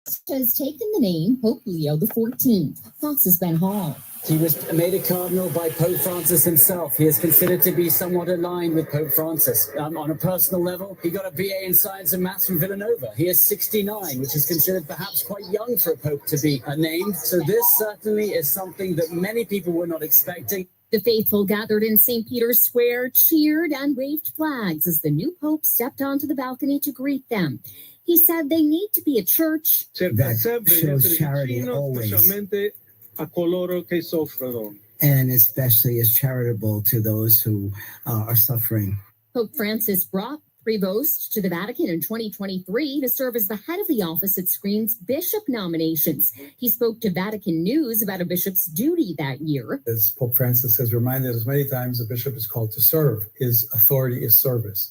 has taken the name Pope Leo XIV. Fox's Ben Hall. He was made a cardinal by Pope Francis himself. He is considered to be somewhat aligned with Pope Francis. On a personal level, he got a BA in Science and Maths from Villanova. He is 69, which is considered perhaps quite young for a pope to be named. So this certainly is something that many people were not expecting. The faithful gathered in St. Peter's Square, cheered and waved flags as the new pope stepped onto the balcony to greet them. He said they need to be a church that shows charity always, and especially is charitable to those who are suffering. Pope Francis brought Prevost to the Vatican in 2023 to serve as the head of the office that screens bishop nominations. He spoke to Vatican News about a bishop's duty that year. As Pope Francis has reminded us many times, a bishop is called to serve. His authority is service.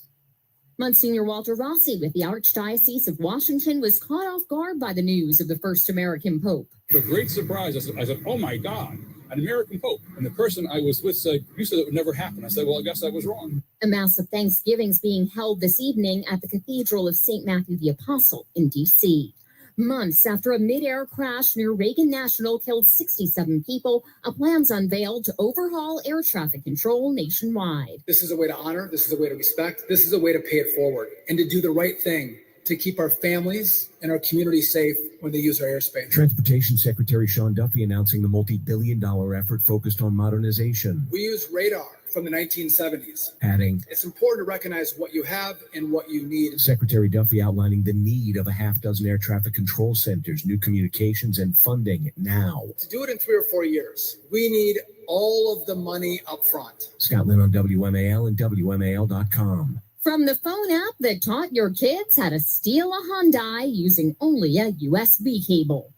Monsignor Walter Rossi with the Archdiocese of Washington was caught off guard by the news of the first American pope. A great surprise. I said, oh my God, an American pope. And the person I was with said, you said it would never happen. I said, well, I guess I was wrong. A mass of Thanksgiving is being held this evening at the Cathedral of St. Matthew the Apostle in D.C. Months after a mid-air crash near Reagan National killed 67 people, a plan's unveiled to overhaul air traffic control nationwide. This is a way to honor, this is a way to respect, this is a way to pay it forward and to do the right thing to keep our families and our community safe when they use our airspace. Transportation Secretary Sean Duffy announcing the multi-billion-dollar effort focused on modernization. We use radar from the 1970s. Adding, it's important to recognize what you have and what you need. Secretary Duffy outlining the need of a half dozen air traffic control centers, new communications, and funding now. To do it in 3 or 4 years, we need all of the money up front. Scott Lynn on WMAL and WMAL.com. From the phone app that taught your kids how to steal a Hyundai using only a USB cable.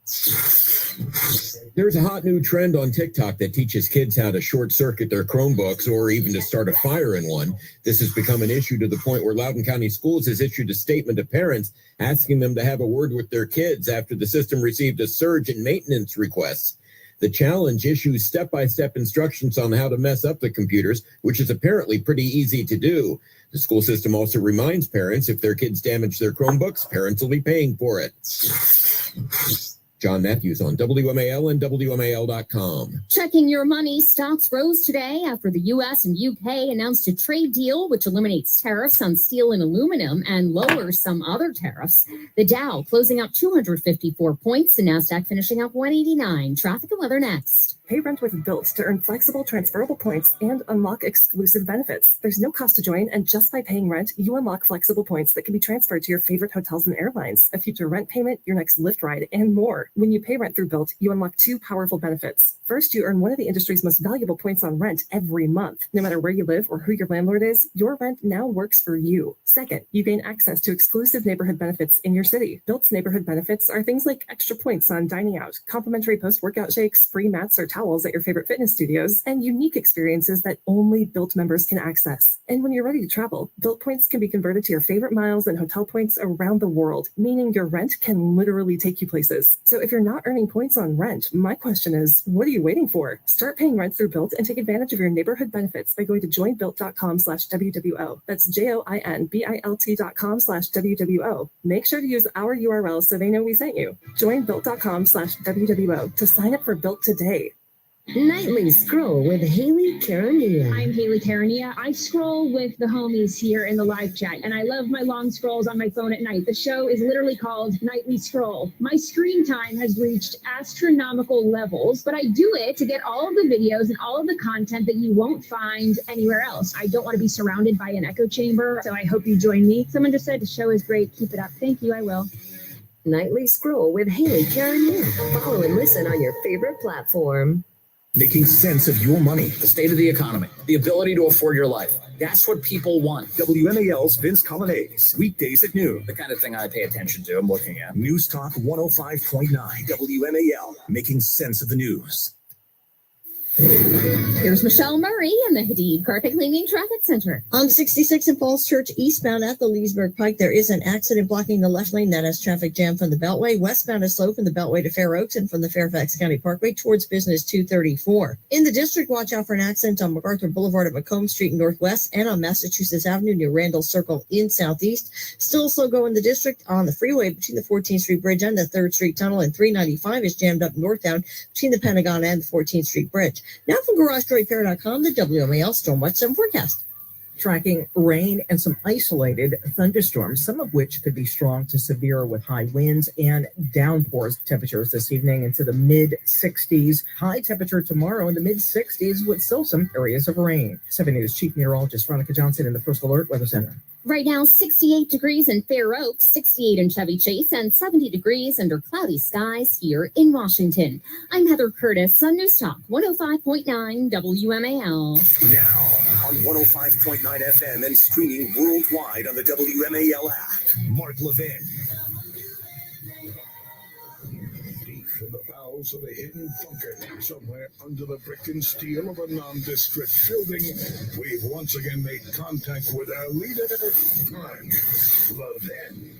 There's a hot new trend on TikTok that teaches kids how to short circuit their Chromebooks or even to start a fire in one. This has become an issue to the point where Loudoun County Schools has issued a statement to parents asking them to have a word with their kids after the system received a surge in maintenance requests. The challenge issues step-by-step instructions on how to mess up the computers, which is apparently pretty easy to do. The school system also reminds parents if their kids damage their Chromebooks, parents will be paying for it. John Matthews on WMAL and WMAL.com. Checking your money, stocks rose today after the U.S. and U.K. announced a trade deal which eliminates tariffs on steel and aluminum and lowers some other tariffs. The Dow closing up 254 points, the NASDAQ finishing up 189. Traffic and weather next. Pay rent with Built to earn flexible, transferable points and unlock exclusive benefits. There's no cost to join, and just by paying rent, you unlock flexible points that can be transferred to your favorite hotels and airlines, a future rent payment, your next Lyft ride, and more. When you pay rent through Built, you unlock 2 powerful benefits. First, you earn one of the industry's most valuable points on rent every month. No matter where you live or who your landlord is, your rent now works for you. Second, you gain access to exclusive neighborhood benefits in your city. Built's neighborhood benefits are things like extra points on dining out, complimentary post-workout shakes, free mats or towels at your favorite fitness studios, and unique experiences that only Built members can access. And when you're ready to travel, Built points can be converted to your favorite miles and hotel points around the world, meaning your rent can literally take you places. So if you're not earning points on rent, my question is, what are you waiting for? Start paying rent through Built and take advantage of your neighborhood benefits by going to joinbuilt.com/WWO. That's JOINBILT.com/WWO. Make sure to use our URL so they know we sent you. Joinbuilt.com/WWO to sign up for Built today. Nightly Scroll with Haley Carania. I'm Haley Carania. I scroll with the homies here in the live chat, and I love my long scrolls on my phone at night. The show is literally called Nightly Scroll. My screen time has reached astronomical levels, but I do it to get all of the videos and all of the content that you won't find anywhere else. I don't want to be surrounded by an echo chamber, so I hope you join me. Someone just said the show is great. Keep it up. Thank you. I will. Nightly Scroll with Haley Carania. Follow and listen on your favorite platform. Making sense of your money, the state of the economy, the ability to afford your life. That's what people want. WMAL's Vince Colonnades, weekdays at noon. The kind of thing I pay attention to, I'm looking at. News Talk 105.9, WMAL, making sense of the news. Here's Michelle Murray in the Hadid Carpet Cleaning Traffic Center. On 66 in Falls Church eastbound at the Leesburg Pike, there is an accident blocking the left lane that has traffic jam from the Beltway. Westbound is slow from the Beltway to Fair Oaks and from the Fairfax County Parkway towards Business 234. In the district, watch out for an accident on MacArthur Boulevard at Macomb Street in Northwest and on Massachusetts Avenue near Randall Circle in Southeast. Still slow go in the district on the freeway between the 14th Street Bridge and the 3rd Street Tunnel, and 395 is jammed up northbound between the Pentagon and the 14th Street Bridge. Now from GarageDoorRepair.com, the WMAL Stormwatch 7 forecast. Tracking rain and some isolated thunderstorms, some of which could be strong to severe with high winds and downpours. Temperatures this evening into the mid 60s. High temperature tomorrow in the mid 60s with still some areas of rain. 7 News Chief Meteorologist Veronica Johnson in the First Alert Weather Center. Right now, 68 degrees in Fair Oaks, 68 in Chevy Chase, and 70 degrees under cloudy skies here in Washington. I'm Heather Curtis on News Talk 105.9 WMAL. Now on 105.9 FM and streaming worldwide on the WMAL app. Mark Levin. Deep in the bowels of a hidden bunker, somewhere under the brick and steel of a nondescript building, we've once again made contact with our leader, Mark Levin.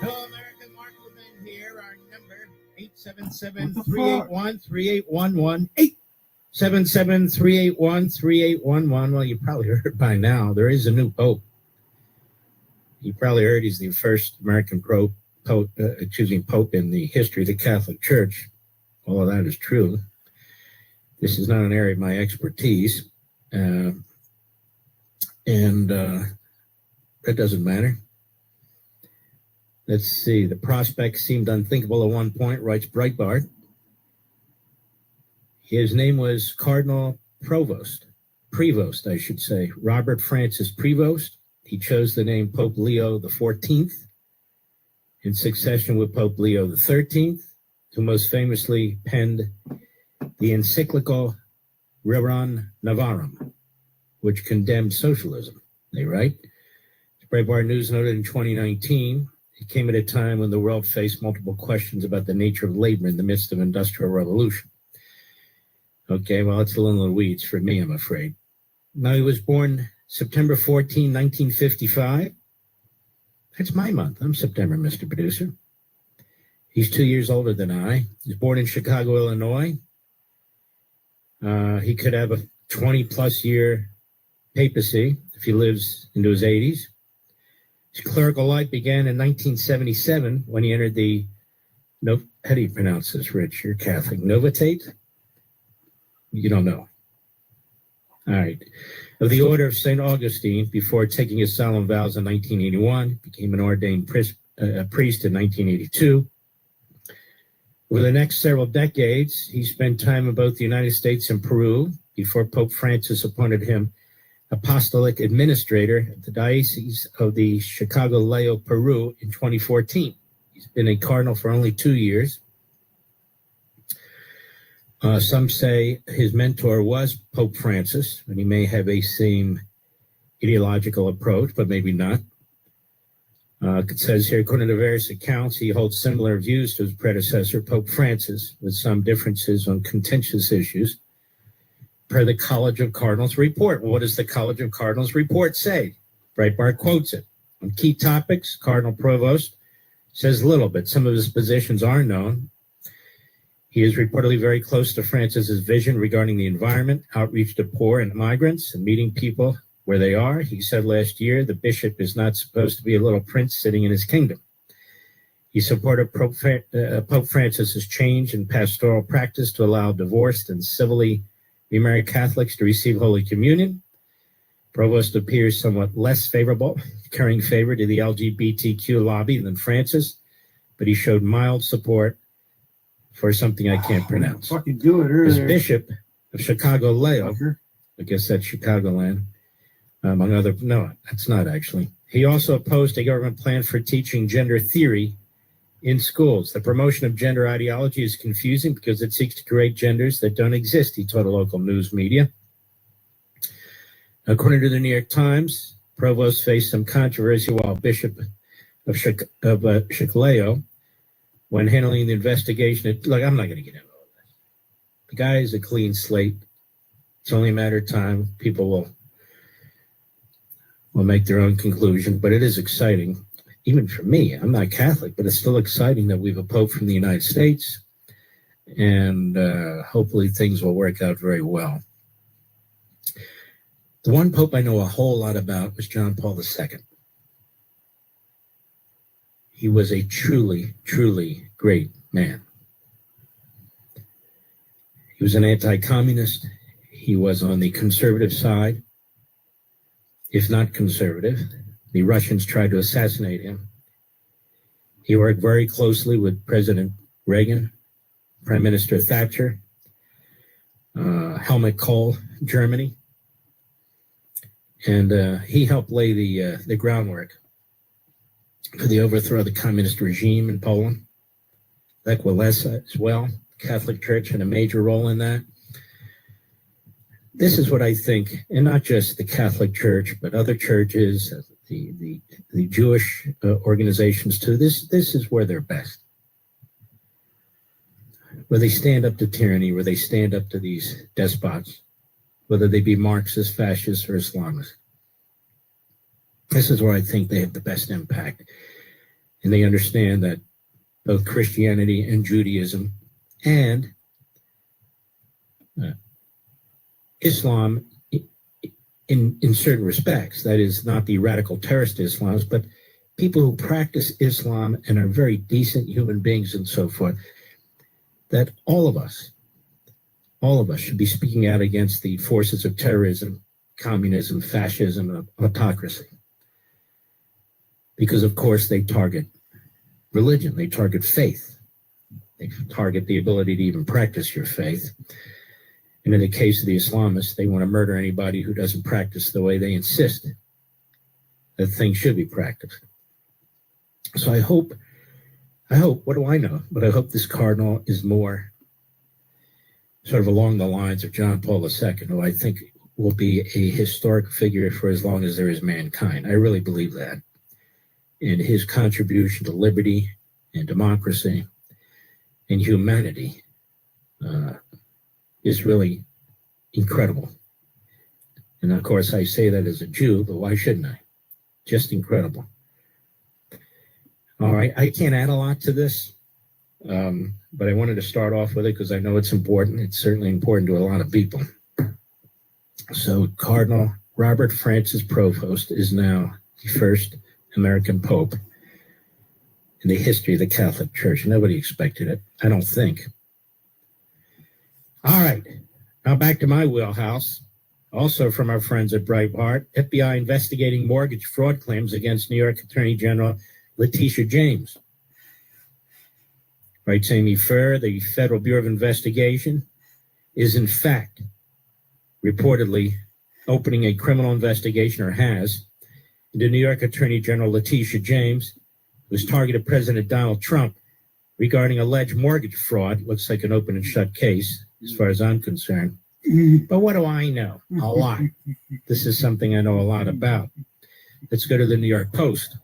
Hello, America. Mark Levin here. Our number, 877-381-3811. 877-381-3811. Well, you probably heard by now, there is a new pope. You probably heard he's the first American pope in the history of the Catholic Church. All of that is true. This is not an area of my expertise. And that doesn't matter. Let's see. The prospect seemed unthinkable at one point, writes Breitbart. His name was Cardinal Prevost, I should say, Robert Francis Prevost. He chose the name Pope Leo XIV in succession with Pope Leo XIII, who most famously penned the encyclical Rerum Novarum, which condemned socialism. They write. Breitbart News noted in 2019, it came at a time when the world faced multiple questions about the nature of labor in the midst of industrial revolution. Okay, well, it's a little in the weeds for me, I'm afraid. Now, he was born September 14, 1955. That's my month. I'm September, Mr. Producer. He's 2 years older than I. He was born in Chicago, Illinois. He could have a 20-plus year papacy if he lives into his 80s. His clerical life began in 1977 when he entered the, how do you pronounce this, Rich? You're Catholic. Novitate? You don't know. All right. Of the Order of St. Augustine, before taking his solemn vows in 1981, became an ordained priest in 1982. Over the next several decades, he spent time in both the United States and Peru before Pope Francis appointed him apostolic administrator at the Diocese of the Chicago Leo, Peru in 2014. He's been a cardinal for only 2 years. Some say his mentor was Pope Francis, and he may have a same ideological approach, but maybe not. It says here, according to various accounts, he holds similar views to his predecessor, Pope Francis, with some differences on contentious issues, per the College of Cardinals report. Well, what does the College of Cardinals report say? Breitbart quotes it. On key topics, Cardinal Provost says little, but some of his positions are known. He is reportedly very close to Francis's vision regarding the environment, outreach to poor and migrants, and meeting people where they are. He said last year the bishop is not supposed to be a little prince sitting in his kingdom. He supported Pope Francis's change in pastoral practice to allow divorced and civilly remarried Catholics to receive Holy Communion. Provost appears somewhat less favorable, carrying favor to the LGBTQ lobby than Francis, but he showed mild support for something I can't pronounce. Fucking do it. As Bishop of Chicago, Leo, I guess that's Chicagoland, among other, no, that's not actually. He also opposed a government plan for teaching gender theory in schools. The promotion of gender ideology is confusing because it seeks to create genders that don't exist, he told a local news media. According to the New York Times, Provost faced some controversy while Bishop of Chicago when handling the investigation. Look, I'm not going to get into all this. The guy is a clean slate. It's only a matter of time. People will make their own conclusion, but it is exciting. Even for me, I'm not Catholic, but it's still exciting that we have a Pope from the United States, and hopefully things will work out very well. The one Pope I know a whole lot about was John Paul II. He was a truly, truly great man. He was an anti-communist. He was on the conservative side, if not conservative. The Russians tried to assassinate him. He worked very closely with President Reagan, Prime Minister Thatcher, Helmut Kohl, Germany. And he helped lay the groundwork for the overthrow of the communist regime in Poland. Lech Walesa as well. Catholic Church had a major role in that. This is what I think, and not just the Catholic Church, but other churches, the Jewish organizations too. This is where they're best. Where they stand up to tyranny, where they stand up to these despots, whether they be Marxist, fascist, or Islamist. This is where I think they have the best impact. And they understand that both Christianity and Judaism and Islam, in certain respects, that is not the radical terrorist Islams, but people who practice Islam and are very decent human beings and so forth, that all of us should be speaking out against the forces of terrorism, communism, fascism, and autocracy. Because, of course, they target religion, they target faith, they target the ability to even practice your faith. And in the case of the Islamists, they want to murder anybody who doesn't practice the way they insist that things should be practiced. So I hope, what do I know? But I hope this cardinal is more sort of along the lines of John Paul II, who I think will be a historic figure for as long as there is mankind. I really believe that. And his contribution to liberty and democracy and humanity is really incredible. And of course, I say that as a Jew, but why shouldn't I? Just incredible. All right, I can't add a lot to this, but I wanted to start off with it because I know it's important. It's certainly important to a lot of people. So Cardinal Robert Francis Provost is now the first American Pope in the history of the Catholic Church. Nobody expected it, I don't think. All right, now back to my wheelhouse. Also from our friends at Breitbart, FBI investigating mortgage fraud claims against New York Attorney General Letitia James. Writes Amy Furr, the Federal Bureau of Investigation is in fact reportedly opening a criminal investigation, or has, into New York Attorney General Letitia James, who's targeted President Donald Trump regarding alleged mortgage fraud. Looks like an open and shut case, as far as I'm concerned. But what do I know? A lot. This is something I know a lot about. Let's go to the New York Post.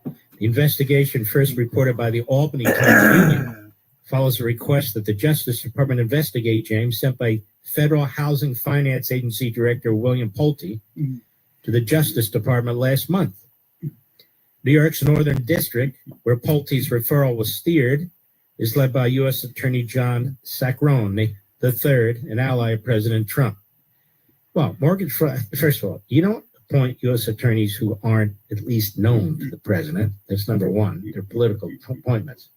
The investigation, first reported by the Albany Times Union, follows a request that the Justice Department investigate James, sent by Federal Housing Finance Agency Director William Pulte to the Justice Department last month. New York's Northern District, where Pulte's referral was steered, is led by U.S. Attorney John Sacrone III, an ally of President Trump. Well, mortgage fraud, first of all, you don't appoint U.S. attorneys who aren't at least known to the president. That's number one. They're political appointments.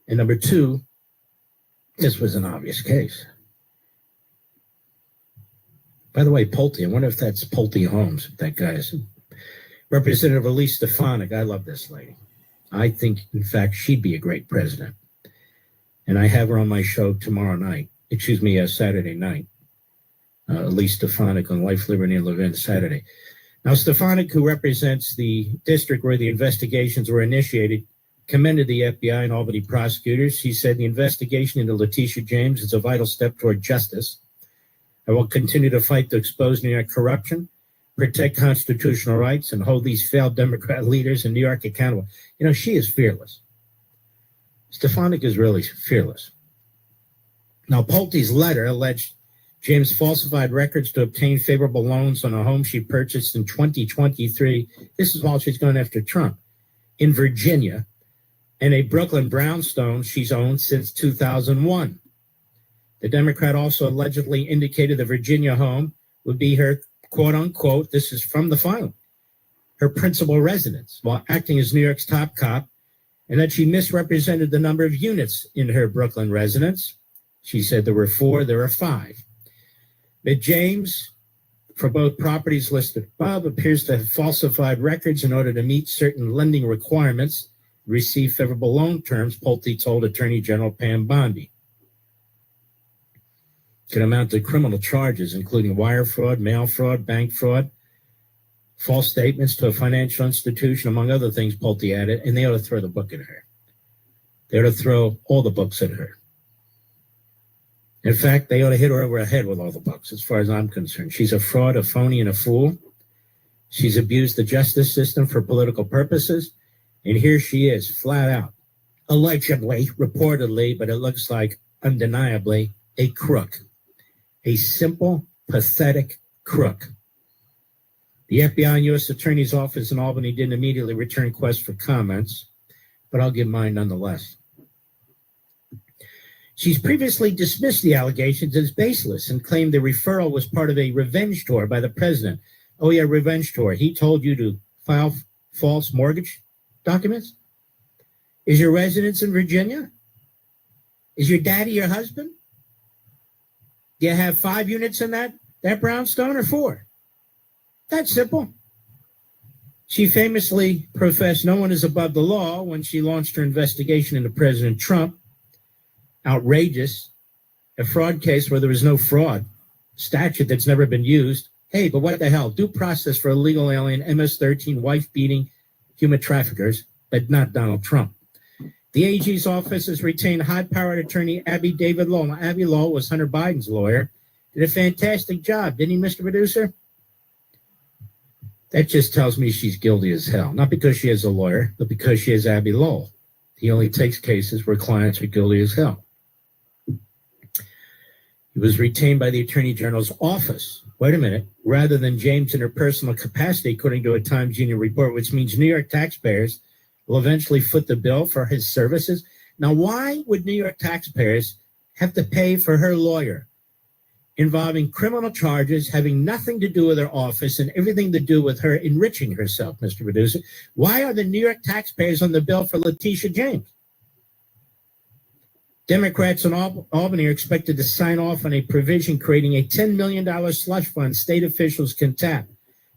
And number two, this was an obvious case. By the way, Pulte, I wonder if that's Pulte Holmes, that guy's. Representative Elise Stefanik, I love this lady. I think, in fact, she'd be a great president. And I have her on my show Saturday night. Elise Stefanik on Life, Liberty, and Levin Saturday. Now, Stefanik, who represents the district where the investigations were initiated, commended the FBI and Albany prosecutors. He said the investigation into Letitia James is a vital step toward justice. I will continue to fight to expose New York corruption, protect constitutional rights, and hold these failed Democrat leaders in New York accountable. You know, she is fearless. Stefanik is really fearless. Now, Pulte's letter alleged James falsified records to obtain favorable loans on a home she purchased in 2023. This is while she's going after Trump in Virginia, and a Brooklyn brownstone she's owned since 2001. The Democrat also allegedly indicated the Virginia home would be her, quote unquote, this is from the filing, her principal residence while acting as New York's top cop, and that she misrepresented the number of units in her Brooklyn residence. She said there were 4, there are 5. But James, for both properties listed above, appears to have falsified records in order to meet certain lending requirements, receive favorable loan terms, Pulte told Attorney General Pam Bondi. Can amount to criminal charges, including wire fraud, mail fraud, bank fraud, false statements to a financial institution, among other things, Pulte added, and they ought to throw the book at her. They ought to throw all the books at her. In fact, they ought to hit her over the head with all the books, as far as I'm concerned. She's a fraud, a phony, and a fool. She's abused the justice system for political purposes, and here she is, flat out, allegedly, reportedly, but it looks like undeniably, a crook. A simple, pathetic crook. The FBI and U.S. Attorney's Office in Albany didn't immediately return requests for comments, but I'll give mine nonetheless. She's previously dismissed the allegations as baseless and claimed the referral was part of a revenge tour by the president. Oh, yeah, revenge tour. He told you to file false mortgage documents? Is your residence in Virginia? Is your daddy your husband? Do you have 5 units in that brownstone or 4? That's simple. She famously professed no one is above the law when she launched her investigation into President Trump. Outrageous. A fraud case where there was no fraud. Statute that's never been used. Hey, but what the hell? Due process for illegal alien, MS-13, wife-beating human traffickers, but not Donald Trump. The AG's office has retained high-powered attorney Abby David Law. Now, Abby Law was Hunter Biden's lawyer. Did a fantastic job, didn't he, Mr. Producer? That just tells me she's guilty as hell. Not because she is a lawyer, but because she is Abby Law. He only takes cases where clients are guilty as hell. He was retained by the Attorney General's office. Wait a minute. Rather than James in her personal capacity, according to a Times Union report, which means New York taxpayers will eventually foot the bill for his services. Now, why would New York taxpayers have to pay for her lawyer involving criminal charges, having nothing to do with her office and everything to do with her enriching herself, Mr. Producer? Why are the New York taxpayers on the bill for Letitia James? Democrats in Albany are expected to sign off on a provision creating a $10 million slush fund state officials can tap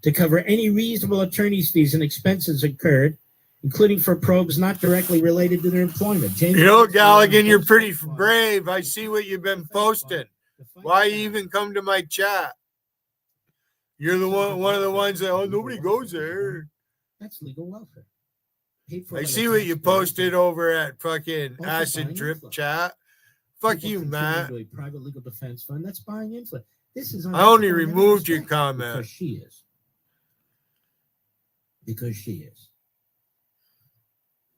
to cover any reasonable attorney's fees and expenses incurred, including for probes not directly related to their employment. James, you know, Galligan, you're pretty brave. I see what you've been posting. Why you even come to my chat? You're the one of the ones that, oh, nobody goes there. That's legal welfare. I see what you posted over at fucking Acid Drip Chat. Fuck you, Matt. A private legal defense fund. That's buying influence. This is. I only removed your comment. Because she is. Because she is.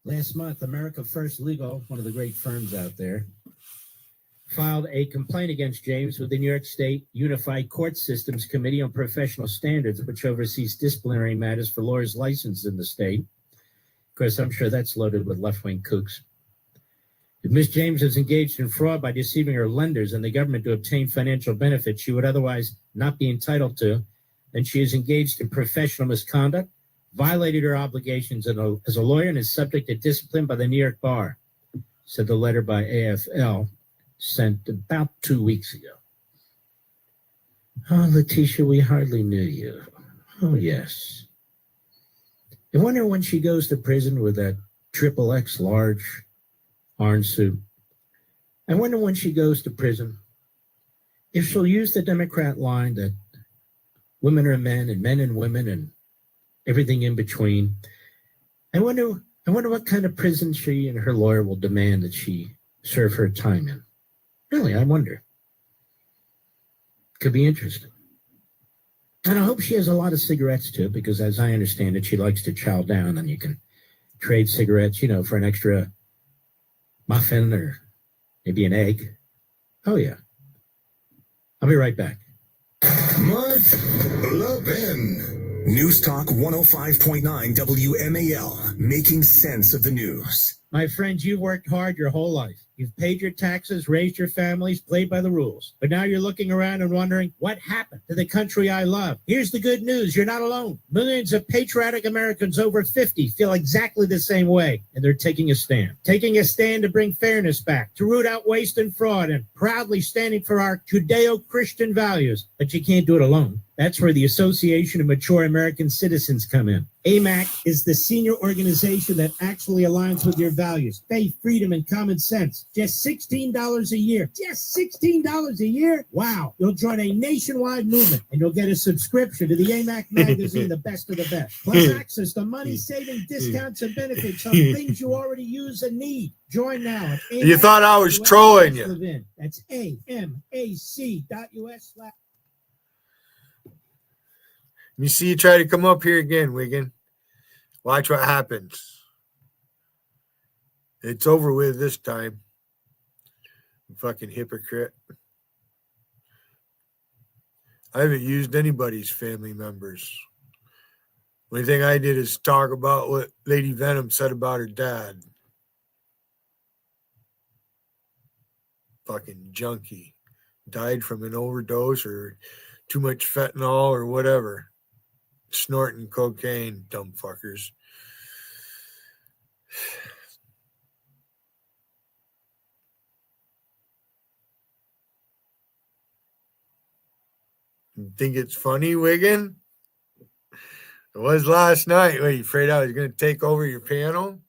Last month, America First Legal, one of the great firms out there, filed a complaint against James with the New York State Unified Court Systems Committee on Professional Standards, which oversees disciplinary matters for lawyers licensed in the state. Of course, I'm sure that's loaded with left-wing kooks. If Ms. James is engaged in fraud by deceiving her lenders and the government to obtain financial benefits she would otherwise not be entitled to, then she is engaged in professional misconduct, violated her obligations as a lawyer, and is subject to discipline by the New York Bar, said the letter by AFL sent about 2 weeks ago. Oh, Letitia, we hardly knew you. Oh, yes. I wonder when she goes to prison with that XXX large orange suit. I wonder when she goes to prison if she'll use the Democrat line that women are men and women and everything in between. I wonder what kind of prison she and her lawyer will demand that she serve her time in. Really, I wonder. Could be interesting. And I hope she has a lot of cigarettes too, because as I understand it, she likes to chow down, and you can trade cigarettes, for an extra muffin or maybe an egg. Oh, yeah. I'll be right back. Mark Levin. News Talk 105.9 WMAL, making sense of the news. My friends, you've worked hard your whole life. You've paid your taxes, raised your families, played by the rules. But now you're looking around and wondering, what happened to the country I love? Here's the good news. You're not alone. Millions of patriotic Americans over 50 feel exactly the same way, and they're taking a stand. Taking a stand to bring fairness back, to root out waste and fraud, and proudly standing for our Judeo-Christian values. But you can't do it alone. That's where the Association of Mature American Citizens come in. AMAC is the senior organization that actually aligns with your values, faith, freedom, and common sense. Just $16 a year. Just $16 a year? Wow. You'll join a nationwide movement, and you'll get a subscription to the AMAC magazine, the best of the best. Plus access to money-saving discounts and benefits on things you already use and need. Join now at AMAC. You thought I was trolling you. That's AMAC.us. You see you try to come up here again, Wiggin. Watch what happens. It's over with this time. You fucking hypocrite. I haven't used anybody's family members. The only thing I did is talk about what Lady Venom said about her dad. Fucking junkie. Died from an overdose or too much fentanyl or whatever. Snorting cocaine, dumb fuckers. You think it's funny, Wiggin? It was last night. What, you afraid I was going to take over your panel?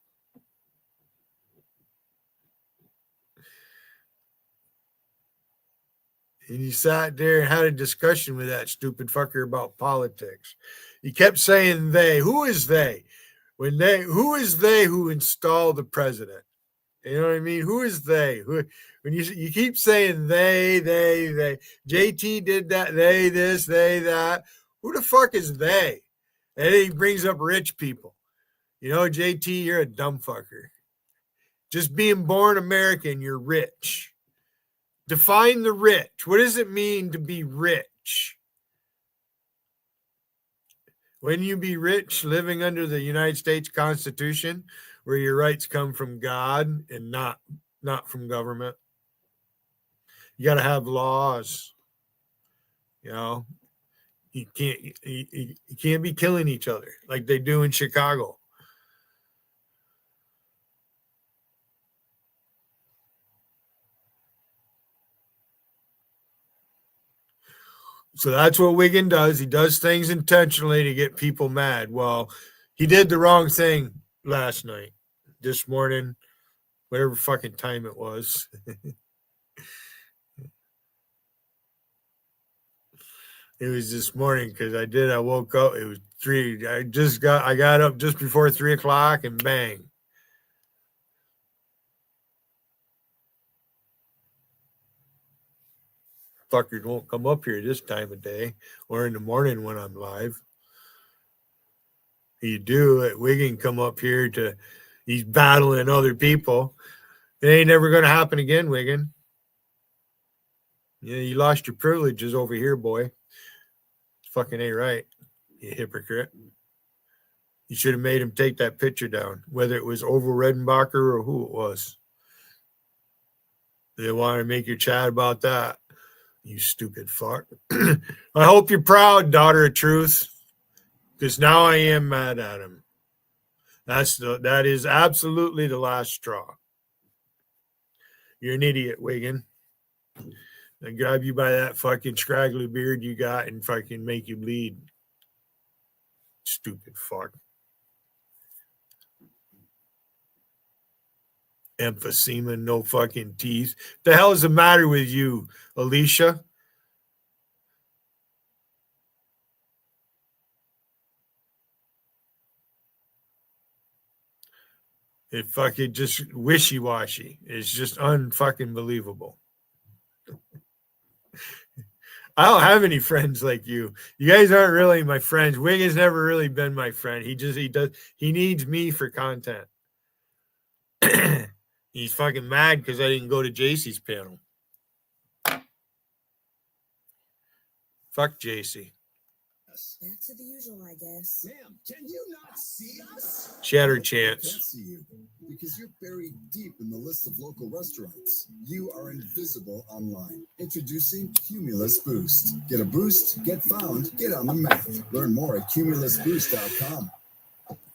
And you sat there and had a discussion with that stupid fucker about politics. He kept saying they. Who is they? Who is they who installed the president? You know what I mean? Who is they? When you keep saying they. JT did that, they this, they that. Who the fuck is they? And then he brings up rich people. JT, you're a dumb fucker. Just being born American, you're rich. Define the rich. What does it mean to be rich? When you be rich, living under the United States Constitution, where your rights come from God and not from government. You got to have laws. You can't be killing each other like they do in Chicago. So that's what Wiggin does. He does things intentionally to get people mad. Well, he did the wrong thing last night, this morning, whatever fucking time it was. It was this morning because I woke up. It was 3. I got up just before 3 o'clock and bang. Fuckers won't come up here this time of day or in the morning when I'm live. You do. Wiggin come up here he's battling other people. It ain't never going to happen again, Wiggin. Yeah, you lost your privileges over here, boy. Fucking ain't right, you hypocrite. You should have made him take that picture down, whether it was Orville Redenbacher or who it was. They want to make you chat about that, you stupid fuck. I hope you're proud, daughter of truth, because now I am mad at him. That is absolutely the last straw. You're an idiot, Wiggin. I grab you by that fucking scraggly beard you got and fucking make you bleed. Stupid fuck. Emphysema, no fucking teeth. The hell is the matter with you, Alicia? It fucking just wishy-washy. It's just unfucking believable. I don't have any friends like you. You guys aren't really my friends. Wig has never really been my friend. He needs me for content. He's fucking mad because I didn't go to JC's panel. Fuck JC. Back to the usual, I guess. Ma'am, can you not see us? Shatter Can't chance. see you because you're buried deep in the list of local restaurants. You are invisible online. Introducing Cumulus Boost. Get a boost, get found, get on the map. Learn more at cumulusboost.com.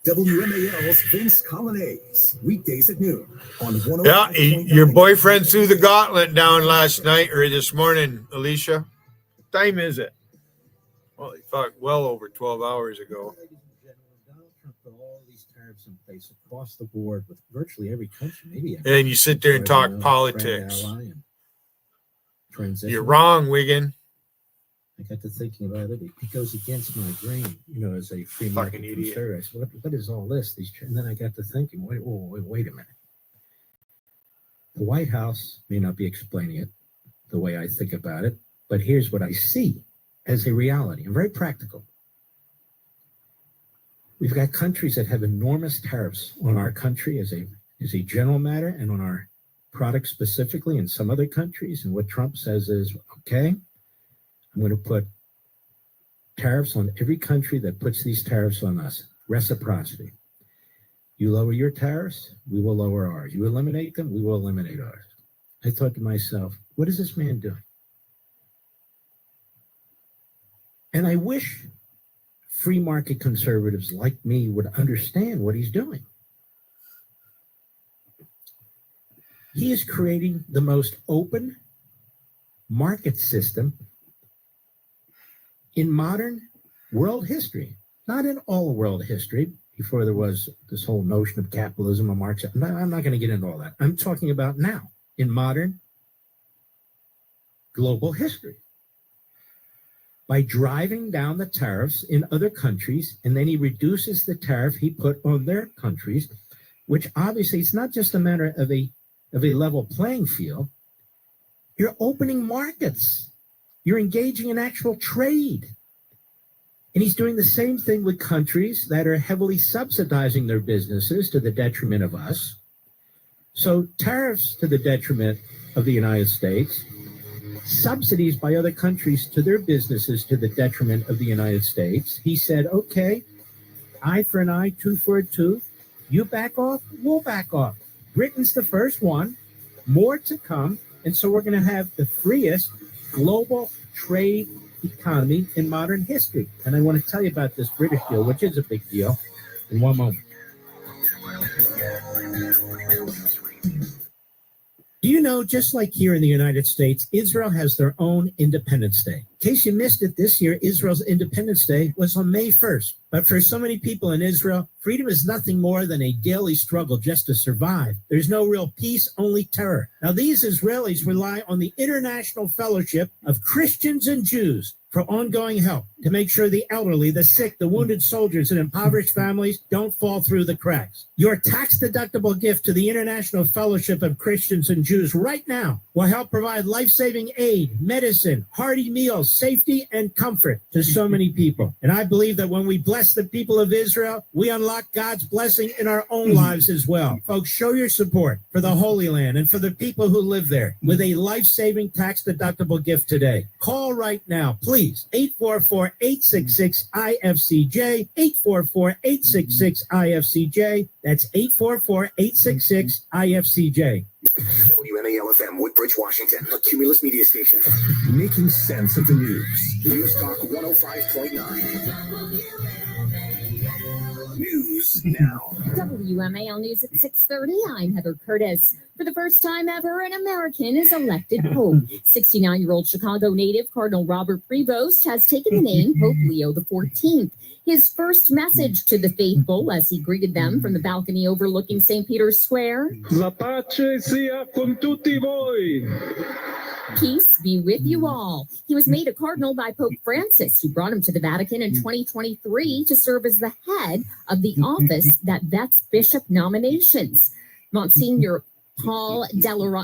WMAL's Vince Colonnades, weekdays at noon on 101. Yeah, your boyfriend threw the gauntlet down last night or this morning, Alicia. What time is it? Holy fuck, well over 12 hours ago. Donald Trump put all these tariffs in place across the board with virtually every country. Maybe. And then you sit there and talk politics. You're wrong, Wiggin. I got to thinking about it. It goes against my grain, as a free market conservative. I said, what is all this? And then I got to thinking, wait a minute. The White House may not be explaining it the way I think about it, but here's what I see as a reality. I'm very practical. We've got countries that have enormous tariffs on our country as a general matter and on our products specifically in some other countries. And what Trump says is, okay, I'm going to put tariffs on every country that puts these tariffs on us. Reciprocity. You lower your tariffs, we will lower ours. You eliminate them, we will eliminate ours. I thought to myself, what is this man doing? And I wish free market conservatives like me would understand what he's doing. He is creating the most open market system in modern world history, not in all world history, before there was this whole notion of capitalism or Marxism. I'm not going to get into all that. I'm talking about now, in modern global history. By driving down the tariffs in other countries, and then he reduces the tariff he put on their countries, which obviously it's not just a matter of a level playing field. You're opening markets. You're engaging in actual trade. And he's doing the same thing with countries that are heavily subsidizing their businesses to the detriment of us. So tariffs to the detriment of the United States, subsidies by other countries to their businesses to the detriment of the United States. He said, okay, eye for an eye, tooth for a tooth. You back off, we'll back off. Britain's the first one, more to come. And so we're going to have the freest global trade economy in modern history. And I want to tell you about this British deal, which is a big deal, in one moment. Do you know, just like here in the United States, Israel has their own Independence Day. In case you missed it, this year, Israel's Independence Day was on May 1st. But for so many people in Israel, freedom is nothing more than a daily struggle just to survive. There's no real peace, only terror. Now, these Israelis rely on the international fellowship of Christians and Jews for ongoing help. to make sure the elderly, the sick, the wounded soldiers, and impoverished families don't fall through the cracks. Your tax-deductible gift to the International Fellowship of Christians and Jews right now will help provide life-saving aid, medicine, hearty meals, safety, and comfort to so many people. And I believe that when we bless the people of Israel, we unlock God's blessing in our own lives as well. Folks, show your support for the Holy Land and for the people who live there with a life-saving tax-deductible gift today. Call right now, please. 844-866-IFCJ, 844-866-IFCJ. That's 844-866-IFCJ. WMAL-FM, Woodbridge, Washington, a Cumulus media station. Making sense of the news. News Talk 105.9. News now. WMAL News at 6:30. I'm Heather Curtis. For the first time ever, an American is elected Pope. 69-year-old Chicago native Cardinal Robert Prevost has taken the name Pope Leo XIV. His first message to the faithful as he greeted them from the balcony overlooking St. Peter's Square. La pace sia con tutti voi. Peace be with you all. He was made a cardinal by Pope Francis, who brought him to the Vatican in 2023 to serve as the head of the office that vets bishop nominations. Monsignor Paul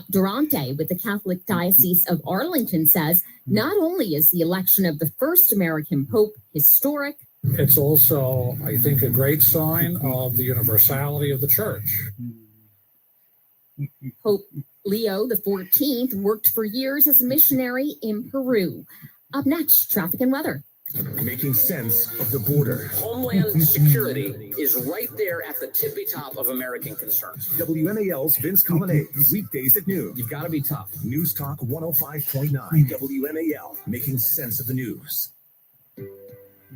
Durante with the Catholic Diocese of Arlington says not only is the election of the first American pope historic, it's also, I think, a great sign of the universality of the church. Pope Leo XIV worked for years as a missionary in Peru. Up next, traffic and weather. Making sense of the border. Homeland security is right there at the tippy top of American concerns. WMAL's Vince Colonnese, weekdays at noon. You've got to be tough. News Talk 105.9 WMAL, making sense of the news.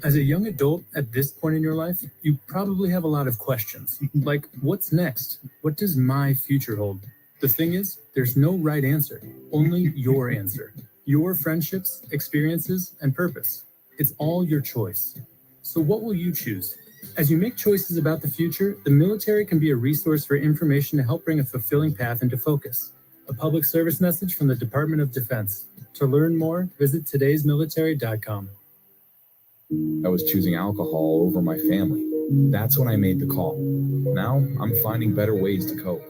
As a young adult at this point in your life, you probably have a lot of questions. Like, what's next? What does my future hold? The thing is, there's no right answer, only your answer. Your friendships, experiences, and purpose. It's all your choice. So what will you choose? As you make choices about the future, the military can be a resource for information to help bring a fulfilling path into focus. A public service message from the Department of Defense. To learn more, visit todaysmilitary.com. I was choosing alcohol over my family. That's when I made the call. Now I'm finding better ways to cope.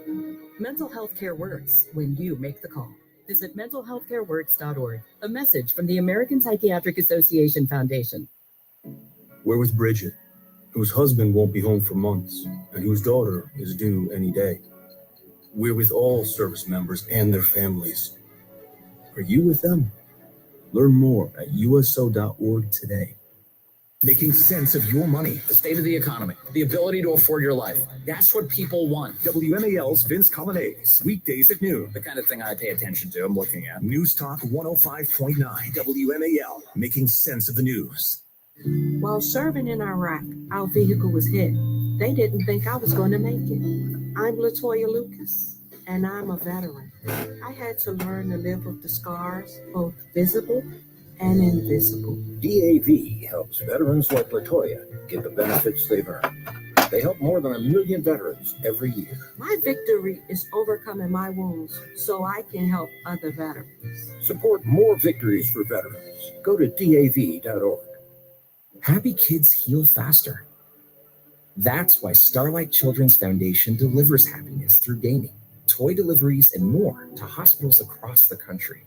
Mental health care works when you make the call. Visit mentalhealthcareworks.org. A message from the American Psychiatric Association Foundation. We're with Bridget, whose husband won't be home for months and whose daughter is due any day. We're with all service members and their families. Are you with them? Learn more at uso.org today. Making sense of your money. The state of the economy, the ability to afford your life. That's what people want. WMAL's Vince Colonnese, weekdays at noon. The kind of thing I pay attention to, I'm looking at. News Talk 105.9 WMAL, making sense of the news. While serving in Iraq, our vehicle was hit. They didn't think I was going to make it. I'm Latoya Lucas, and I'm a veteran. I had to learn to live with the scars, both visible and invisible. DAV helps veterans like Latoya get the benefits they've earned. They help more than 1 million veterans every year. My victory is overcoming my wounds so I can help other veterans. Support more victories for veterans. Go to DAV.org. Happy kids heal faster. That's why Starlight Children's Foundation delivers happiness through gaming, toy deliveries, and more to hospitals across the country.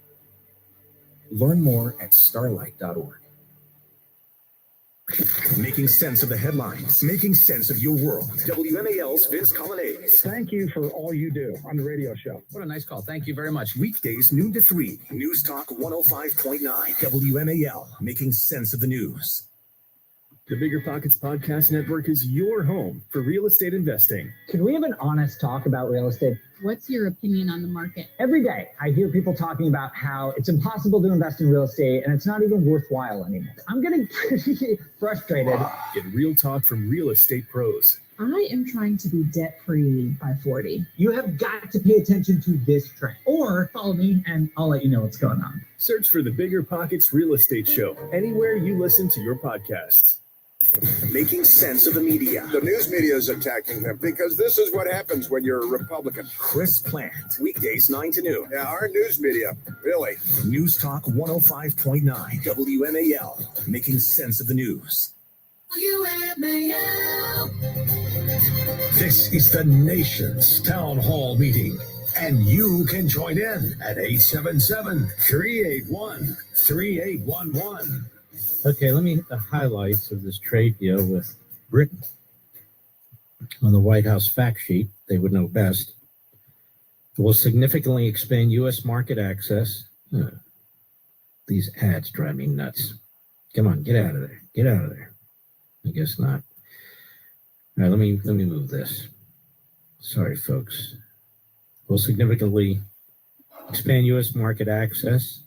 Learn more at starlight.org. Making sense of the headlines, making sense of your world. WMAL's Vince Colonnese. Thank you for all you do on the radio show. What a nice call. Thank you very much. Weekdays noon to 3. News Talk 105.9 WMAL, making sense of the news. The Bigger Pockets Podcast Network is your home for real estate investing. Can we have an honest talk about real estate? What's your opinion on the market? Every day, I hear people talking about how it's impossible to invest in real estate and it's not even worthwhile anymore. I'm getting pretty frustrated. Get real talk from real estate pros. I am trying to be debt-free by 40. You have got to pay attention to this trend. Or follow me and I'll let you know what's going on. Search for the Bigger Pockets Real Estate Show anywhere you listen to your podcasts. Making sense of the media. The news media is attacking them because this is what happens when you're a Republican. Chris Plant. Weekdays 9 to noon. Yeah, our news media, really. News Talk 105.9 WMAL. Making sense of the news. This is the nation's town hall meeting, and you can join in at 877-381-3811. Okay, let me hit the highlights of this trade deal with Britain. On the White House fact sheet, they would know best. It will significantly expand U.S. market access. These ads drive me nuts. Come on, get out of there. Get out of there. I guess not. All right, let me move this. Sorry, folks. Will significantly expand U.S. market access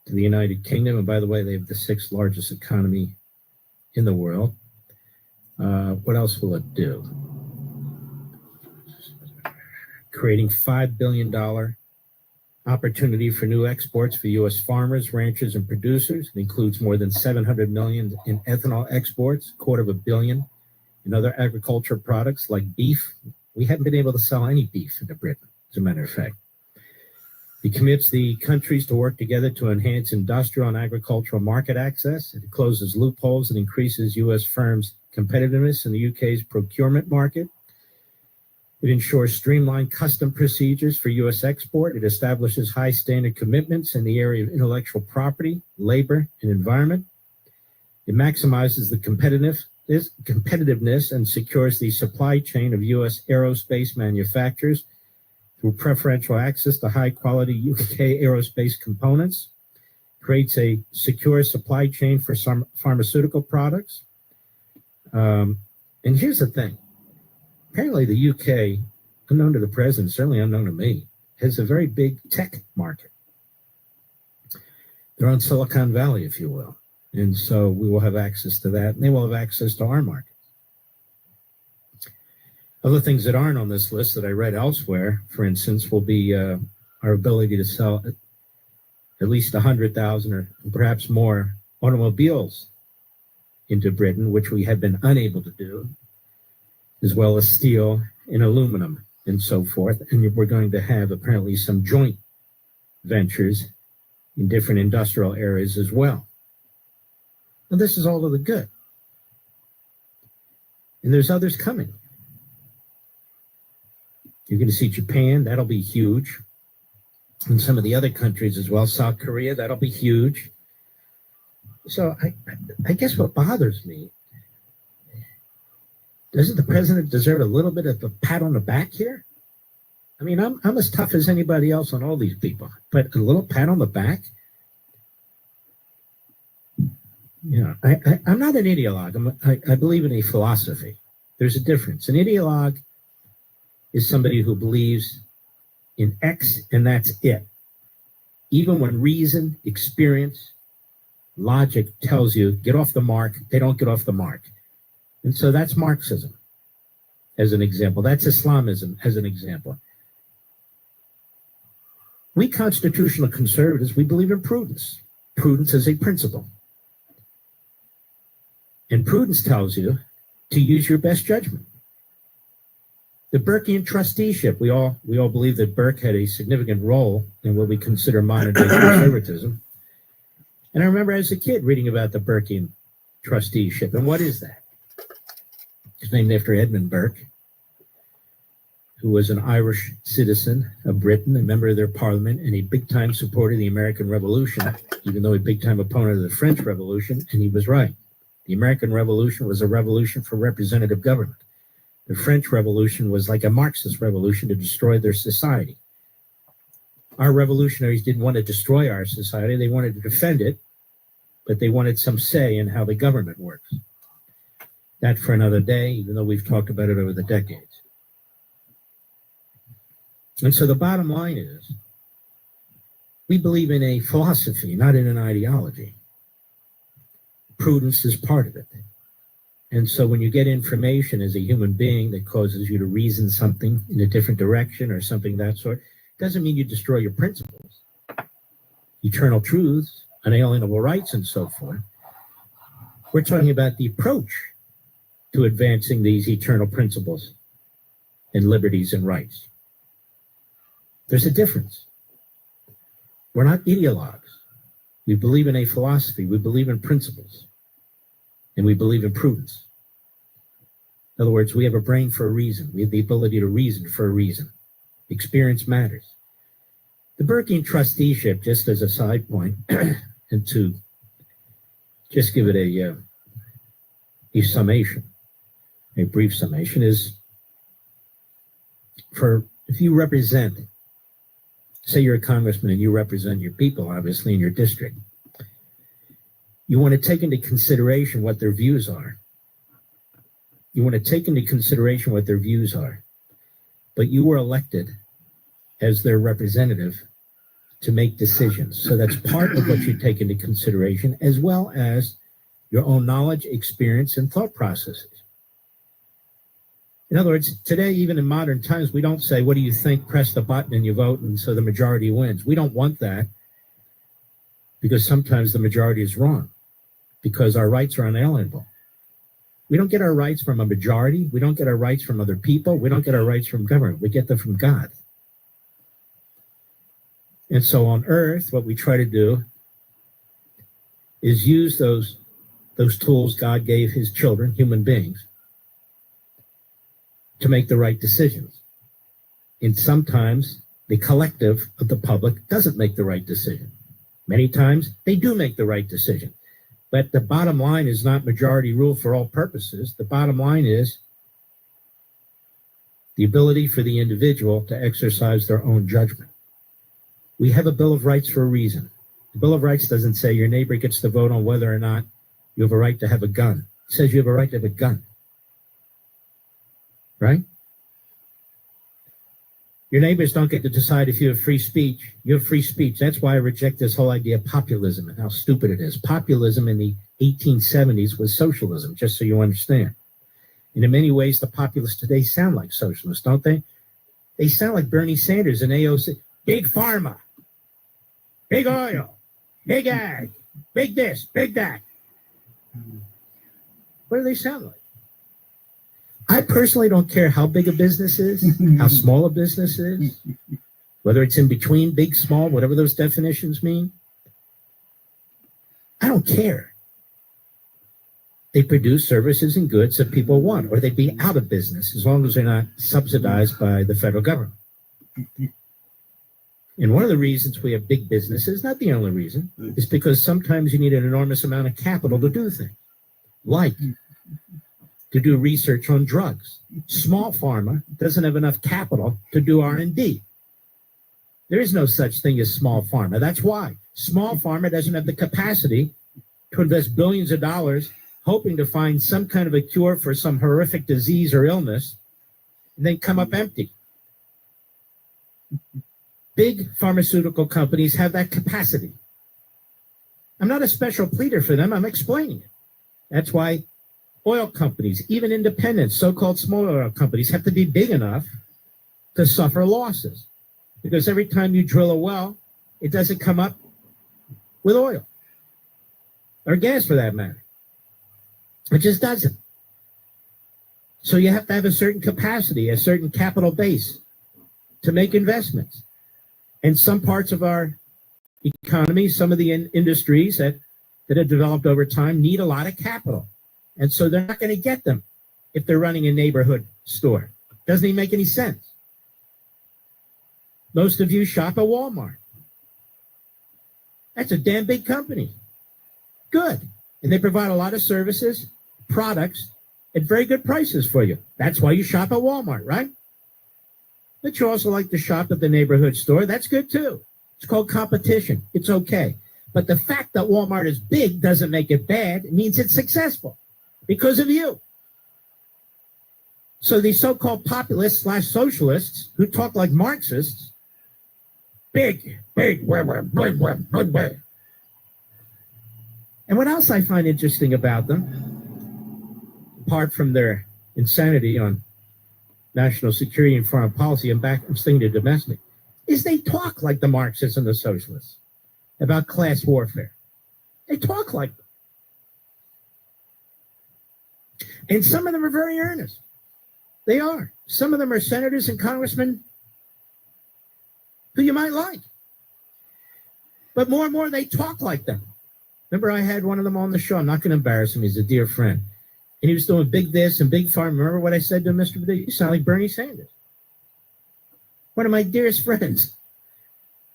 to the United Kingdom. And by the way, they have the 6th largest economy in the world. What else will it do? Creating $5 billion opportunity for new exports for U.S. farmers, ranchers, and producers. It includes more than $700 million in ethanol exports, $250 million in other agriculture products like beef. We haven't been able to sell any beef into Britain, as a matter of fact. It commits the countries to work together to enhance industrial and agricultural market access. It closes loopholes and increases U.S. firms' competitiveness in the UK's procurement market. It ensures streamlined custom procedures for U.S. export. It establishes high standard commitments in the area of intellectual property, labor, and environment. It maximizes the competitiveness and secures the supply chain of U.S. aerospace manufacturers through preferential access to high-quality UK aerospace components. Creates a secure supply chain for some pharmaceutical products. And here's the thing. Apparently the UK, unknown to the president, certainly unknown to me, has a very big tech market. They're on Silicon Valley, if you will. And so we will have access to that, and they will have access to our market. Other things that aren't on this list that I read elsewhere, for instance, will be our ability to sell at least 100,000 or perhaps more automobiles into Britain, which we have been unable to do, as well as steel and aluminum and so forth. And we're going to have apparently some joint ventures in different industrial areas as well. Now, this is all to the good. And there's others coming. You're going to see Japan, that'll be huge. And some of the other countries as well, South Korea, that'll be huge. So I guess what bothers me, doesn't the president deserve a little bit of a pat on the back here? I mean, I'm as tough as anybody else on all these people, but a little pat on the back? You know, I'm not an ideologue. I believe in a philosophy. There's a difference. An ideologue is somebody who believes in X and that's it. Even when reason, experience, logic tells you get off the mark, they don't get off the mark. And so that's Marxism as an example. That's Islamism as an example. We constitutional conservatives, we believe in prudence. Prudence is a principle. And prudence tells you to use your best judgment. The Burkean trusteeship, we all believe that Burke had a significant role in what we consider modern day conservatism. And I remember as a kid reading about the Burkean trusteeship. And what is that? It's named after Edmund Burke, who was an Irish citizen of Britain, a member of their parliament, and a big-time supporter of the American Revolution, even though a big-time opponent of the French Revolution, and he was right. The American Revolution was a revolution for representative government. The French Revolution was like a Marxist revolution to destroy their society. Our revolutionaries didn't want to destroy our society. They wanted to defend it, but they wanted some say in how the government works. That for another day, even though we've talked about it over the decades. And so the bottom line is, we believe in a philosophy, not in an ideology. Prudence is part of it. And so when you get information as a human being that causes you to reason something in a different direction or something of that sort, doesn't mean you destroy your principles, eternal truths, unalienable rights, and so forth. We're talking about the approach to advancing these eternal principles and liberties and rights. There's a difference. We're not ideologues. We believe in a philosophy. We believe in principles. And we believe in prudence. In other words, we have a brain for a reason. We have the ability to reason for a reason. Experience matters. The Burkean trusteeship, just as a side point, and to just give it a summation, a brief summation, is if you represent, say you're a congressman and you represent your people, obviously, in your district, you want to take into consideration what their views are. You want to take into consideration what their views are. But you were elected as their representative to make decisions. So that's part of what you take into consideration, as well as your own knowledge, experience, and thought processes. In other words, today, even in modern times, we don't say, what do you think? Press the button and you vote, and so the majority wins. We don't want that, because sometimes the majority is wrong, because our rights are unalienable. We don't get our rights from a majority. We don't get our rights from other people. We don't get our rights from government. We get them from God. And so on earth, what we try to do is use those tools God gave his children, human beings, to make the right decisions. And sometimes the collective of the public doesn't make the right decision. Many times they do make the right decision. But the bottom line is not majority rule for all purposes. The bottom line is the ability for the individual to exercise their own judgment. We have a Bill of Rights for a reason. The Bill of Rights doesn't say your neighbor gets to vote on whether or not you have a right to have a gun. It says you have a right to have a gun. Right? Your neighbors don't get to decide if you have free speech. You have free speech. That's why I reject this whole idea of populism and how stupid it is. Populism in the 1870s was socialism, just so you understand. And in many ways, the populists today sound like socialists, don't they? They sound like Bernie Sanders and AOC. Big pharma, big oil, big ag, big this, big that. What do they sound like? I personally don't care how big a business is, how small a business is, whether it's in between, big, small, whatever those definitions mean. I don't care. They produce services and goods that people want, or they'd be out of business as long as they're not subsidized by the federal government. And one of the reasons we have big businesses, not the only reason, is because sometimes you need an enormous amount of capital to do things, like to do research on drugs. Small pharma doesn't have enough capital to do R&D. There is no such thing as small pharma. That's why small pharma doesn't have the capacity to invest billions of dollars hoping to find some kind of a cure for some horrific disease or illness and then come up empty. Big pharmaceutical companies have that capacity. I'm not a special pleader for them. I'm explaining it. That's why oil companies, even independent, so-called small oil companies, have to be big enough to suffer losses. Because every time you drill a well, it doesn't come up with oil. Or gas, for that matter. It just doesn't. So you have to have a certain capacity, a certain capital base to make investments. And some parts of our economy, some of the industries that have developed over time need a lot of capital. And so they're not going to get them if they're running a neighborhood store. Doesn't even make any sense. Most of you shop at Walmart. That's a damn big company. Good. And they provide a lot of services, products, at very good prices for you. That's why you shop at Walmart, right? But you also like to shop at the neighborhood store. That's good too. It's called competition. It's okay. But the fact that Walmart is big doesn't make it bad. It means it's successful because of you. So these so-called populists / socialists who talk like Marxists, big. And what else I find interesting about them, apart from their insanity on national security and foreign policy, I'm staying to domestic, is they talk like the Marxists and the socialists about class warfare. They talk like them. And some of them are very earnest. They are. Some of them are senators and congressmen who you might like. But more and more, they talk like them. Remember, I had one of them on the show. I'm not going to embarrass him. He's a dear friend. And he was doing big this and big farm. Remember what I said to him, Mr. Badu? You sound like Bernie Sanders. One of my dearest friends.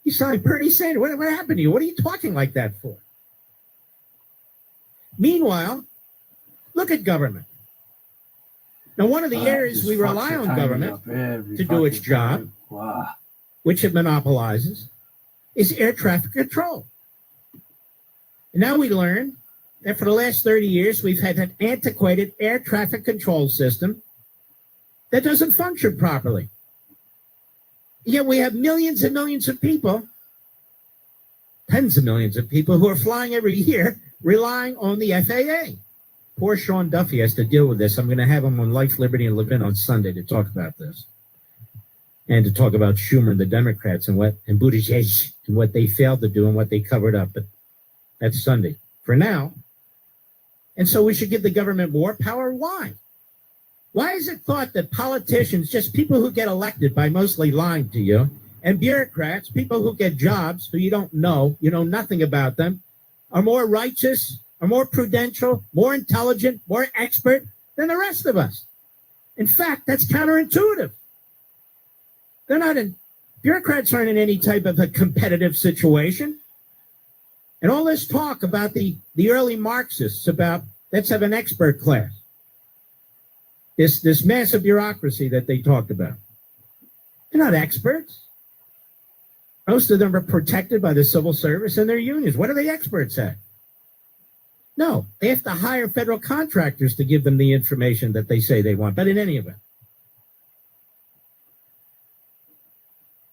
You sound like Bernie Sanders. What happened to you? What are you talking like that for? Meanwhile, look at government. Now, one of the areas we rely on government to do its job, which it monopolizes, is air traffic control. And now we learn that for the last 30 years, we've had an antiquated air traffic control system that doesn't function properly. Yet we have millions and millions of people, tens of millions of people who are flying every year relying on the FAA. Poor Sean Duffy has to deal with this. I'm going to have him on Life, Liberty, and Levin on Sunday to talk about this. And to talk about Schumer and the Democrats and Buttigieg and what they failed to do and what they covered up. But that's Sunday. For now. And so we should give the government more power. Why? Why is it thought that politicians, just people who get elected by mostly lying to you, and bureaucrats, people who get jobs who you don't know, you know nothing about them, are more righteous, are more prudential, more intelligent, more expert than the rest of us? In fact, that's counterintuitive. Bureaucrats aren't in any type of a competitive situation. And all this talk about the early Marxists about let's have an expert class. This massive bureaucracy that they talked about. They're not experts. Most of them are protected by the civil service and their unions. What are they experts at? No, they have to hire federal contractors to give them the information that they say they want. But in any event,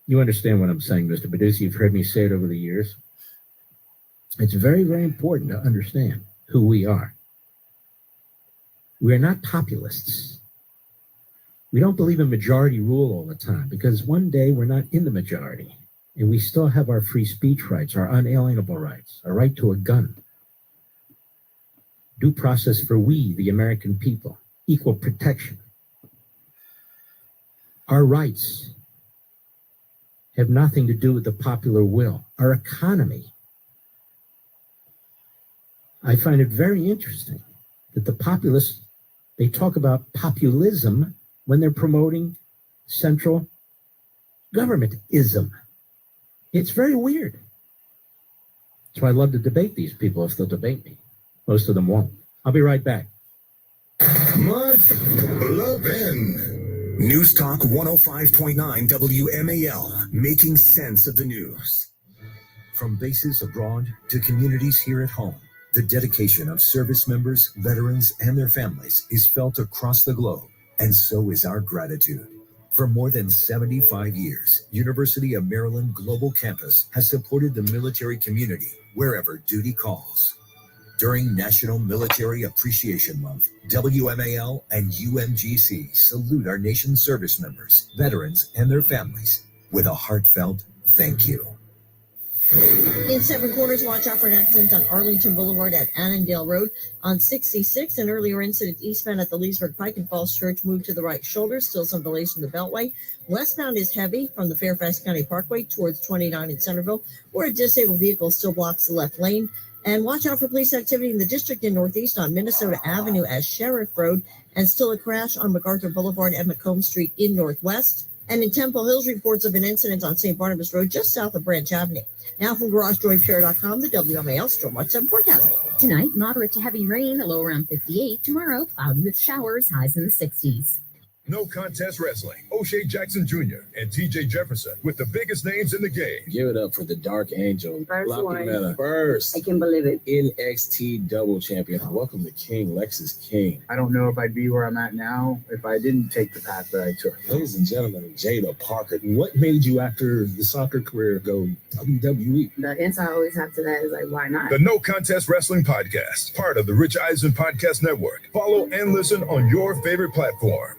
you understand what I'm saying, Mr. Baduzzi. You've heard me say it over the years. It's very, very important to understand who we are. We are not populists. We don't believe in majority rule all the time because one day we're not in the majority and we still have our free speech rights, our unalienable rights, our right to a gun, due process for we, the American people, equal protection. Our rights have nothing to do with the popular will. Our economy. I find it very interesting that the populists, they talk about populism when they're promoting central governmentism. It's very weird. That's why I love to debate these people if they'll debate me. Most of them won't. I'll be right back. Mark Levin. News Talk 105.9 WMAL, making sense of the news. From bases abroad to communities here at home, the dedication of service members, veterans, and their families is felt across the globe, and so is our gratitude. For more than 75 years, University of Maryland Global Campus has supported the military community wherever duty calls. During National Military Appreciation Month, WMAL and UMGC salute our nation's service members, veterans, and their families with a heartfelt thank you. In Seven Corners, watch out for an accident on Arlington Boulevard at Annandale Road. On 66, an earlier incident eastbound at the Leesburg Pike and Falls Church moved to the right shoulder. Still some delays from the Beltway. Westbound is heavy from the Fairfax County Parkway towards 29 in Centerville, where a disabled vehicle still blocks the left lane. And watch out for police activity in the district and northeast on Minnesota Avenue as Sheriff Road, and still a crash on MacArthur Boulevard and Macomb Street in Northwest. And in Temple Hills, reports of an incident on St. Barnabas Road just south of Branch Avenue. Now from GarageDoorRepair.com, the WMAL Stormwatch 7 forecast. Tonight, moderate to heavy rain, a low around 58. Tomorrow, cloudy with showers, highs in the 60s. No Contest Wrestling. O'Shea Jackson Jr. and TJ Jefferson with the biggest names in the game. Give it up for the Dark Angel. First one. First. I can believe it. NXT double champion. Welcome to King, Lexus King. I don't know if I'd be where I'm at now if I didn't take the path that I took. Ladies and gentlemen, Jada Parker. What made you after the soccer career go WWE? The answer I always have to that is like, why not? The No Contest Wrestling Podcast, part of the Rich Eisen Podcast Network. Follow and listen on your favorite platform.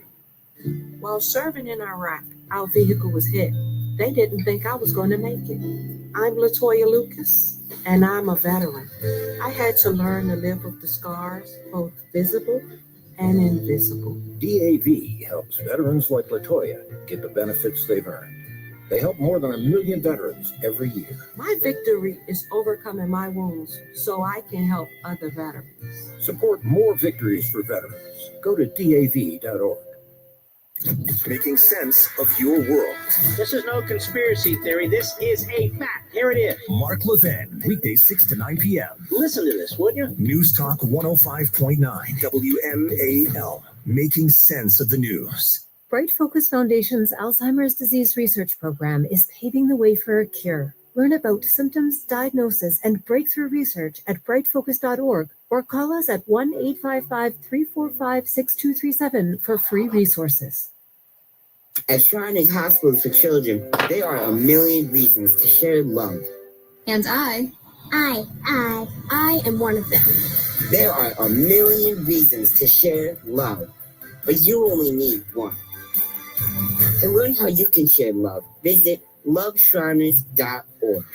While serving in Iraq, our vehicle was hit. They didn't think I was going to make it. I'm LaToya Lucas, and I'm a veteran. I had to learn to live with the scars, both visible and invisible. DAV helps veterans like Latoya get the benefits they've earned. They help more than 1 million veterans every year. My victory is overcoming my wounds so I can help other veterans. Support more victories for veterans. Go to DAV.org. Making sense of your world. This is no conspiracy theory. This is a fact. Here it is. Mark Levin, weekdays 6 to 9 p.m. Listen to this, would you? News Talk 105.9 WMAL. Making sense of the news. Bright Focus Foundation's Alzheimer's disease research program is paving the way for a cure. Learn about symptoms, diagnosis, and breakthrough research at brightfocus.org or call us at 1-855-345-6237 for free resources. At Shriners Hospitals for Children, there are 1 million reasons to share love. And I am one of them. There are 1 million reasons to share love, but you only need one. To learn how you can share love, visit loveshriners.org.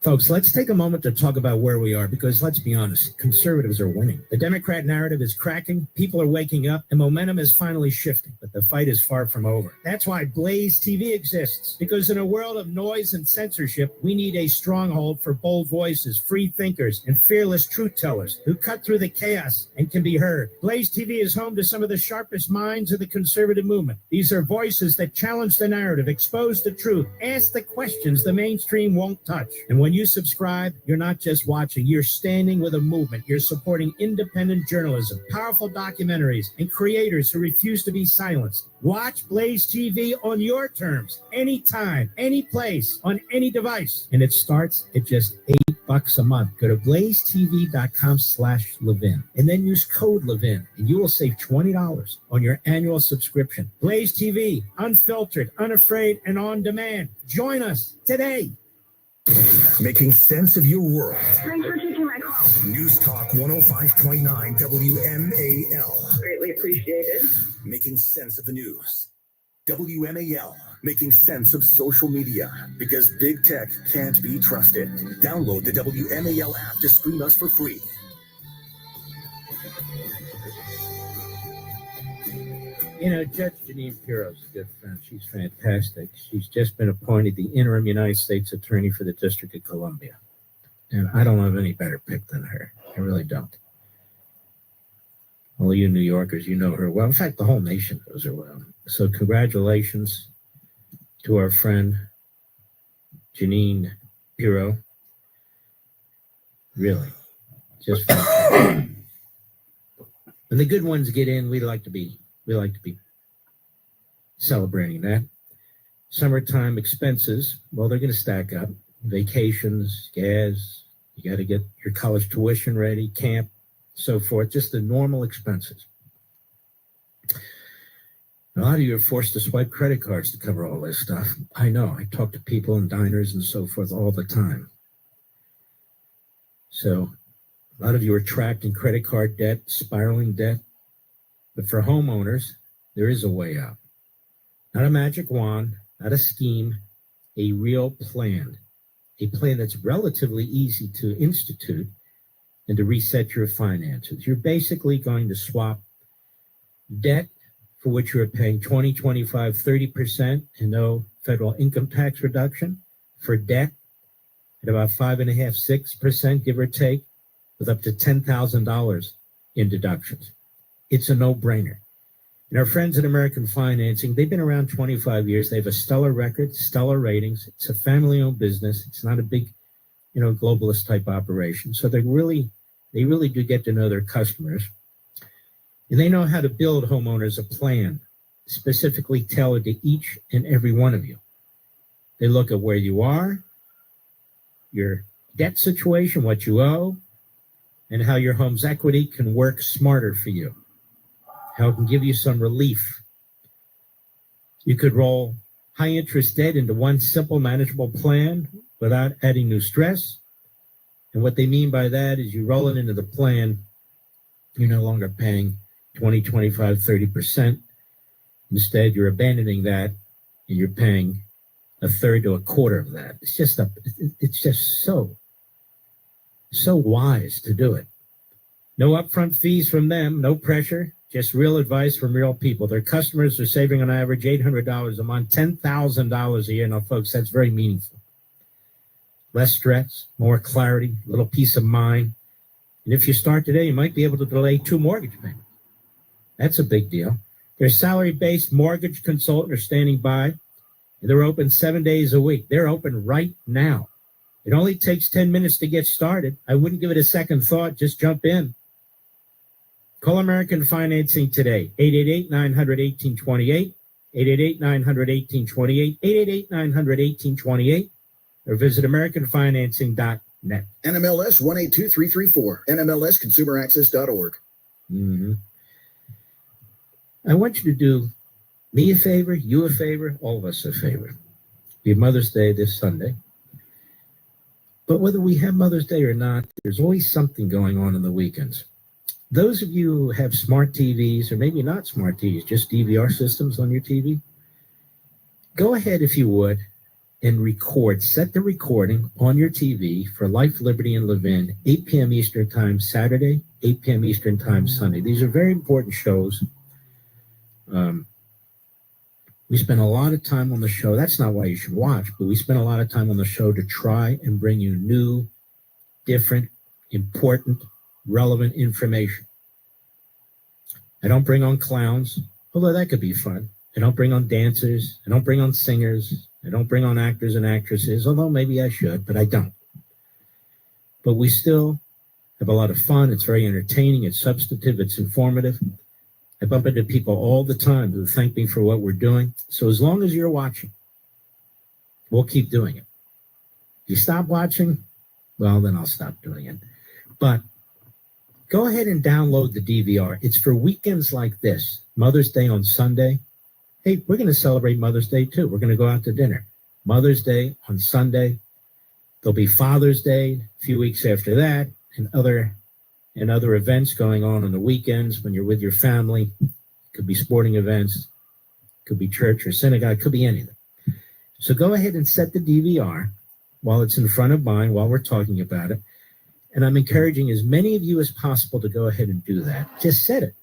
Folks, let's take a moment to talk about where we are, because let's be honest, conservatives are winning. The Democrat narrative is cracking, people are waking up, and momentum is finally shifting, but the fight is far from over. That's why Blaze TV exists, because in a world of noise and censorship, we need a stronghold for bold voices, free thinkers, and fearless truth tellers who cut through the chaos and can be heard. Blaze TV is home to some of the sharpest minds of the conservative movement. These are voices that challenge the narrative, expose the truth, ask the questions the mainstream won't touch. And when you subscribe, you're not just watching, you're standing with a movement. You're supporting independent journalism, powerful documentaries, and creators who refuse to be silenced. Watch Blaze TV on your terms, anytime, any place, on any device. And it starts at just $8 a month. Go to blazetv.com/Levin and then use code Levin and you will save $20 on your annual subscription. Blaze TV, unfiltered, unafraid, and on demand. Join us today. Making sense of your world. Thanks for taking my call. News Talk 105.9 WMAL. Greatly appreciated. Making sense of the news. WMAL. Making sense of social media. Because big tech can't be trusted. Download the WMAL app to stream us for free. You know, Judge Jeanine Pirro's a good friend. She's fantastic. She's just been appointed the interim United States Attorney for the District of Columbia. And I don't have any better pick than her. I really don't. All you New Yorkers, you know her well. In fact, the whole nation knows her well. So congratulations to our friend Jeanine Pirro. Really. Just fantastic. When the good ones get in, we like to be celebrating that. Summertime expenses, well, they're going to stack up. Vacations, gas, you got to get your college tuition ready, camp, so forth, just the normal expenses. A lot of you are forced to swipe credit cards to cover all this stuff. I know. I talk to people in diners and so forth all the time. So a lot of you are trapped in credit card debt, spiraling debt. But for homeowners, there is a way out. Not a magic wand, not a scheme, a real plan. A plan that's relatively easy to institute and to reset your finances. You're basically going to swap debt for which you're paying 20, 25, 30% and no federal income tax reduction for debt at about 5.5%, 6%, give or take, with up to $10,000 in deductions. It's a no-brainer. And our friends at American Financing, they've been around 25 years. They have a stellar record, stellar ratings. It's a family-owned business. It's not a big, globalist type operation. So they really do get to know their customers. And they know how to build homeowners a plan specifically tailored to each and every one of you. They look at where you are, your debt situation, what you owe, and how your home's equity can work smarter for you. How it can give you some relief. You could roll high interest debt into one simple manageable plan without adding new stress. And what they mean by that is you roll it into the plan, you're no longer paying 20, 25, 30%. Instead, you're abandoning that and you're paying a third to a quarter of that. It's just so wise to do it. No upfront fees from them, no pressure, just real advice from real people. Their customers are saving on average $800 a month, $10,000 a year. Now, folks, that's very meaningful. Less stress, more clarity, a little peace of mind. And if you start today, you might be able to delay 2 mortgage payments. That's a big deal. Their salary-based mortgage consultant are standing by. They're open 7 days a week. They're open right now. It only takes 10 minutes to get started. I wouldn't give it a second thought. Just jump in. Call American Financing today. 888-900-1828, 888-900-1828, 888-900-1828, or visit AmericanFinancing.net. NMLS 182334, NMLSConsumerAccess.org. Mm-hmm. I want you to do me a favor, you a favor, all of us a favor. We have Mother's Day this Sunday. But whether we have Mother's Day or not, there's always something going on the weekends. Those of you who have smart TVs, or maybe not smart TVs, just DVR systems on your TV, go ahead, if you would, and record. Set the recording on your TV for Life, Liberty, and Levin, 8 p.m. Eastern Time Saturday, 8 p.m. Eastern Time Sunday. These are very important shows. We spend a lot of time on the show. That's not why you should watch, but we spend a lot of time on the show to try and bring you new, different, important, relevant information. I don't bring on clowns, although that could be fun. I don't bring on dancers. I don't bring on singers. I don't bring on actors and actresses, although maybe I should, but I don't. But we still have a lot of fun. It's very entertaining. It's substantive. It's informative. I bump into people all the time who thank me for what we're doing. So as long as you're watching, we'll keep doing it. If you stop watching, well, then I'll stop doing it. But go ahead and download the DVR. It's for weekends like this. Mother's Day on Sunday. Hey, we're going to celebrate Mother's Day too. We're going to go out to dinner. Mother's Day on Sunday. There'll be Father's Day a few weeks after that, and other events going on the weekends when you're with your family. It could be sporting events, could be church or synagogue, could be anything. So go ahead and set the DVR while it's in front of mine, while we're talking about it. And I'm encouraging as many of you as possible to go ahead and do that. Just set it.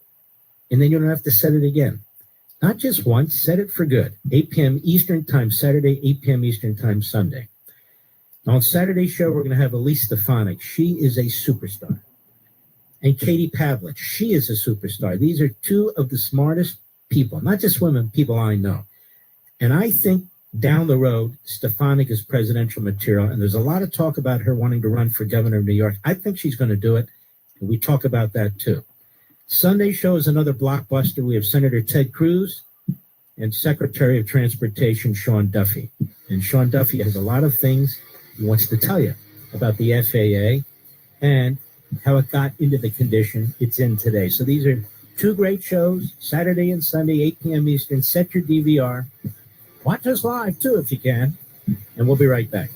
And then you don't have to set it again. Not just once, set it for good. 8 p.m. Eastern Time Saturday, 8 p.m. Eastern Time Sunday. Now on Saturday's show, we're going to have Elise Stefanik. She is a superstar. And Katie Pavlich, she is a superstar. These are two of the smartest people, not just women, people I know. And I think down the road, Stefanik is presidential material, and there's a lot of talk about her wanting to run for governor of New York. I think she's going to do it, and we talk about that too. Sunday show is another blockbuster. We have Senator Ted Cruz and Secretary of Transportation Sean Duffy. And Sean Duffy has a lot of things he wants to tell you about the FAA and how it got into the condition it's in today. So these are two great shows, Saturday and Sunday, 8 p.m. Eastern. Set your DVR. Watch us live, too, if you can. And we'll be right back.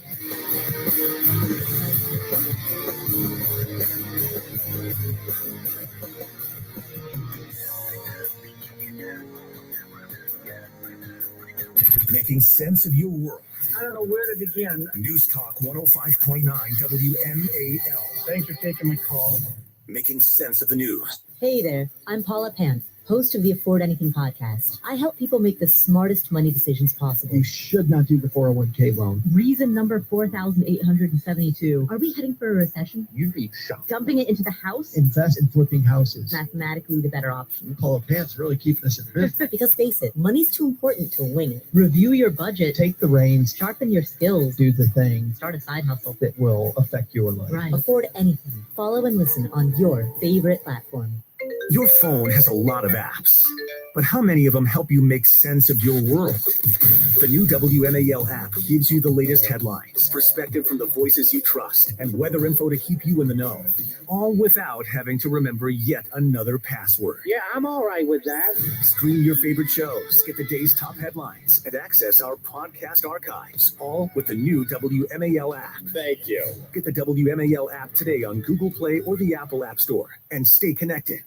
Making sense of your world. I don't know where to begin. News Talk 105.9 WMAL. Thanks for taking my call. Making sense of the news. Hey there, I'm Paula Pant, host of the Afford Anything podcast. I help people make the smartest money decisions possible. You should not do the 401k loan. Reason number 4,872. Are we heading for a recession? You'd be shocked. Dumping it into the house? Invest in flipping houses. Mathematically the better option. Paula Pant's really keeping us in business. Because face it, money's too important to wing it. Review your budget. Take the reins. Sharpen your skills. Do the thing. Start a side hustle that will affect your life. Right. Afford Anything. Follow and listen on your favorite platform. Your phone has a lot of apps, but how many of them help you make sense of your world? The new WMAL app gives you the latest headlines, perspective from the voices you trust, and weather info to keep you in the know, all without having to remember yet another password. Yeah, I'm all right with that. Stream your favorite shows, get the day's top headlines, and access our podcast archives, all with the new WMAL app. Thank you. Get the WMAL app today on Google Play or the Apple App Store, and stay connected.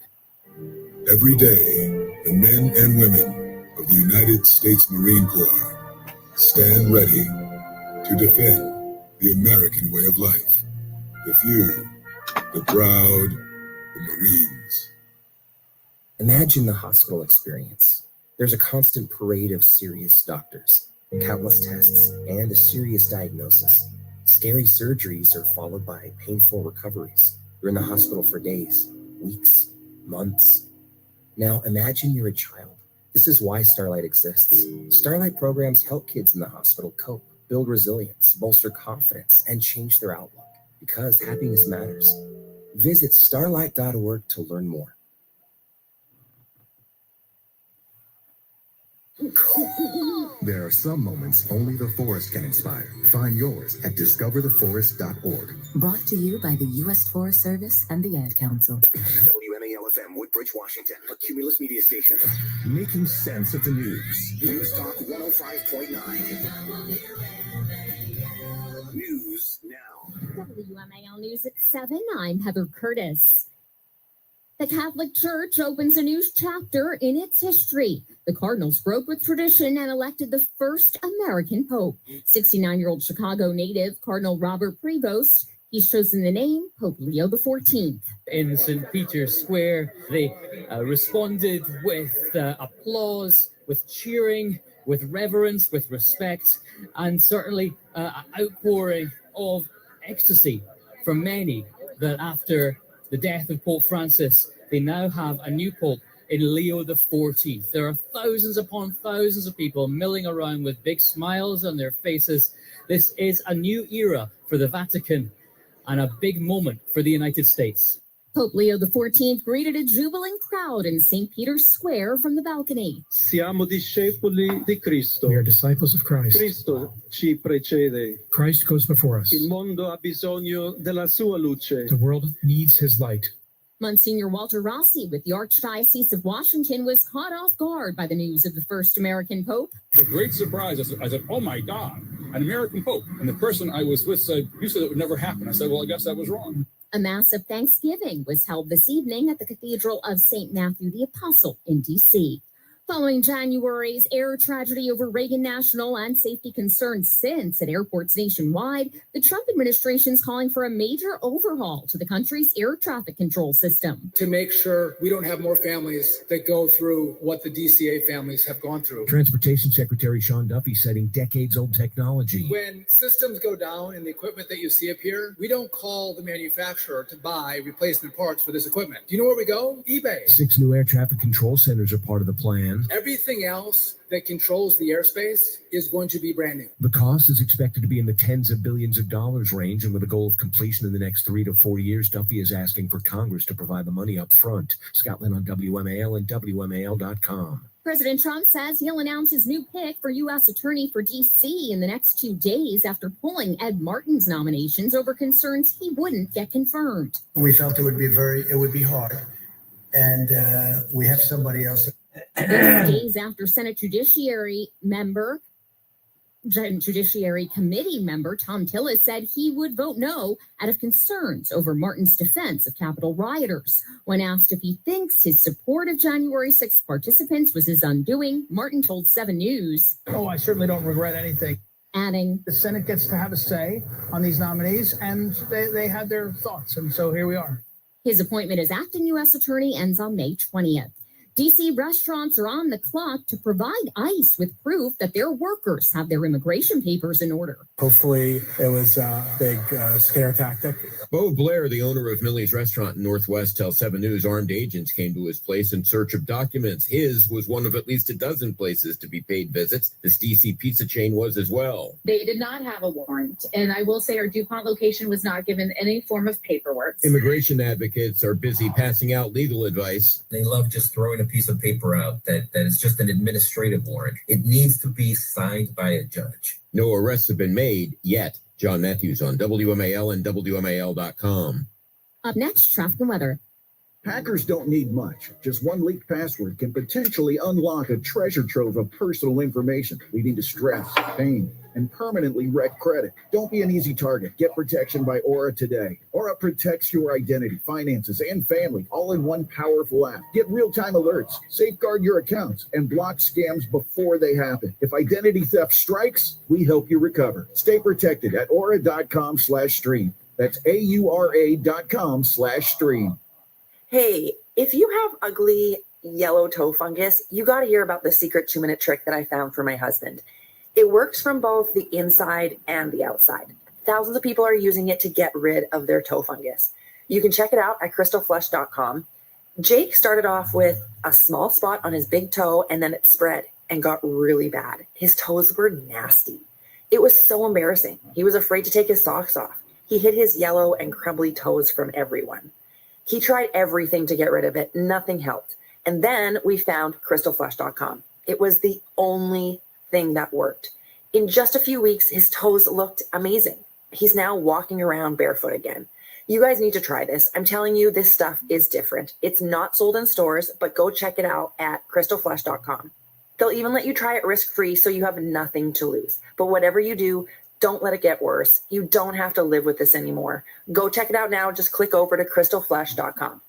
Every day, the men and women of the United States Marine Corps stand ready to defend the American way of life. The few, the proud, the Marines. Imagine the hospital experience. There's a constant parade of serious doctors, countless tests, and a serious diagnosis. Scary surgeries are followed by painful recoveries. You're in the hospital for days, weeks, months. Now imagine you're a child. This is why Starlight exists. Starlight programs help kids in the hospital cope, build resilience, bolster confidence, and change their outlook, because happiness matters. Visit starlight.org to learn more. There are some moments only the forest can inspire. Find yours at discovertheforest.org. Brought to you by the U.S. Forest Service and the Ad Council. WMAL-FM, Woodbridge, Washington, a Cumulus media station. Making sense of the news. News Talk 105.9. News now. WMAL News at 7. I'm Heather Curtis. The Catholic Church opens a new chapter in its history. The Cardinals broke with tradition and elected the first American Pope. 69-year-old Chicago native Cardinal Robert Prevost. He's chosen the name Pope Leo XIV. In St. Peter's Square, they responded with applause, with cheering, with reverence, with respect, and certainly outpouring of ecstasy for many that after the death of Pope Francis, they now have a new Pope in Leo XIV. There are thousands upon thousands of people milling around with big smiles on their faces. This is a new era for the Vatican and a big moment for the United States. Pope Leo XIV greeted a jubilant crowd in St. Peter's Square from the balcony. Siamo discepoli di Cristo. We are disciples of Christ. Cristo ci precede. Christ goes before us. Il mondo ha bisogno della sua luce. The world needs his light. Monsignor Walter Rossi with the Archdiocese of Washington was caught off guard by the news of the first American Pope. A great surprise. I said, oh my God, an American Pope. And the person I was with said, you said it would never happen. I said, well, I guess I was wrong. A Mass of Thanksgiving was held this evening at the Cathedral of St. Matthew the Apostle in D.C. Following January's air tragedy over Reagan National and safety concerns since at airports nationwide, the Trump administration is calling for a major overhaul to the country's air traffic control system. To make sure we don't have more families that go through what the DCA families have gone through. Transportation Secretary Sean Duffy citing decades-old technology. When systems go down in the equipment that you see up here, we don't call the manufacturer to buy replacement parts for this equipment. Do you know where we go? eBay. 6 new air traffic control centers are part of the plan. Everything else that controls the airspace is going to be brand new. The cost is expected to be in the tens of billions of dollars range, and with a goal of completion in the next 3 to 4 years, Duffy is asking for Congress to provide the money up front. Scotland on WMAL and WMAL.com. President Trump says he'll announce his new pick for U.S. Attorney for D.C. in the next 2 days after pulling Ed Martin's nominations over concerns he wouldn't get confirmed. We felt it would be hard, and we have somebody else. Days after Senate Judiciary Committee member Tom Tillis said he would vote no out of concerns over Martin's defense of Capitol rioters. When asked if he thinks his support of January 6th participants was his undoing, Martin told 7 News. Oh, I certainly don't regret anything. Adding, the Senate gets to have a say on these nominees, and they had their thoughts, and so here we are. His appointment as acting U.S. Attorney ends on May 20th. D.C. restaurants are on the clock to provide ICE with proof that their workers have their immigration papers in order. Hopefully it was a big scare tactic. Bo Blair, the owner of Millie's Restaurant in Northwest, tells 7 News armed agents came to his place in search of documents. His was one of at least a dozen places to be paid visits. This D.C. pizza chain was as well. They did not have a warrant, and I will say our DuPont location was not given any form of paperwork. Immigration advocates are busy passing out legal advice. They love just throwing a piece of paper out that is just an administrative warrant. It needs to be signed by a judge. No arrests have been made yet. John Matthews on WMAL and WMAL.com. Up next, traffic and weather. Hackers don't need much. Just one leaked password can potentially unlock a treasure trove of personal information, leading to stress, pain, and permanently wreck credit. Don't be an easy target. Get protection by Aura today. Aura protects your identity, finances, and family all in one powerful app. Get real-time alerts, safeguard your accounts, and block scams before they happen. If identity theft strikes, we help you recover. Stay protected at aura.com/stream. That's AURA.com/stream. Hey, if you have ugly yellow toe fungus, you got to hear about the secret 2-minute trick that I found for my husband. It works from both the inside and the outside. Thousands of people are using it to get rid of their toe fungus. You can check it out at crystalflush.com. Jake started off with a small spot on his big toe, and then it spread and got really bad. His toes were nasty. It was so embarrassing. He was afraid to take his socks off. He hid his yellow and crumbly toes from everyone. He tried everything to get rid of it. Nothing helped. And then we found crystalflush.com. It was the only thing that worked. In just a few weeks, his toes looked amazing. He's now walking around barefoot again. You guys need to try this. I'm telling you, this stuff is different. It's not sold in stores, but go check it out at crystalflush.com. They'll even let you try it risk-free, so you have nothing to lose. But whatever you do, don't let it get worse. You don't have to live with this anymore. Go check it out now. Just click over to crystalflush.com.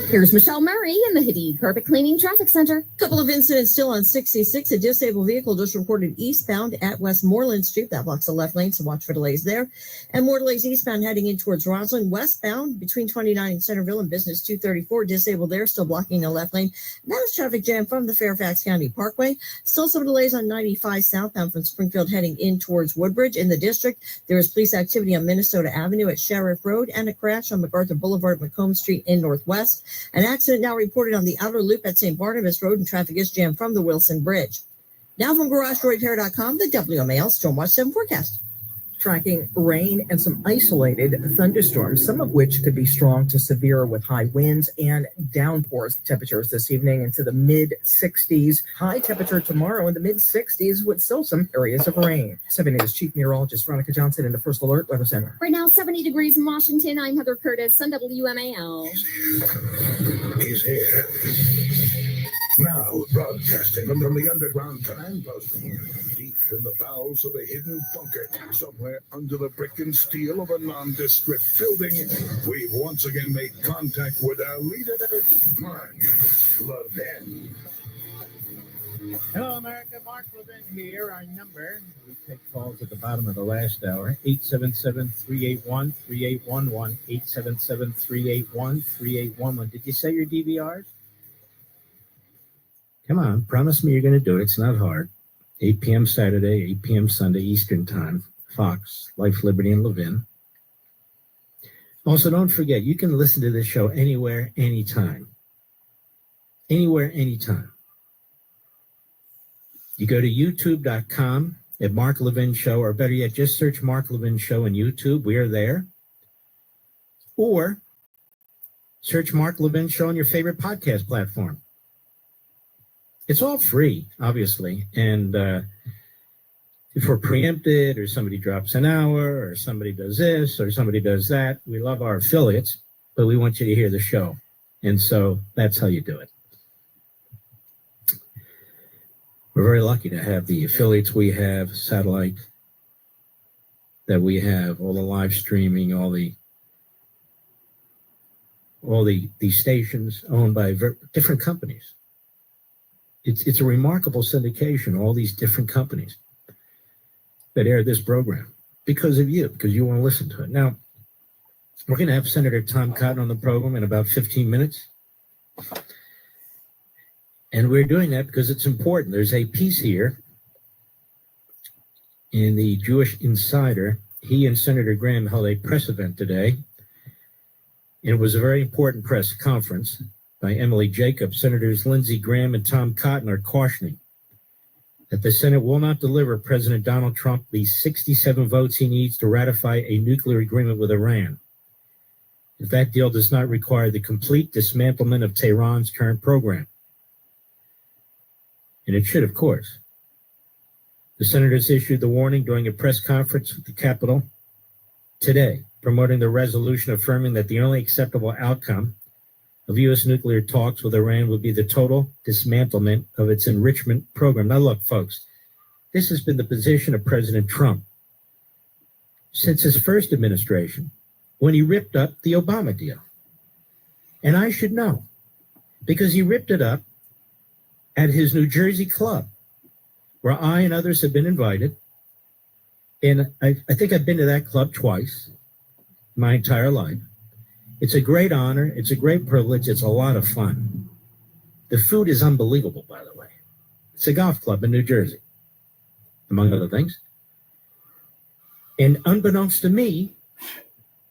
Here's Michelle Murray in the Hadid Carpet Cleaning Traffic Center. Couple of incidents still on 66. A disabled vehicle just reported eastbound at Westmoreland Street. That blocks the left lane, so watch for delays there. And more delays eastbound heading in towards Roslyn. Westbound between 29 and Centerville and Business 234. Disabled there, still blocking the left lane. That is traffic jam from the Fairfax County Parkway. Still some delays on 95 southbound from Springfield heading in towards Woodbridge. In the district, there is police activity on Minnesota Avenue at Sheriff Road and a crash on MacArthur Boulevard, Macomb Street in Northwest. An accident now reported on the outer loop at St. Barnabas Road, and traffic is jammed from the Wilson Bridge. Now from GarageDoorRepair.com, the WMAL Stormwatch 7 forecast. Tracking rain and some isolated thunderstorms, some of which could be strong to severe with high winds and downpours. Temperatures this evening into the mid-60s. High temperature tomorrow in the mid-60s with still some areas of rain. 7 News Chief Meteorologist Veronica Johnson in the First Alert Weather Center. Right now, 70 degrees in Washington. I'm Heather Curtis on WMAL. He's here. Now broadcasting from the underground command post, deep in the bowels of a hidden bunker, somewhere under the brick and steel of a nondescript building, we've once again made contact with our leader, Mark Levin. Hello, America. Mark Levin here. Our number, we take calls at the bottom of the last hour, 877-381-3811, 877-381-3811. Did you say your DVRs? Come on, promise me you're going to do it. It's not hard. 8 p.m. Saturday, 8 p.m. Sunday, Eastern Time. Fox, Life, Liberty, and Levin. Also, don't forget, you can listen to this show anywhere, anytime. Anywhere, anytime. You go to youtube.com at Mark Levin Show, or better yet, just search Mark Levin Show on YouTube. We are there. Or search Mark Levin Show on your favorite podcast platform. It's all free, obviously. And if we're preempted or somebody drops an hour or somebody does this or somebody does that, we love our affiliates, but we want you to hear the show. And so that's how you do it. We're very lucky to have the affiliates we have, satellite, that we have, all the live streaming, all the stations owned by different companies. It's a remarkable syndication, all these different companies that air this program because of you, because you want to listen to it. Now, we're going to have Senator Tom Cotton on the program in about 15 minutes. And we're doing that because it's important. There's a piece here in the Jewish Insider. He and Senator Graham held a press event today. And it was a very important press conference by Emily Jacobs. Senators Lindsey Graham and Tom Cotton are cautioning that the Senate will not deliver President Donald Trump the 67 votes he needs to ratify a nuclear agreement with Iran, if that deal does not require the complete dismantlement of Tehran's current program. And it should, of course. The senators issued the warning during a press conference at the Capitol today, promoting the resolution affirming that the only acceptable outcome of U.S. nuclear talks with Iran would be the total dismantlement of its enrichment program. Now, look, folks, this has been the position of President Trump since his first administration, when he ripped up the Obama deal. And I should know, because he ripped it up at his New Jersey club, where I and others have been invited. And I think I've been to that club twice my entire life. It's a great honor. It's a great privilege. It's a lot of fun. The food is unbelievable, by the way. It's a golf club in New Jersey, among other things. And unbeknownst to me,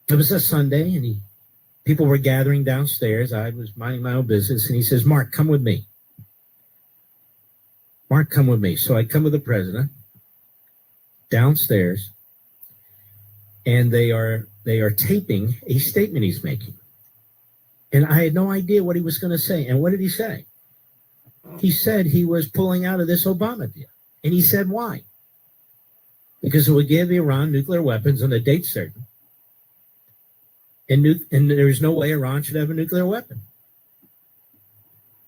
it was a Sunday, and people were gathering downstairs. I was minding my own business, and he says, Mark, come with me. Mark, come with me. So I come with the president downstairs, and they are taping a statement he's making. And I had no idea what he was going to say. And what did he say? He said he was pulling out of this Obama deal. And he said why? Because it would give Iran nuclear weapons on a date certain. And there's no way Iran should have a nuclear weapon.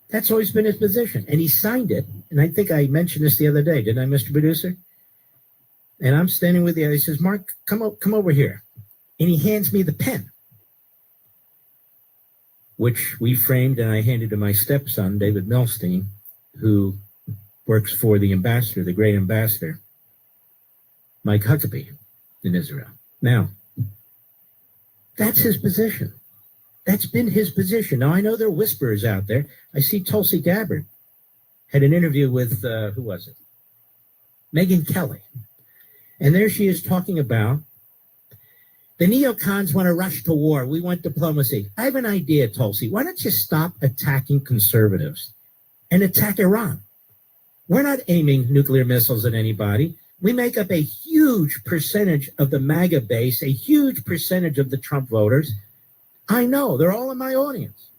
That's always been his position. And he signed it. And I think I mentioned this the other day, didn't I, Mr. Producer? And I'm standing with the other. He says, Mark, come over here. And he hands me the pen, which we framed, and I handed to my stepson, David Milstein, who works for the ambassador, the great ambassador, Mike Huckabee in Israel. Now, that's his position. That's been his position. Now, I know there are whisperers out there. I see Tulsi Gabbard had an interview with, who was it? Megyn Kelly. And there she is talking about the neocons want to rush to war. We want diplomacy. I have an idea, Tulsi. Why don't you stop attacking conservatives and attack Iran? We're not aiming nuclear missiles at anybody. We make up a huge percentage of the MAGA base, a huge percentage of the Trump voters. I know, they're all in my audience.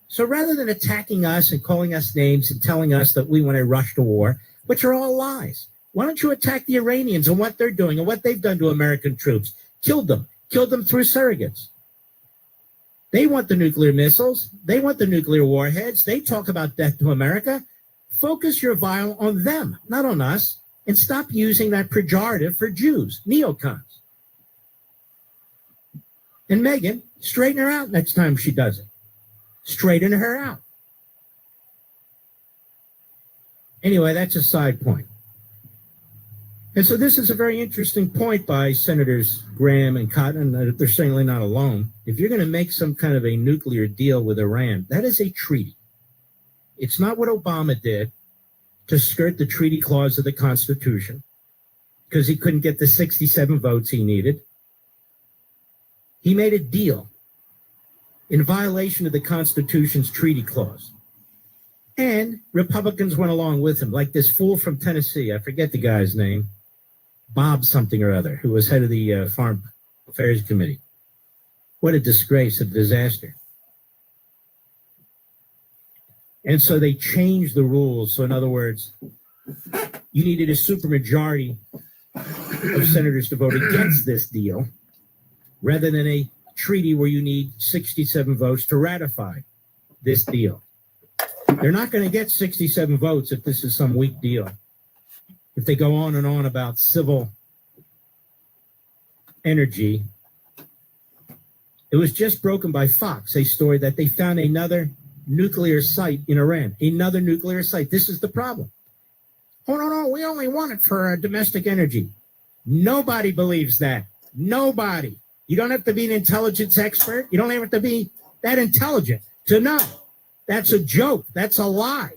So rather than attacking us and calling us names and telling us that we want to rush to war, which are all lies, why don't you attack the Iranians and what they're doing and what they've done to American troops? Killed them through surrogates. They want the nuclear missiles. They want the nuclear warheads. They talk about death to America. Focus your vial on them, not on us, and stop using that pejorative for Jews, neocons. And Megyn, straighten her out next time she does it. Straighten her out. Anyway, that's a side point. And so this is a very interesting point by Senators Graham and Cotton. They're certainly not alone. If you're going to make some kind of a nuclear deal with Iran, that is a treaty. It's not what Obama did to skirt the treaty clause of the Constitution because he couldn't get the 67 votes he needed. He made a deal in violation of the Constitution's treaty clause. And Republicans went along with him, like this fool from Tennessee. I forget the guy's name. Bob something or other, who was head of the Foreign Affairs Committee. What a disgrace, a disaster. And so they changed the rules. So in other words, you needed a supermajority of senators to vote against this deal, rather than a treaty where you need 67 votes to ratify this deal. They're not going to get 67 votes if this is some weak deal. If they go on and on about civil energy. It was just broken by Fox, a story that they found another nuclear site in Iran. Another nuclear site. This is the problem. Oh, no, we only want it for domestic energy. Nobody believes that. Nobody. You don't have to be an intelligence expert. You don't have to be that intelligent to know. That's a joke. That's a lie.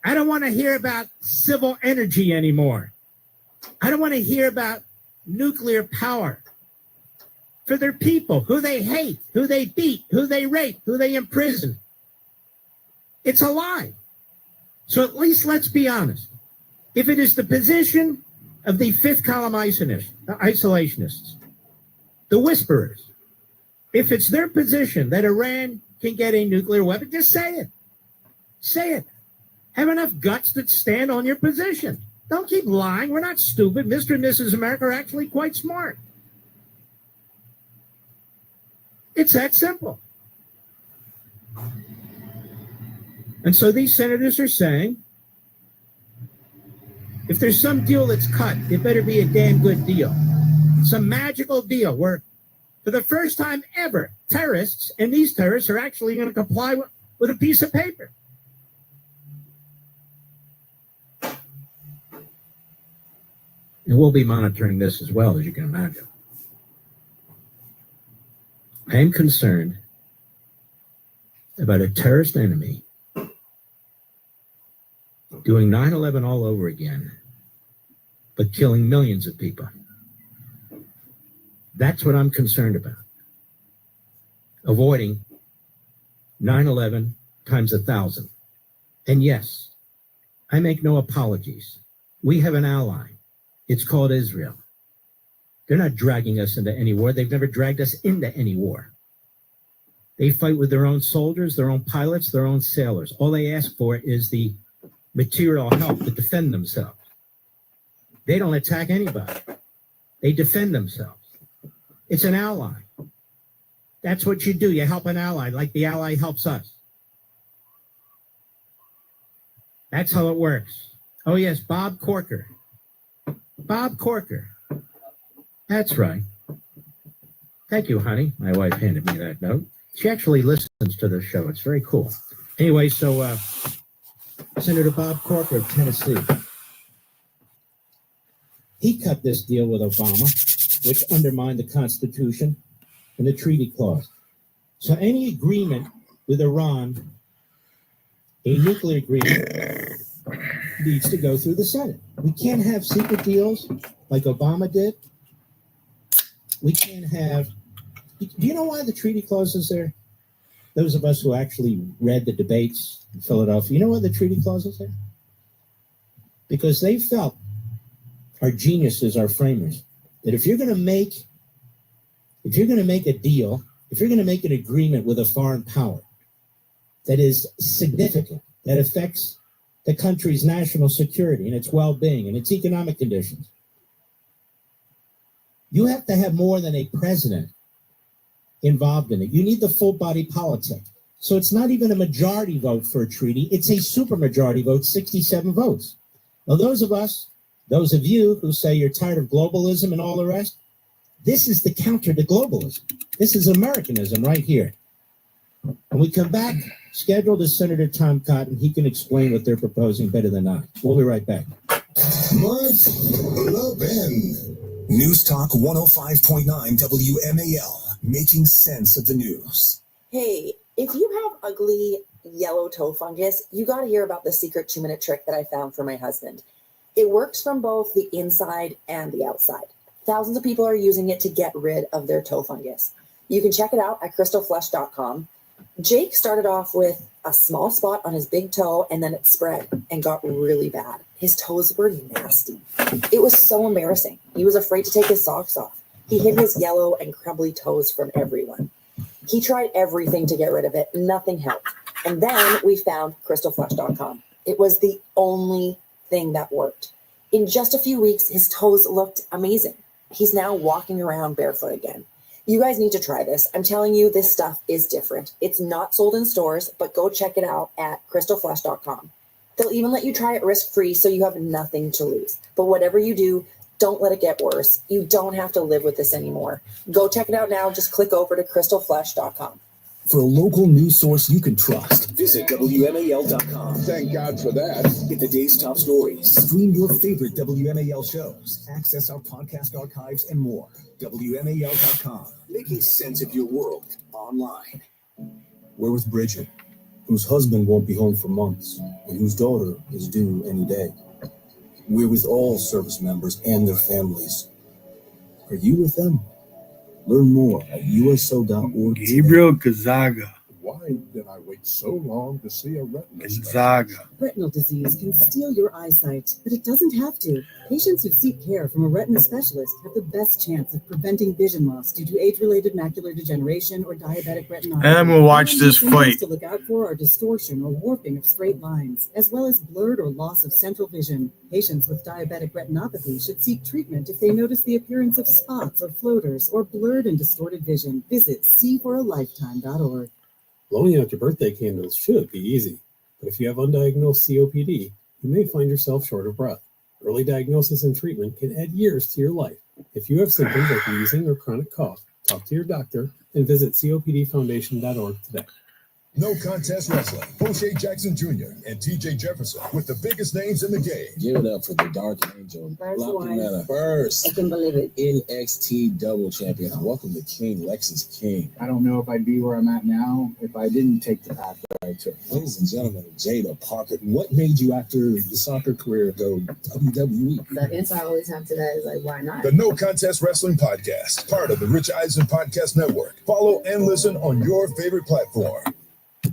I don't want to hear about civil energy anymore. I don't want to hear about nuclear power for their people, who they hate, who they beat, who they rape, who they imprison. It's a lie. So at least let's be honest. If it is the position of the fifth column isolationists, the whisperers, if it's their position that Iran can get a nuclear weapon, just say it. Say it. Have enough guts to stand on your position. Don't keep lying. We're not stupid. Mr. and Mrs. America are actually quite smart. It's that simple. And so these senators are saying, if there's some deal that's cut, it better be a damn good deal. Some magical deal where, for the first time ever, terrorists, and these terrorists are actually going to comply with a piece of paper. And we'll be monitoring this as well, as you can imagine. I am concerned about a terrorist enemy doing 9/11 all over again, but killing millions of people. That's what I'm concerned about. Avoiding 9/11 times 1,000. And yes, I make no apologies. We have an ally. It's called Israel. They're not dragging us into any war. They've never dragged us into any war. They fight with their own soldiers, their own pilots, their own sailors. All they ask for is the material help to defend themselves. They don't attack anybody. They defend themselves. It's an ally. That's what you do. You help an ally like the ally helps us. That's how it works. Oh, yes, Bob Corker. Bob Corker. That's right. Thank you, honey. My wife handed me that note. She actually listens to the show. It's very cool. Anyway, so Senator Bob Corker of Tennessee, he cut this deal with Obama, which undermined the Constitution and the treaty clause. So any agreement with Iran, a nuclear agreement, needs to go through the Senate. We can't have secret deals like Obama did. We can't have... Do you know why the treaty clause is there? Those of us who actually read the debates in Philadelphia, you know why the treaty clause is there? Because they felt, our geniuses, our framers, that if you're going to make a deal, if you're going to make an agreement with a foreign power that is significant, that affects the country's national security and its well-being and its economic conditions, you have to have more than a president involved in it. You need the full body politic. So it's not even a majority vote for a treaty. It's a supermajority vote, 67 votes. Now, those of you who say you're tired of globalism and all the rest, this is the counter to globalism. This is Americanism right here. When we come back, scheduled is Senator Tom Cotton. He can explain what they're proposing better than I. We'll be right back. Mark Levin. News Talk 105.9 WMAL. Making sense of the news. Hey, if you have ugly yellow toe fungus, you got to hear about the secret 2-minute trick that I found for my husband. It works from both the inside and the outside. Thousands of people are using it to get rid of their toe fungus. You can check it out at crystalflesh.com. Jake started off with a small spot on his big toe, and then it spread and got really bad. His toes were nasty. It was so embarrassing. He was afraid to take his socks off. He hid his yellow and crumbly toes from everyone. He tried everything to get rid of it. Nothing helped. And then we found crystalflesh.com. It was the only thing that worked. In just a few weeks, his toes looked amazing. He's now walking around barefoot again. You guys need to try this. I'm telling you, this stuff is different. It's not sold in stores, but go check it out at crystalflesh.com. They'll even let you try it risk-free, so you have nothing to lose. But whatever you do, don't let it get worse. You don't have to live with this anymore. Go check it out now. Just click over to crystalflesh.com. For a local news source you can trust, visit WMAL.com. Thank God for that. Get the day's top stories. Stream your favorite WMAL shows. Access our podcast archives and more. WMAL.com. Making sense of your world online. We're with Bridget, whose husband won't be home for months and whose daughter is due any day. We're with all service members and their families. Are you with them? Learn more at uso.org. Gabriel Gonzaga. Why did I wait so long to see a retina Gonzaga. Retinal disease can steal your eyesight, but it doesn't have to. Patients who seek care from a retina specialist have the best chance of preventing vision loss due to age-related macular degeneration or diabetic retinopathy. And I'm going to watch this fight. To look out for are distortion or warping of straight lines, as well as blurred or loss of central vision. Patients with diabetic retinopathy should seek treatment if they notice the appearance of spots or floaters or blurred and distorted vision. Visit seeforalifetime.org. Blowing out your birthday candles should be easy, but if you have undiagnosed COPD, you may find yourself short of breath. Early diagnosis and treatment can add years to your life. If you have symptoms like wheezing or chronic cough, talk to your doctor and visit copdfoundation.org today. No Contest Wrestling. O'Shea Jackson Jr. and TJ Jefferson with the biggest names in the game. Give it up for the Dark Angel. First. I can believe it. NXT Double Champion. Welcome to King Lexus King. I don't know if I'd be where I'm at now if I didn't take the path that I took. Ladies and gentlemen, Jada Parker. What made you, after the soccer career, go WWE? The answer I always have to that is like, why not? The No Contest Wrestling Podcast, part of the Rich Eisen Podcast Network. Follow and listen on your favorite platform.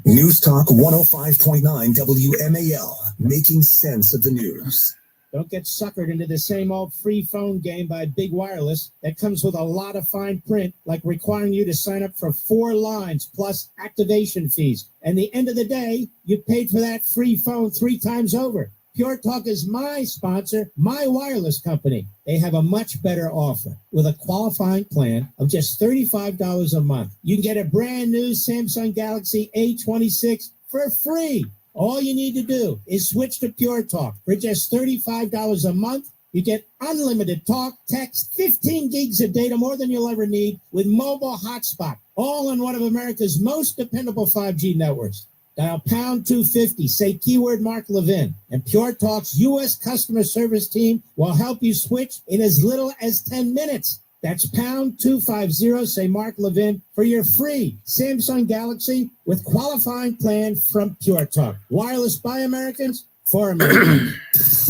News Talk 105.9 WMAL, making sense of the news. Don't get suckered into the same old free phone game by Big Wireless that comes with a lot of fine print, like requiring you to sign up for 4 lines plus activation fees. And the end of the day, you paid for that free phone 3 times over. Pure Talk is my sponsor, my wireless company. They have a much better offer. With a qualifying plan of just $35 a month, you can get a brand new Samsung Galaxy A26 for free. All you need to do is switch to Pure Talk. For just $35 a month, you get unlimited talk, text, 15 gigs of data, more than you'll ever need, with mobile hotspot, all on one of America's most dependable 5G networks. Dial pound 250, say keyword Mark Levin, and Pure Talk's U.S. customer service team will help you switch in as little as 10 minutes. That's pound 250, say Mark Levin, for your free Samsung Galaxy with qualifying plan from Pure Talk. Wireless by Americans, for Americans.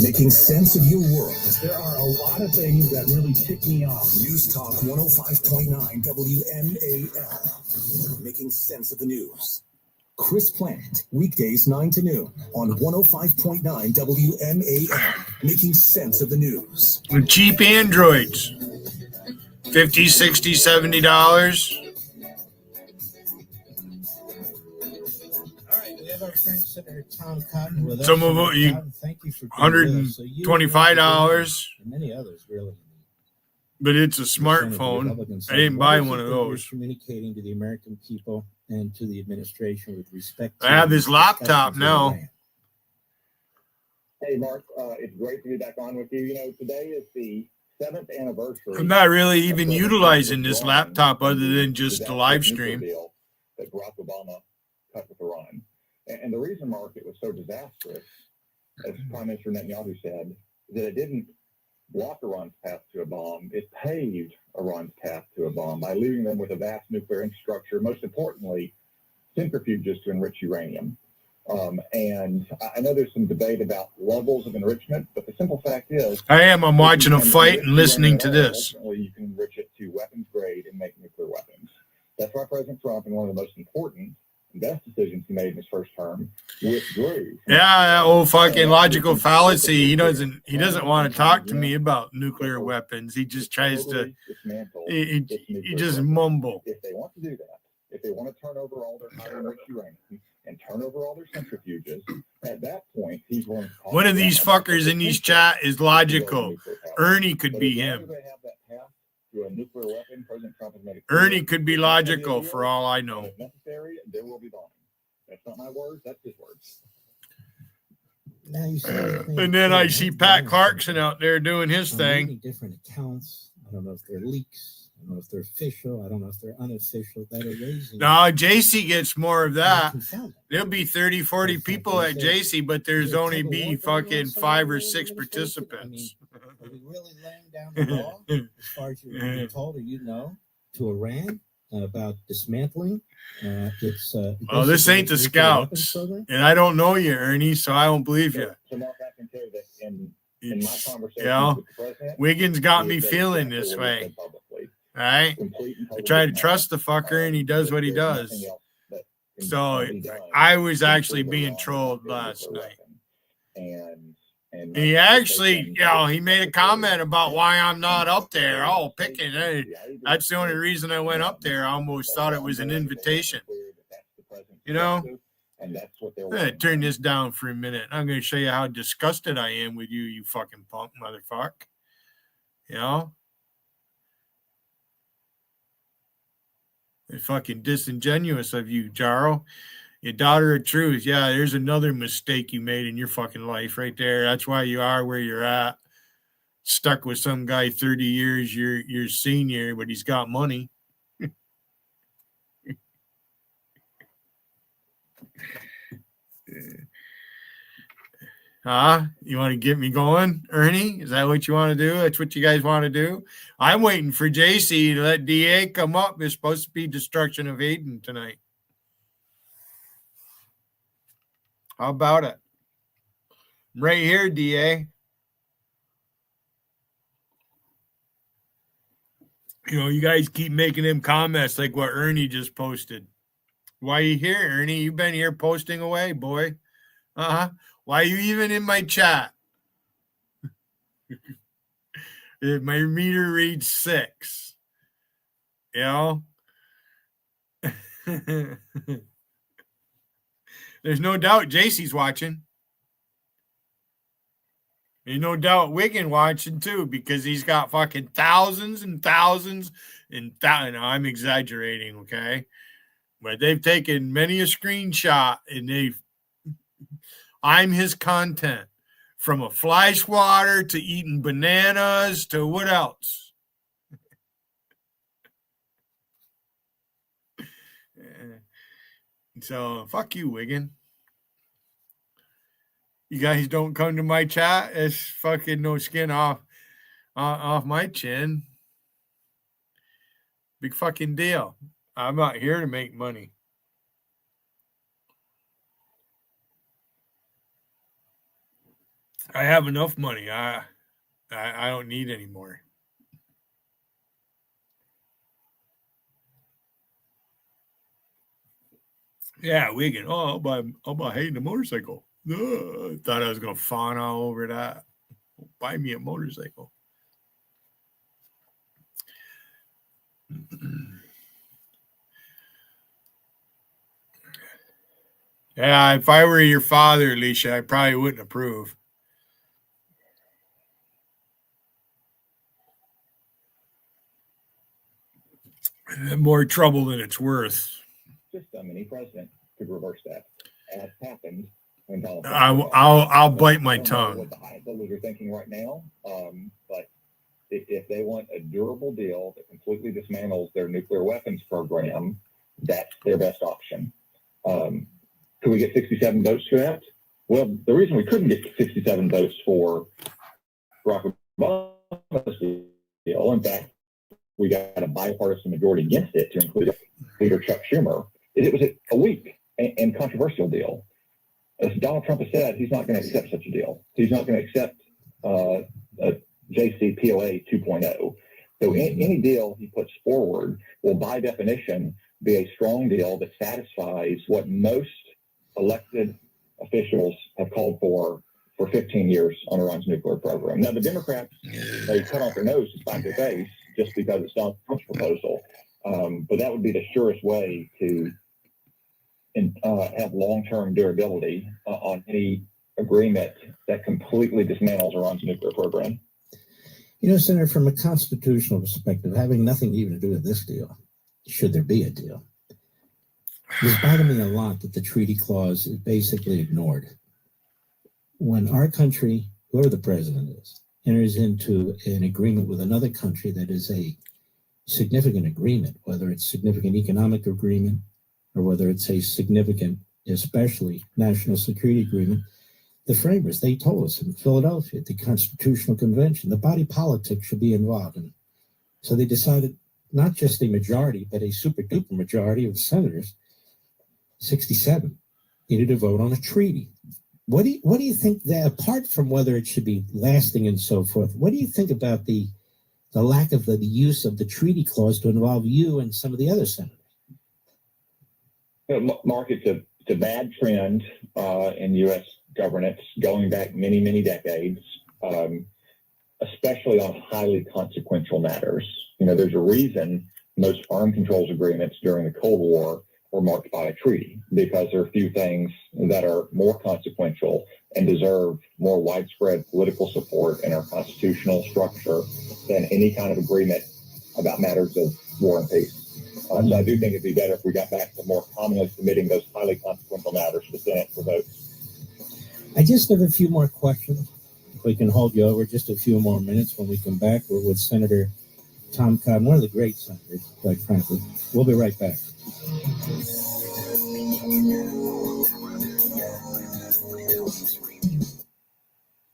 Making sense of your world. There are a lot of things that really tick me off. News Talk 105.9 WMAL, making sense of the news. Chris Plant, weekdays 9 to noon on 105.9 WMAL, making sense of the news. With cheap Androids. $50, $60, $70. All right, we have our friend Senator Tom Cotton with us. Some of it, Thank you for $125. And many others, really. But it's a smartphone. I didn't buy one of those. Communicating to the American people and to the administration with respect to I have this laptop now. Hey, Mark, it's great to be back on with you. You know, today is the 7th anniversary. I'm not really even utilizing this laptop other than just the live stream. That Barack Obama cut with Iran. And the reason, Mark, it was so disastrous, as Prime Minister Netanyahu said, that it didn't block Iran's path to a bomb. It paved Iran's path to a bomb by leaving them with a vast nuclear infrastructure, most importantly, centrifuges to enrich uranium. And I know there's some debate about levels of enrichment, but the simple fact is... I'm watching a fight and listening to this. Ultimately, you can enrich it to weapons grade and make nuclear weapons. That's why President Trump, in one of the most important and best decisions he made in his first term, withdrew. Yeah, that old fucking logical fallacy. He doesn't want to talk to me about nuclear weapons. He just tries to. He just mumble. If they want to do that, if they want to turn over all their highly enriched uranium and turn over all their centrifuges, at that point, he's going to. One of these fuckers in these chat is logical. Ernie could be him. To a nuclear weapon, President Trump has made it Ernie could be logical for all I know. If necessary, there will be bombing. That's not my words, that's his words. Now you see and then I see Pat Clarkson out there doing his thing. Different accounts. I don't know if they're leaks. I don't know if they're official. I don't know if they're unofficial. That are raising. No, JC gets more of that. There'll be 30, 40 people at JC, but there's only be fucking 5 or 6 participants. Are we really laying down the law as far as you're told or you know to Iran about dismantling? Well, this ain't the Scouts, and I don't know you, Ernie, so I don't believe you. So Mark, I can tell you that in my conversation with the president, Wiggins got me feeling this way. All right, I try to trust the fucker, and he does what he does. So I was actually being trolled last night. And he actually, he made a comment about why I'm not up there. Oh, picking. That's the only reason I went up there. I almost thought it was an invitation. You know? I'm going to turn this down for a minute. I'm going to show you how disgusted I am with you, you fucking punk motherfucker. You know? It's fucking disingenuous of you, Jaro. Your daughter of truth. Yeah, there's another mistake you made in your fucking life right there. That's why you are where you're at. Stuck with some guy 30 years, you're senior, but he's got money. Huh? You want to get me going, Ernie? Is that what you want to do? That's what you guys want to do? I'm waiting for JC to let DA come up. There's supposed to be destruction of Hayden tonight. How about it? I'm right here, DA. You know, you guys keep making them comments like what Ernie just posted. Why are you here, Ernie? You've been here posting away, boy. Uh-huh. Why are you even in my chat? My meter reads 6. You know? There's no doubt JC's watching. There's no doubt Wiggin watching too, because he's got fucking thousands and thousands and thousands. I'm exaggerating, okay? But they've taken many a screenshot and I'm his content, from a fly swatter to eating bananas to what else? So fuck you, Wiggin. You guys don't come to my chat. It's fucking no skin off my chin. Big fucking deal. I'm not here to make money. I have enough money. I don't need any more. Yeah, Wiggin. Oh, I'll buy Hayden a motorcycle. I thought I was going to fawn all over that. Buy me a motorcycle. Yeah, if I were your father, Alicia, I probably wouldn't approve. More trouble than it's worth. Just any president could reverse that, as happened when Donald Trump. I'll bite my tongue. What the high levels are thinking right now, but if they want a durable deal that completely dismantles their nuclear weapons program, that's their best option. Could we get 67 votes for that? Well, the reason we couldn't get 67 votes for Barack Obama's deal, in fact, we got a bipartisan majority against it, to include Leader Chuck Schumer, is it was a weak and controversial deal. As Donald Trump has said, he's not going to accept such a deal. He's not going to accept a JCPOA 2.0. So any deal he puts forward will, by definition, be a strong deal that satisfies what most elected officials have called for 15 years on Iran's nuclear program. Now, the Democrats, they cut off their nose to spite their face just because it's Donald Trump's proposal. But that would be the surest way to have long-term durability on any agreement that completely dismantles Iran's nuclear program. You know, Senator, from a constitutional perspective, having nothing even to do with this deal, should there be a deal, it's bothered me a lot that the treaty clause is basically ignored. When our country, whoever the president is, enters into an agreement with another country that is a significant agreement, whether it's significant economic agreement or whether it's a significant, especially national security agreement, the framers, they told us in Philadelphia, at the Constitutional Convention, the body politic should be involved. And so they decided not just a majority, but a super duper majority of senators, 67, needed to vote on a treaty. What do you think that, apart from whether it should be lasting and so forth, what do you think about the lack of the use of the treaty clause to involve you and some of the other senators? Mark, it's a bad trend in U.S. governance going back many, many decades, especially on highly consequential matters. You know, there's a reason most arms controls agreements during the Cold War were marked by a treaty, because there are few things that are more consequential and deserve more widespread political support in our constitutional structure than any kind of agreement about matters of war and peace. So I do think it'd be better if we got back to more commonly submitting those highly consequential matters to the Senate for votes. I just have a few more questions. If we can hold you over just a few more minutes when we come back. We're with Senator Tom Cotton, one of the great senators, quite frankly. We'll be right back.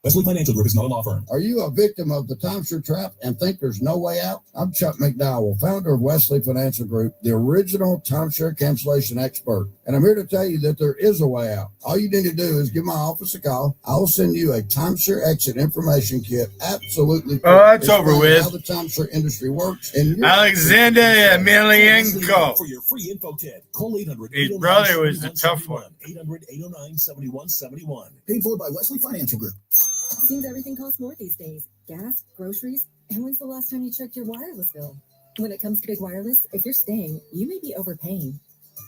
Wesley Financial Group is not a law firm. Are you a victim of the timeshare trap and think there's no way out? I'm Chuck McDowell, founder of Wesley Financial Group, the original timeshare cancellation expert. And I'm here to tell you that there is a way out. All you need to do is give my office a call. I will send you a timeshare exit information kit. Absolutely. Oh, that's over with. How the timeshare industry works. And Alexander Emelianenko. For your free info kit, call 800. His brother was the tough one. 800-809-7171. Paid for by Wesley Financial Group. Seems everything costs more these days. Gas, groceries, and when's the last time you checked your wireless bill? When it comes to big wireless, if you're staying, you may be overpaying.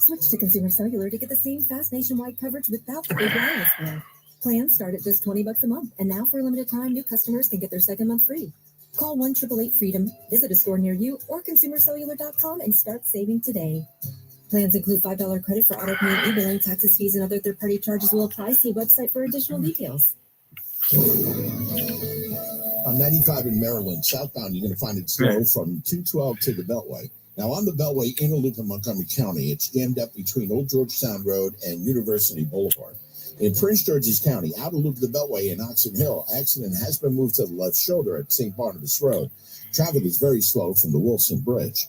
Switch to Consumer Cellular to get the same fast nationwide coverage without the big wireless bill. Plans start at just $20 a month, and now for a limited time, new customers can get their second month free. Call 1-888-FREEDOM, visit a store near you, or consumercellular.com and start saving today. Plans include $5 credit for auto pay and e-billing. Taxes, fees, and other third-party charges will apply. See website for additional details. On 95 in Maryland, southbound, you're going to find it slow from 212 to the Beltway. Now, on the Beltway, inner loop in Montgomery County, it's jammed up between Old Georgetown Road and University Boulevard. In Prince George's County, outer loop of the Beltway in Oxon Hill, accident has been moved to the left shoulder at St. Barnabas Road. Traffic is very slow from the Wilson Bridge.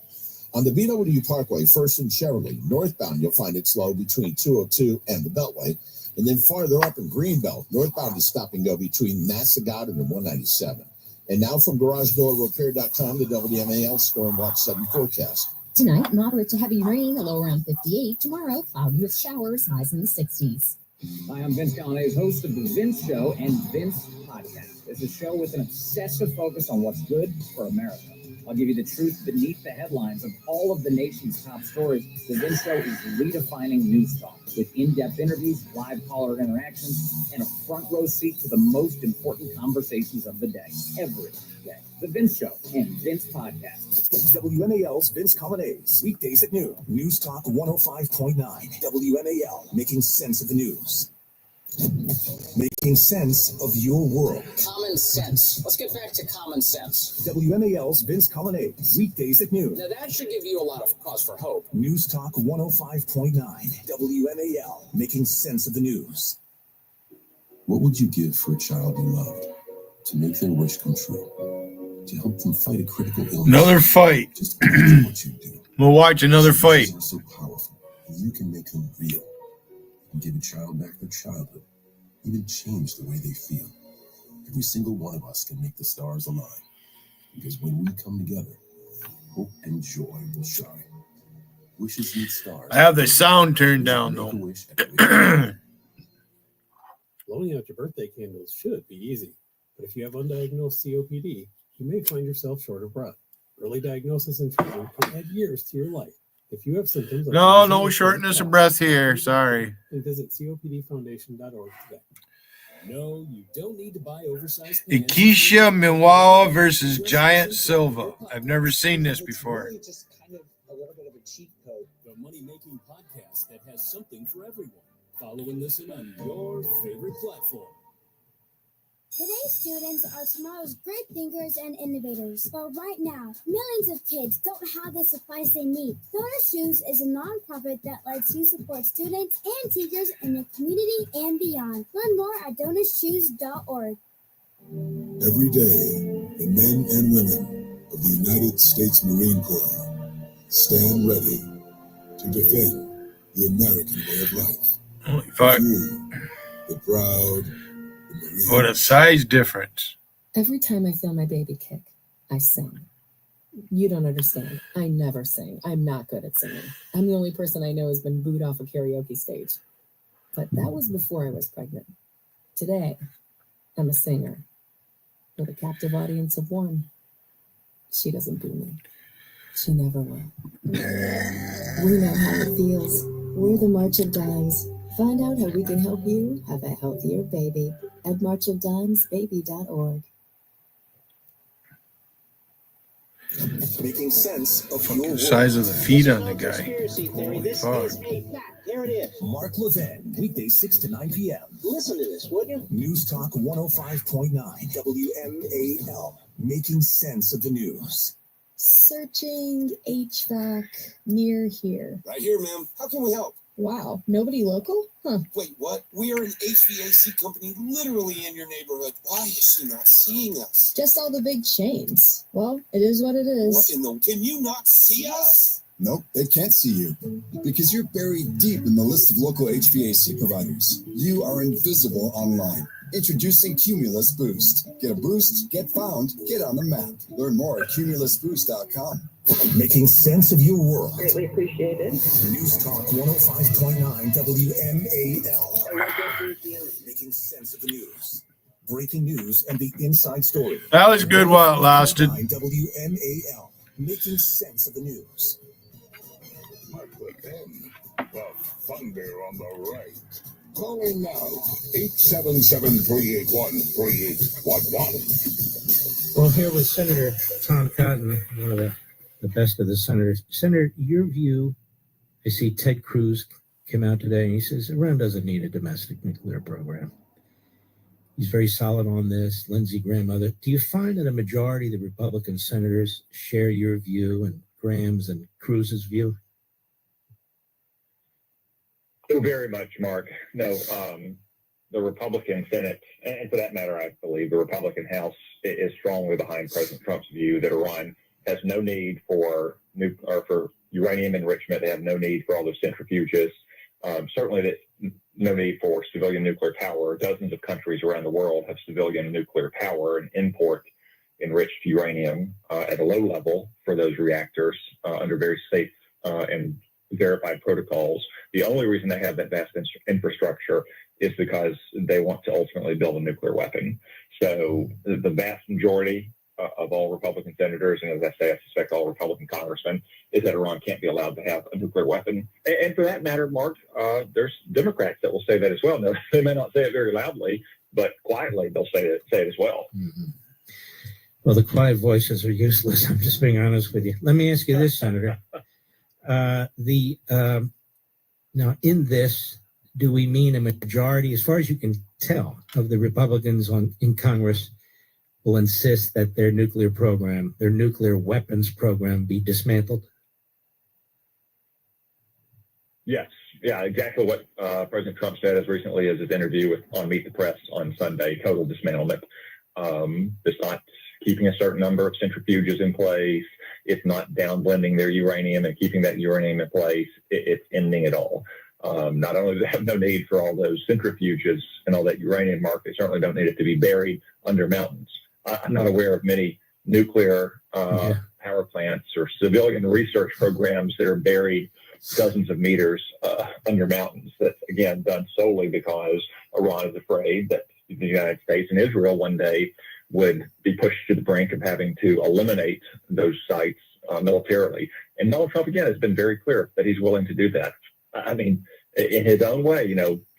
On the BW Parkway, First and Cheverly, northbound, you'll find it slow between 202 and the Beltway. And then farther up in Greenbelt, northbound is stop and go between Nassagaud and 197. And now from GarageDoorRepair.com, the WMAL Storm Watch 7 forecast. Tonight, moderate to heavy rain, a low around 58. Tomorrow, cloudy with showers, highs in the 60s. Hi, I'm Vince Callanes, host of The Vince Show and Vince Podcast. It's a show with an obsessive focus on what's good for America. I'll give you the truth beneath the headlines of all of the nation's top stories. The Vince Show is redefining news talk with in-depth interviews, live caller interactions, and a front row seat to the most important conversations of the day, every day. The Vince Show and Vince Podcast. WMAL's Vince Callanes, weekdays at noon. News Talk 105.9. WMAL, making sense of the news. Making sense of your world. Common sense. Let's get back to common sense. WMAL's Vince Callanes, weekdays at noon. Now that should give you a lot of cause for hope. News Talk 105.9. WMAL, making sense of the news. What would you give for a child you loved? To make their wish come true? To help them fight a critical illness? Another fight. Just imagine what you do. We'll watch another fight. Are so powerful, and you can make them real. And give a child back their childhood, even change the way they feel. Every single one of us can make the stars align, because when we come together, hope and joy will shine. Wishes need stars. I have the sound turned down though. Blowing out your birthday candles should be easy, but if you have undiagnosed COPD, you may find yourself short of breath. Early diagnosis and treatment can add years to your life. If you have symptoms, No shortness of breath here. Sorry. And visit copdfoundation.org today. No, you don't need to buy oversized. Ikisha Miwawa versus Giant Silva. I've never seen this before. Really just kind of a little bit of a cheat code. The money-making podcast that has something for everyone. Follow and listen on your favorite platform. Today's students are tomorrow's great thinkers and innovators. But right now, millions of kids don't have the supplies they need. Donor Shoes is a nonprofit that lets you support students and teachers in your community and beyond. Learn more at donorshoes.org. Every day, the men and women of the United States Marine Corps stand ready to defend the American way of life. Holy fuck. You, the proud, what a size difference. Every time I feel my baby kick, I sing. You don't understand. I never sing. I'm not good at singing. I'm the only person I know who's been booed off a karaoke stage. But that was before I was pregnant. Today, I'm a singer with a captive audience of one. She doesn't boo me. She never will. We know how it feels. We're the March of Dimes. Find out how we can help you have a healthier baby at marchofdimesbaby.org. Making sense of your world. Size of the feet on the guy. Holy fuck. Here it is. Mark Levin, weekdays 6 to 9 p.m. Listen to this, would you? News Talk 105.9 WMAL. Making sense of the news. Searching HVAC near here. Right here, ma'am. How can we help? Wow, nobody local? Huh. Wait, what? We are an HVAC company literally in your neighborhood. Why is she not seeing us? Just all the big chains. Well, it is what it is. What in the... Can you not see us? Nope, they can't see you because you're buried deep in the list of local HVAC providers. You are invisible online. Introducing Cumulus Boost. Get a boost, get found, get on the map. Learn more at cumulusboost.com. Making sense of your world. Greatly appreciated. News Talk 105.9 WMAL. Making sense of the news. Breaking news and the inside story. That was good while it lasted. WMAL. Making sense of the news. The thunder on the right. Call in now, 877-381-3811. Well, here with Senator Tom Cotton, one of the best of the senators. Senator, your view, I see Ted Cruz came out today and he says Iran doesn't need a domestic nuclear program. He's very solid on this. Lindsey Graham, other. Do you find that a majority of the Republican senators share your view and Graham's and Cruz's view? Very much, Mark. No, the Republican Senate, and for that matter, I believe the Republican House is strongly behind President Trump's view that Iran has no need for uranium enrichment. They have no need for all those centrifuges. Certainly, no need for civilian nuclear power. Dozens of countries around the world have civilian nuclear power and import enriched uranium at a low level for those reactors under very safe and verified protocols. The only reason they have that vast infrastructure is because they want to ultimately build a nuclear weapon. So the vast majority of all Republican senators, and as I say, I suspect all Republican congressmen, is that Iran can't be allowed to have a nuclear weapon. And for that matter, Mark, there's Democrats that will say that as well. No, they may not say it very loudly, but quietly they'll say it as well. Mm-hmm. Well, the quiet voices are useless. I'm just being honest with you. Let me ask you this, Senator. Now, in this, do we mean a majority, as far as you can tell, of the Republicans in Congress will insist that their nuclear program, their nuclear weapons program, be dismantled? Yes. Yeah, exactly what President Trump said as recently as his interview on Meet the Press on Sunday, total dismantlement. It's not keeping a certain number of centrifuges in place. It's not downblending their uranium and keeping that uranium in place. It's ending it all. Not only do they have no need for all those centrifuges and all that uranium, Mark, they certainly don't need it to be buried under mountains. I'm not aware of many nuclear power plants or civilian research programs that are buried dozens of meters under mountains. That's, again, done solely because Iran is afraid that the United States and Israel one day would be pushed to the brink of having to eliminate those sites militarily. And Donald Trump, again, has been very clear that he's willing to do that. I mean, in his own way,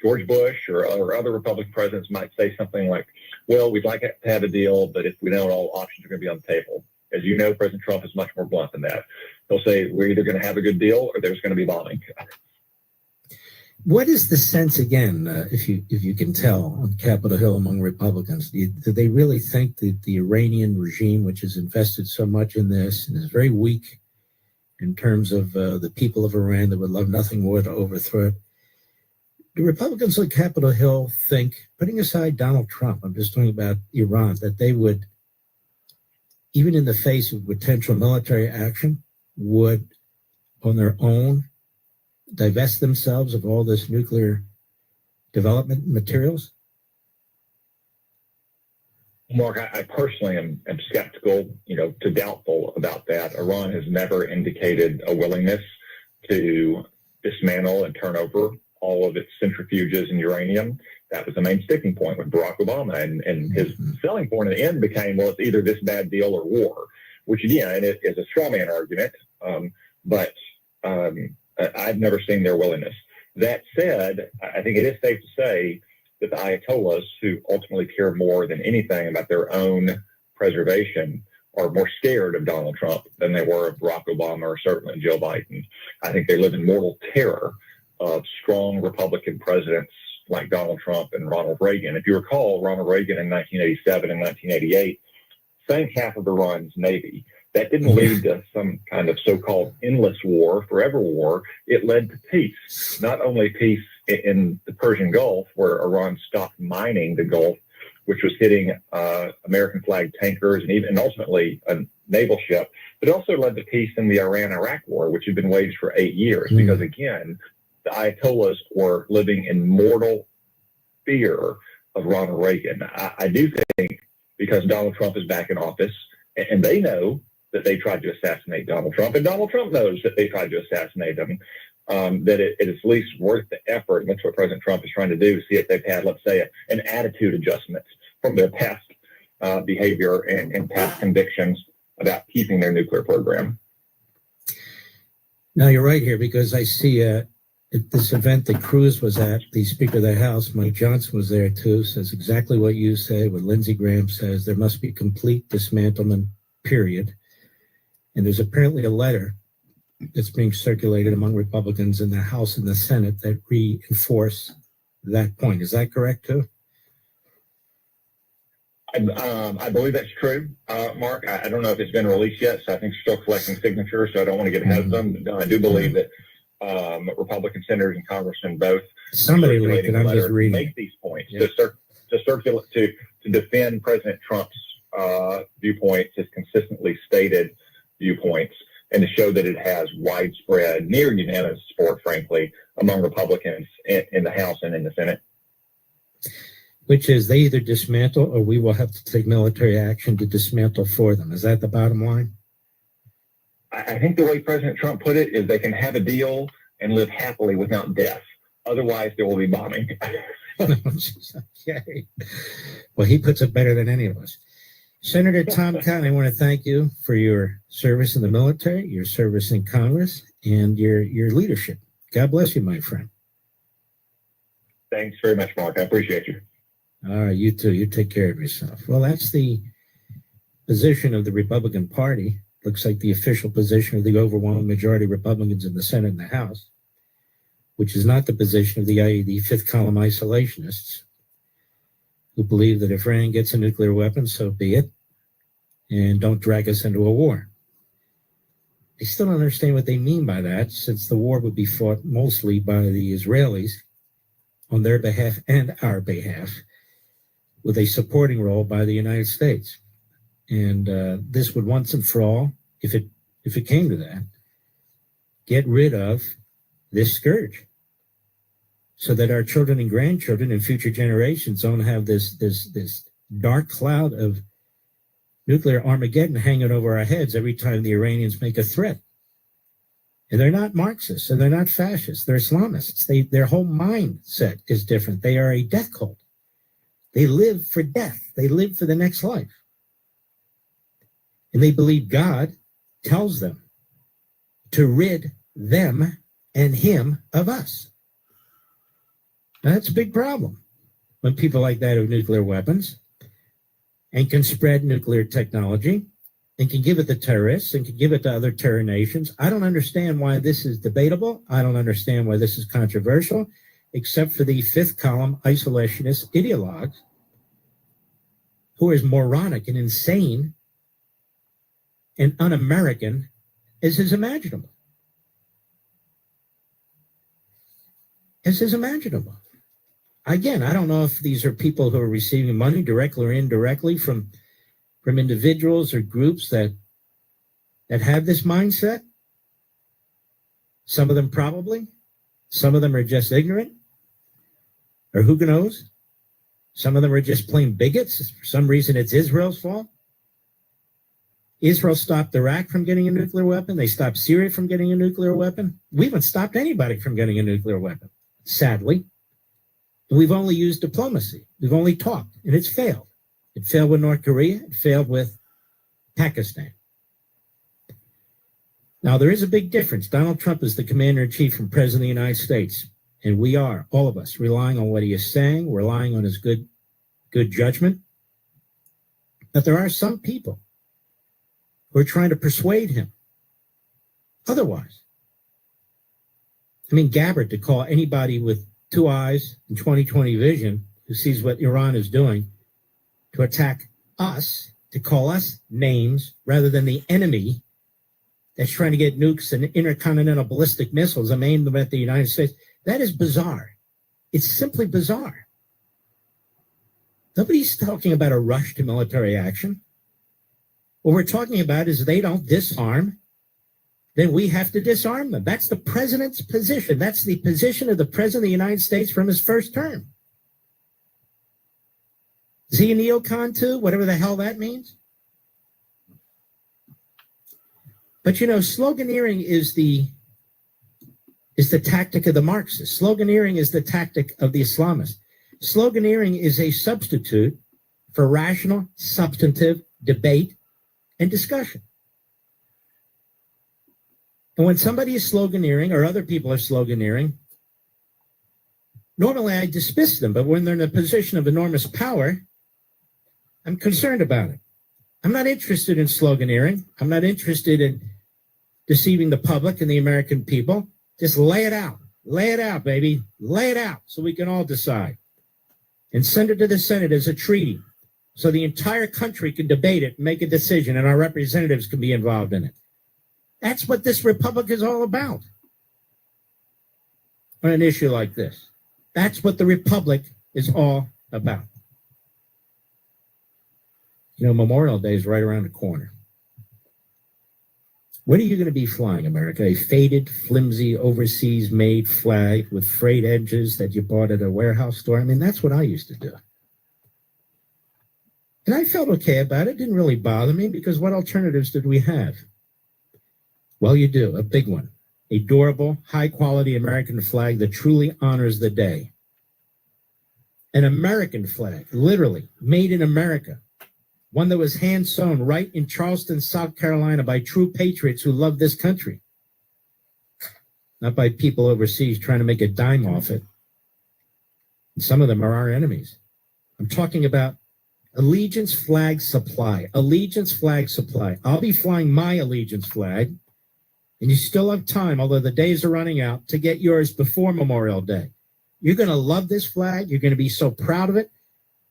George Bush or other Republican presidents might say something like, well, we'd like to have a deal, but if we know all options are going to be on the table. As you know, President Trump is much more blunt than that. He'll say, we're either going to have a good deal or there's going to be bombing. What is the sense, again, if you can tell, on Capitol Hill among Republicans? Do they really think that the Iranian regime, which has invested so much in this and is very weak in terms of the people of Iran that would love nothing more to overthrow it, do Republicans on Capitol Hill think, putting aside Donald Trump, I'm just talking about Iran, that they would, even in the face of potential military action, would, on their own, divest themselves of all this nuclear development materials? Mark, I personally am skeptical, to doubtful about that. Iran has never indicated a willingness to dismantle and turn over all of its centrifuges and uranium. That was the main sticking point with Barack Obama. And his selling point in the end became, well, it's either this bad deal or war, which, again, is a straw man argument. But I've never seen their willingness. That said, I think it is safe to say that the Ayatollahs, who ultimately care more than anything about their own preservation, are more scared of Donald Trump than they were of Barack Obama or certainly Joe Biden. I think they live in mortal terror of strong Republican presidents like Donald Trump and Ronald Reagan. If you recall, Ronald Reagan in 1987 and 1988 sank half of Iran's Navy. That didn't lead to some kind of so-called endless war, forever war. It led to peace, not only peace in the Persian Gulf, where Iran stopped mining the Gulf, which was hitting American flag tankers and ultimately a naval ship, but it also led to peace in the Iran-Iraq war, which had been waged for 8 years. Because again, the Ayatollahs were living in mortal fear of Ronald Reagan. I do think because Donald Trump is back in office, and they know that they tried to assassinate Donald Trump, and Donald Trump knows that they tried to assassinate him, that it is at least worth the effort. And that's what President Trump is trying to do, see if they've had, let's say, an attitude adjustment from their past behavior and past convictions about keeping their nuclear program. Now, you're right here, because I see at this event that Cruz was at, the Speaker of the House, Mike Johnson, was there too, says exactly what you say, what Lindsey Graham says. There must be complete dismantlement, period. And there's apparently a letter that's being circulated among Republicans in the House and the Senate that reinforce that point. Is that correct too? I believe that's true, Mark. I don't know if it's been released yet, so I think still collecting signatures, so I don't want to get ahead of them. But I do believe that Republican senators and congressmen both Somebody leaked it. I'm just reading. Make these points to circulate to defend President Trump's viewpoints, his consistently stated viewpoints, and to show that it has widespread, near unanimous support, frankly, among Republicans in the House and in the Senate. Which is they either dismantle or we will have to take military action to dismantle for them. Is that the bottom line? I think the way President Trump put it is they can have a deal and live happily without death. Otherwise, there will be bombing. Okay. Well, he puts it better than any of us. Senator Tom Cotton, I want to thank you for your service in the military, your service in Congress, and your leadership. God bless you, my friend. Thanks very much, Mark. I appreciate you. All right, you too. You take care of yourself. Well, that's the position of the Republican Party. Looks like the official position of the overwhelming majority of Republicans in the Senate and the House, which is not the position of the IED fifth column isolationists, who believe that if Iran gets a nuclear weapon, so be it, and don't drag us into a war. I still don't understand what they mean by that, since the war would be fought mostly by the Israelis on their behalf and our behalf, with a supporting role by the United States. And this would once and for all, if it came to that, get rid of this scourge, so that our children and grandchildren and future generations don't have this dark cloud of nuclear Armageddon hanging over our heads every time the Iranians make a threat. And they're not Marxists, and they're not fascists. They're Islamists. Their whole mindset is different. They are a death cult. They live for death. They live for the next life. And they believe God tells them to rid them and him of us. Now, that's a big problem when people like that have nuclear weapons and can spread nuclear technology and can give it to terrorists and can give it to other terror nations. I don't understand why this is debatable. I don't understand why this is controversial, except for the fifth column isolationist ideologues who are as moronic and insane and un-American as is imaginable. As is imaginable. Again, I don't know if these are people who are receiving money directly or indirectly from individuals or groups that have this mindset. Some of them probably. Some of them are just ignorant. Or who knows? Some of them are just plain bigots. For some reason, it's Israel's fault. Israel stopped Iraq from getting a nuclear weapon. They stopped Syria from getting a nuclear weapon. We haven't stopped anybody from getting a nuclear weapon, sadly. And we've only used diplomacy. We've only talked, and it's failed. It failed with North Korea. It failed with Pakistan. Now, there is a big difference. Donald Trump is the commander-in-chief and president of the United States. And we are, all of us, relying on what he is saying, relying on his good judgment. But there are some people who are trying to persuade him otherwise. I mean, Gabbard, to call anybody with 2 eyes and 20/20 vision who sees what Iran is doing to attack us to call us names rather than the enemy that's trying to get nukes and intercontinental ballistic missiles aimed at the United States. That is bizarre. It's simply bizarre. Nobody's talking about a rush to military action. What we're talking about is they don't disarm, then we have to disarm them. That's the president's position. That's the position of the president of the United States from his first term. Is he a neocon too? Whatever the hell that means. But you know, sloganeering is the tactic of the Marxists. Sloganeering is the tactic of the Islamists. Sloganeering is a substitute for rational, substantive debate and discussion. And when somebody is sloganeering or other people are sloganeering, normally I dismiss them, but when they're in a position of enormous power, I'm concerned about it. I'm not interested in sloganeering. I'm not interested in deceiving the public and the American people. Just lay it out. Lay it out, baby. Lay it out so we can all decide. And send it to the Senate as a treaty so the entire country can debate it and make a decision and our representatives can be involved in it. That's what this republic is all about on an issue like this. That's what the republic is all about. You know, Memorial Day is right around the corner. When are you going to be flying, America? A faded, flimsy, overseas-made flag with frayed edges that you bought at a warehouse store? I mean, that's what I used to do. And I felt okay about it. It didn't really bother me because what alternatives did we have? Well, you do, a big one. A durable, high-quality American flag that truly honors the day. An American flag, literally, made in America. One that was hand-sewn right in Charleston, South Carolina by true patriots who love this country. Not by people overseas trying to make a dime off it. And some of them are our enemies. I'm talking about Allegiance Flag Supply. Allegiance Flag Supply. I'll be flying my Allegiance flag, and you still have time, although the days are running out, to get yours before Memorial Day. You're going to love this flag. You're going to be so proud of it.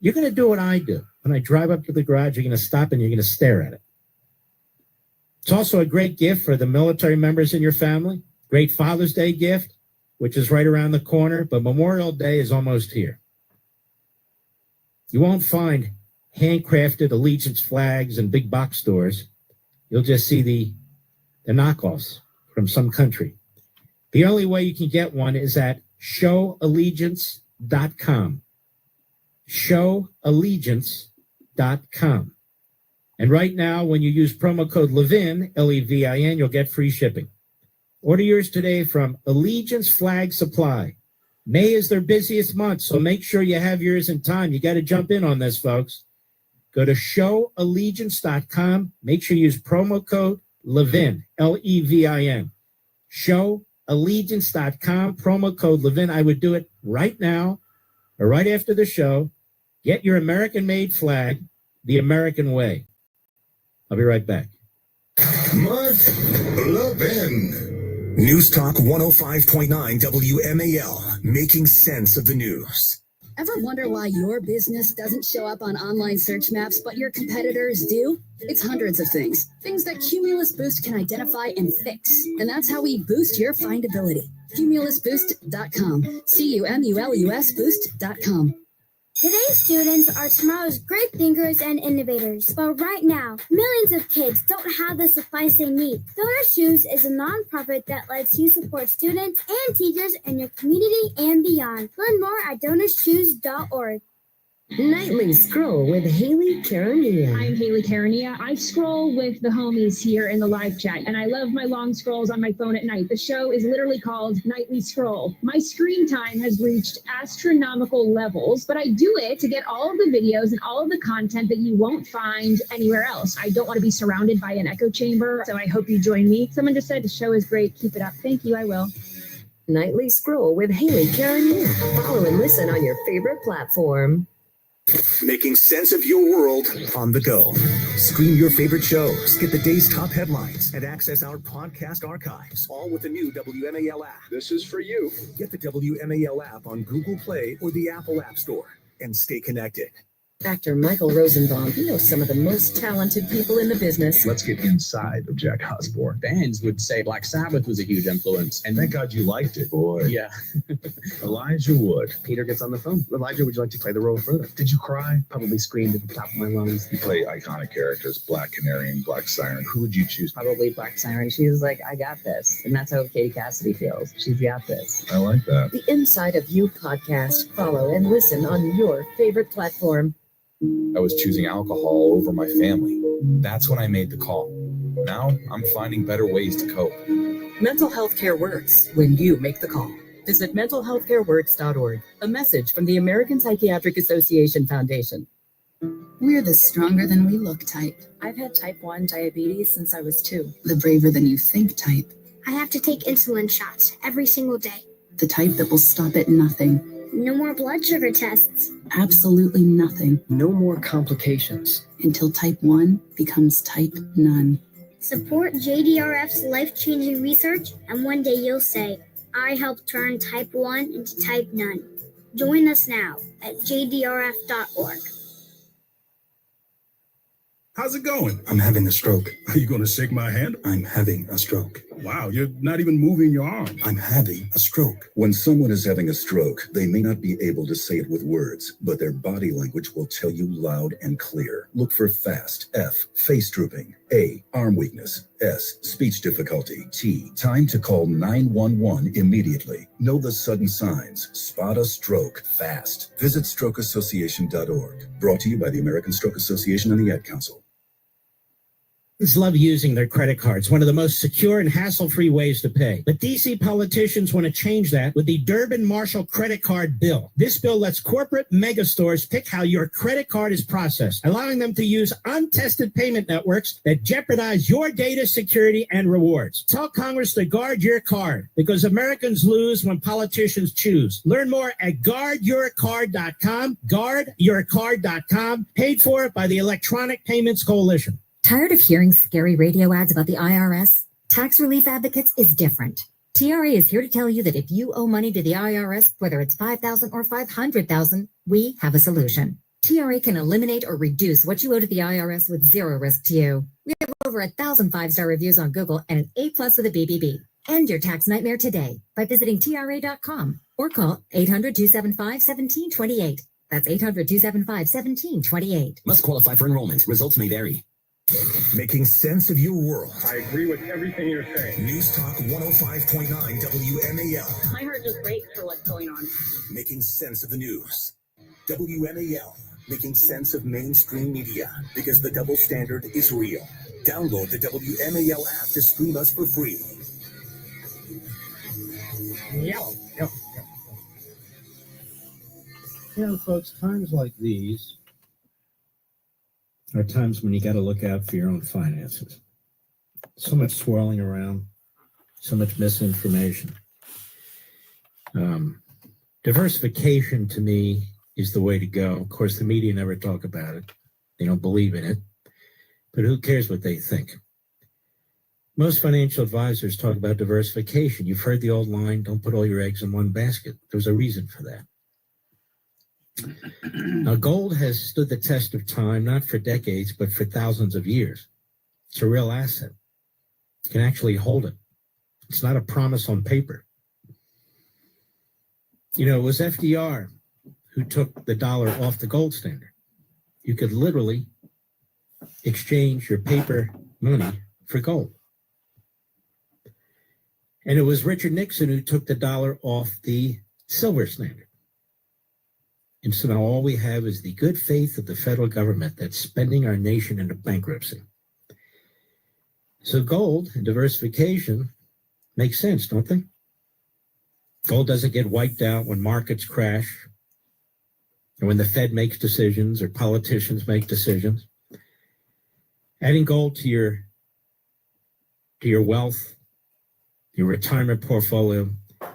You're going to do what I do. When I drive up to the garage, you're going to stop and you're going to stare at it. It's also a great gift for the military members in your family. Great Father's Day gift, which is right around the corner, but Memorial Day is almost here. You won't find handcrafted Allegiance flags in big box stores. You'll just see the knockoffs from some country. The only way you can get one is at showallegiance.com. Showallegiance.com. And right now, when you use promo code LEVIN, L-E-V-I-N, you'll get free shipping. Order yours today from Allegiance Flag Supply. May is their busiest month, so make sure you have yours in time. You got to jump in on this, folks. Go to showallegiance.com. Make sure you use promo code LEVIN, L-E-V-I-N. Showallegiance.com, promo code LEVIN. I would do it right now or right after the show. Get your American-made flag the American way. I'll be right back. Mark Levin. News Talk 105.9 WMAL, making sense of the news. Ever wonder why your business doesn't show up on online search maps, but your competitors do? It's hundreds of things. Things that Cumulus Boost can identify and fix. And that's how we boost your findability. CumulusBoost.com. CUMULUS Boost.com. Today's students are tomorrow's great thinkers and innovators. But right now, millions of kids don't have the supplies they need. Donor Shoes is a nonprofit that lets you support students and teachers in your community and beyond. Learn more at DonorShoes.org. Nightly Scroll with Haley Karania. I'm Haley Karania. I scroll with the homies here in the live chat, and I love my long scrolls on my phone at night. The show is literally called Nightly Scroll. My screen time has reached astronomical levels, but I do it to get all of the videos and all of the content that you won't find anywhere else. I don't want to be surrounded by an echo chamber, so I hope you join me. Someone just said the show is great. Keep it up. Thank you. I will. Nightly Scroll with Haley Karania. Follow and listen on your favorite platform. Making sense of your world on the go. Stream your favorite shows, get the day's top headlines, and access our podcast archives, all with the new WMAL app. This is for you. Get the WMAL app on Google Play or the Apple App Store and stay connected. Actor Michael Rosenbaum, he knows some of the most talented people in the business. Let's get inside of Jack Osborne. Fans would say Black Sabbath was a huge influence. And thank God you liked it, boy. Yeah. Elijah Wood. Peter gets on the phone. Elijah, would you like to play the role further? Did you cry? Probably screamed at the top of my lungs. You play iconic characters, Black Canary and Black Siren. Who would you choose? Probably Black Siren. She's like, I got this. And that's how Katie Cassidy feels. She's got this. I like that. The Inside of You podcast. Follow and listen on your favorite platform. I was choosing alcohol over my family. That's when I made the call. Now I'm finding better ways to cope. Mental health care works when you make the call. Visit mentalhealthcareworks.org. A message from the American Psychiatric Association Foundation. We're the stronger than we look type. I've had type 1 diabetes since I was 2. The braver than you think type. I have to take insulin shots every single day. The type that will stop at nothing. No more blood sugar tests. Absolutely nothing. No more complications. Until type 1 becomes type none. Support JDRF's life-changing research, and one day you'll say, I helped turn type 1 into type none. Join us now at jdrf.org. How's it going? I'm having a stroke. Are you going to shake my hand? I'm having a stroke. Wow, you're not even moving your arm. I'm having a stroke. When someone is having a stroke, they may not be able to say it with words, but their body language will tell you loud and clear. Look for FAST. F, face drooping. A, arm weakness. S, speech difficulty. T, time to call 911 immediately. Know the sudden signs. Spot a stroke fast. Visit strokeassociation.org. Brought to you by the American Stroke Association and the Ad Council. Love using their credit cards, one of the most secure and hassle-free ways to pay. But DC politicians want to change that with the Durbin-Marshall credit card bill. This bill lets corporate megastores pick how your credit card is processed, allowing them to use untested payment networks that jeopardize your data security and rewards. Tell Congress to guard your card, because Americans lose when politicians choose. Learn more at guardyourcard.com, guardyourcard.com, paid for by the Electronic Payments Coalition. Tired of hearing scary radio ads about the IRS? Tax Relief Advocates is different. TRA is here to tell you that if you owe money to the IRS, whether it's $5,000 or $500,000, we have a solution. TRA can eliminate or reduce what you owe to the IRS with zero risk to you. We have over 1,000 5-star reviews on Google and an A+ with a BBB. End your tax nightmare today by visiting TRA.com or call 800-275-1728. That's 800-275-1728. Must qualify for enrollment. Results may vary. Making sense of your world. I agree with everything you're saying. News Talk 105.9 WMAL. My heart just breaks for what's going on. Making sense of the news. WMAL. Making sense of mainstream media. Because the double standard is real. Download the WMAL app to stream us for free. Yep. You know, folks, times like these are times when you got to look out for your own finances. So much swirling around, so much misinformation. Diversification to me is the way to go. Of course, the media never talk about it. They don't believe in it. But who cares what they think? Most financial advisors talk about diversification. You've heard the old line, don't put all your eggs in one basket. There's a reason for that. Now, gold has stood the test of time, not for decades, but for thousands of years. It's a real asset. You can actually hold it. It's not a promise on paper. You know, it was FDR who took the dollar off the gold standard. You could literally exchange your paper money for gold. And it was Richard Nixon who took the dollar off the silver standard. And so now all we have is the good faith of the federal government that's spending our nation into bankruptcy. So gold and diversification makes sense, don't they? Gold doesn't get wiped out when markets crash or when the Fed makes decisions or politicians make decisions. Adding gold to your wealth, your retirement portfolio,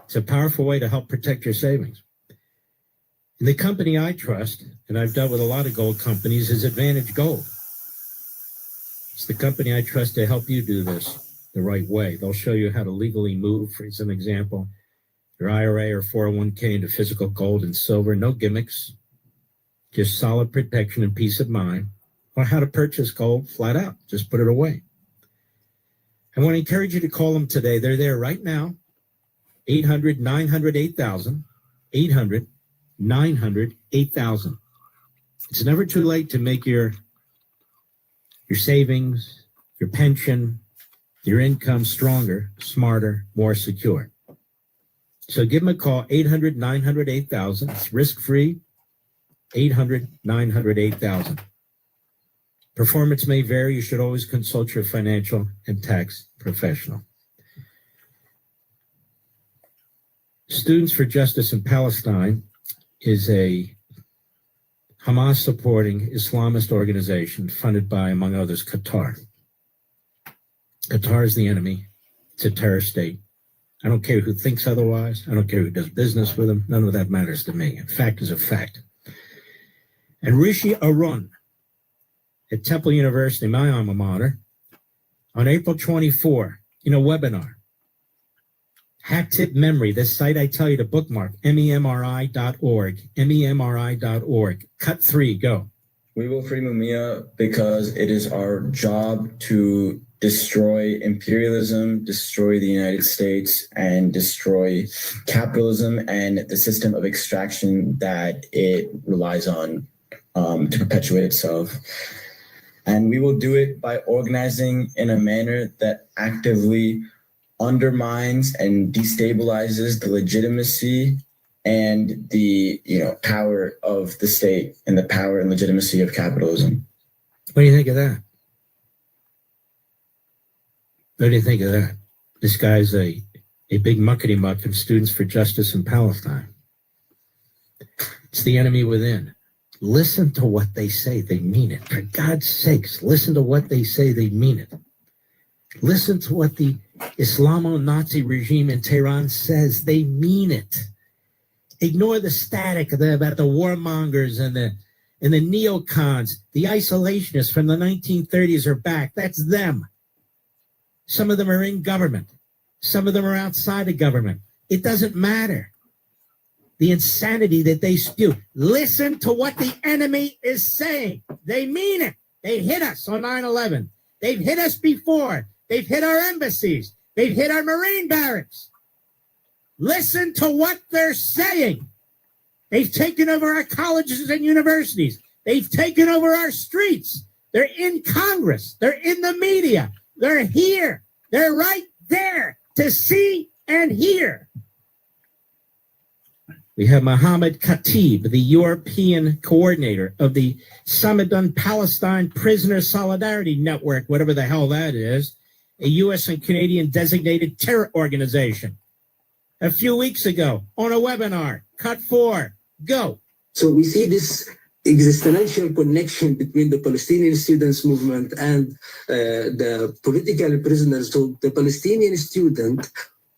it's a powerful way to help protect your savings. And the company I trust, and I've dealt with a lot of gold companies, is Advantage Gold. It's the company I trust to help you do this the right way. They'll show you how to legally move, for example, your IRA or 401k into physical gold and silver. No gimmicks. just solid protection and peace of mind, or how to purchase gold flat out. Just put it away. I want to encourage you to call them today. They're there right now. 800-900-8000. 800-900-8000. It's never too late to make your savings, your pension, your income stronger, smarter, more secure. So give them a call, 800-900-8000. It's risk-free, 800-900-8000. Performance may vary. You should always consult your financial and tax professional. Students for Justice in Palestine is a Hamas-supporting Islamist organization funded by, among others, Qatar. Qatar is the enemy. It's a terror state. I don't care who thinks otherwise. I don't care who does business with them. None of that matters to me. A fact is a fact. And Rishi Arun at Temple University, my alma mater, on April 24, in a webinar, Hat Tip Memory, this site I tell you to bookmark, memri.org, memri.org. Cut 3, go. We will free Mumia because it is our job to destroy imperialism, destroy the United States, and destroy capitalism and the system of extraction that it relies on to perpetuate itself. And we will do it by organizing in a manner that actively undermines and destabilizes the legitimacy and the power of the state and the power and legitimacy of capitalism. What do you think of that? What do you think of that? This guy's a big muckety-muck from Students for Justice in Palestine. It's the enemy within. Listen to what they say. They mean it. For God's sakes, listen to what they say. They mean it. Listen to what the Islamo-Nazi regime in Tehran says. They mean it. Ignore the static about the warmongers and the neocons. The isolationists from the 1930s are back. That's them. Some of them are in government. Some of them are outside of government. It doesn't matter. The insanity that they spew. Listen to what the enemy is saying. They mean it. They hit us on 9/11. They've hit us before. They've hit our embassies. They've hit our Marine barracks. Listen to what they're saying. They've taken over our colleges and universities. They've taken over our streets. They're in Congress. They're in the media. They're here. They're right there to see and hear. We have Mohammed Khatib, the European coordinator of the Samadan Palestine Prisoner Solidarity Network, whatever the hell that is, a U.S. and Canadian designated terror organization. A few weeks ago, on a webinar, cut 4, go. So we see this existential connection between the Palestinian students movement and the political prisoners. So the Palestinian student,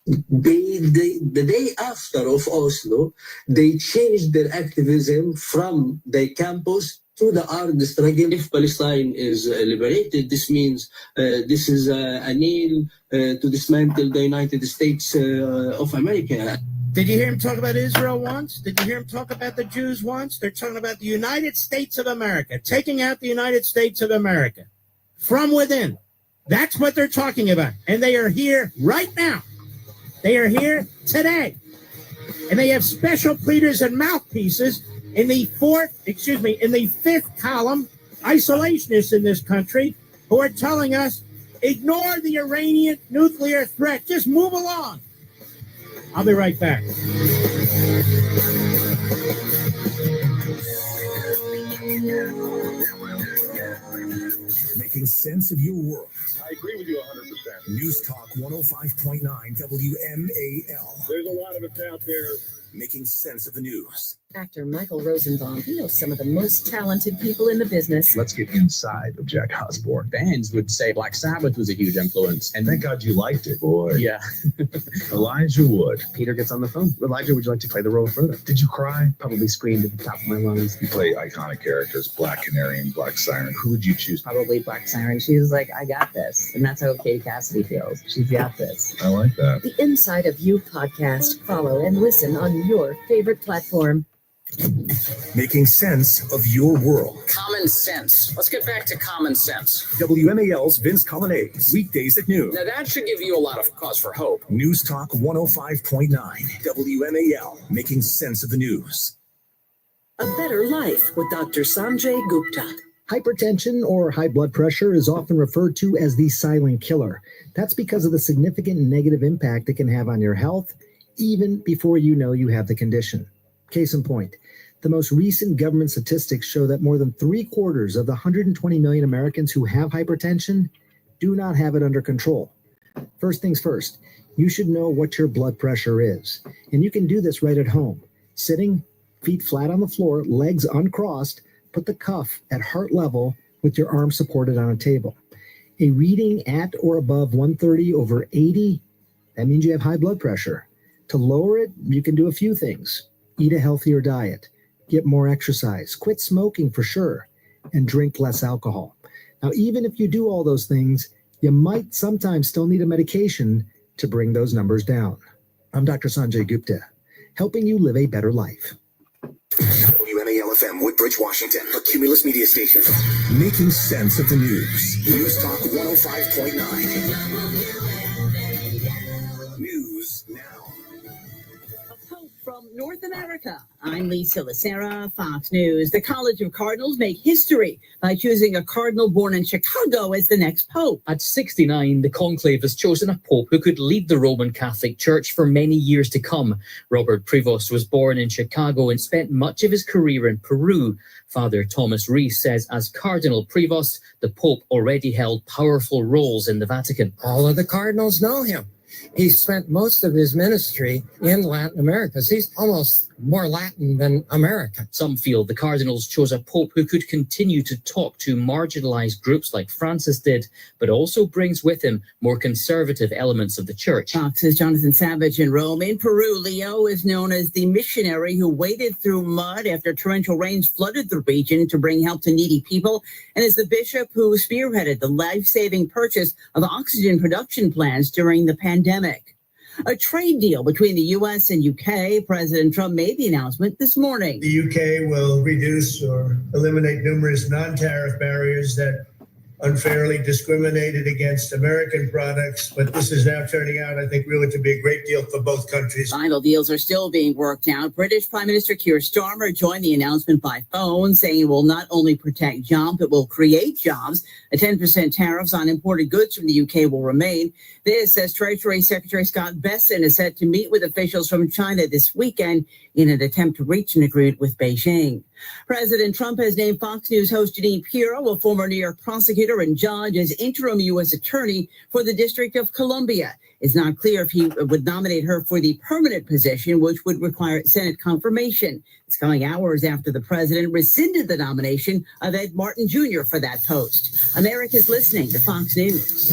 the day after of Oslo, they changed their activism from the campus to the armed struggle. If Palestine is liberated, this means this is a nail to dismantle the United States of America. Did you hear him talk about Israel once? Did you hear him talk about the Jews once? They're talking about the United States of America, taking out the United States of America from within. That's what they're talking about. And they are here right now. They are here today. And they have special pleaders and mouthpieces in the fifth column, isolationists in this country, who are telling us, ignore the Iranian nuclear threat. Just move along. I'll be right back. Making sense of your world. I agree with you 100%. News Talk 105.9 WMAL. There's a lot of us out there. Making sense of the news. Actor Michael Rosenbaum, he knows some of the most talented people in the business. Let's get inside of Jack Osborne. Fans would say Black Sabbath was a huge influence. And thank God you liked it, boy. Yeah. Elijah Wood. Peter gets on the phone. Elijah, would you like to play the role further? Did you cry? Probably screamed at the top of my lungs. You play iconic characters, Black Canary and Black Siren. Who would you choose? Probably Black Siren. She was like, I got this. And that's how Katie Cassidy feels. She's got this. I like that. The Inside of You podcast. Follow and listen on your favorite platform. Making sense of your world. Common sense. Let's get back to common sense. WMAL's Vince Colonnese, weekdays at noon. Now that should give you a lot of cause for hope. News Talk 105.9. WMAL, making sense of the news. A Better Life with Dr. Sanjay Gupta. Hypertension or high blood pressure is often referred to as the silent killer. That's because of the significant negative impact it can have on your health, even before you know you have the condition. Case in point, the most recent government statistics show that more than 3/4 of the 120 million Americans who have hypertension do not have it under control. First things first, you should know what your blood pressure is. And you can do this right at home. Sitting, feet flat on the floor, legs uncrossed, put the cuff at heart level with your arm supported on a table. A reading at or above 130/80, that means you have high blood pressure. To lower it, you can do a few things. Eat a healthier diet, get more exercise, quit smoking for sure, and drink less alcohol. Now, even if you do all those things, you might sometimes still need a medication to bring those numbers down. I'm Dr. Sanjay Gupta, helping you live a better life. WMAL-FM, Woodbridge, Washington, a Cumulus media station. Making sense of the news. News Talk 105.9. News now. From North America, I'm Lisa Lacera, Fox News. The College of Cardinals make history by choosing a cardinal born in Chicago as the next pope. At 69, the conclave has chosen a pope who could lead the Roman Catholic Church for many years to come. Robert Prevost was born in Chicago and spent much of his career in Peru. Father Thomas Rees says as Cardinal Prevost, the pope already held powerful roles in the Vatican. All of the cardinals know him. He spent most of his ministry in Latin America. He's almost more Latin than American. Some feel the Cardinals chose a pope who could continue to talk to marginalized groups like Francis did, but also brings with him more conservative elements of the church. Fox's Jonathan Savage in Rome. In Peru, Leo is known as the missionary who waded through mud after torrential rains flooded the region to bring help to needy people, and is the bishop who spearheaded the life-saving purchase of oxygen production plants during the pandemic. A trade deal between the U.S. and U.K. President Trump made the announcement this morning. The U.K. will reduce or eliminate numerous non-tariff barriers that unfairly discriminated against American products, but this is now turning out, I think, really to be a great deal for both countries. Final deals are still being worked out. British Prime Minister Keir Starmer joined the announcement by phone, saying it will not only protect jobs, it will create jobs. A 10% tariffs on imported goods from the UK will remain. This, as Treasury Secretary Scott Bessent is set to meet with officials from China this weekend in an attempt to reach an agreement with Beijing. President Trump has named Fox News host Jeanine Pirro, a former New York prosecutor and judge, as interim U.S. attorney for the District of Columbia. It's not clear if he would nominate her for the permanent position, which would require Senate confirmation. It's coming hours after the president rescinded the nomination of Ed Martin Jr. for that post. America's listening to Fox News.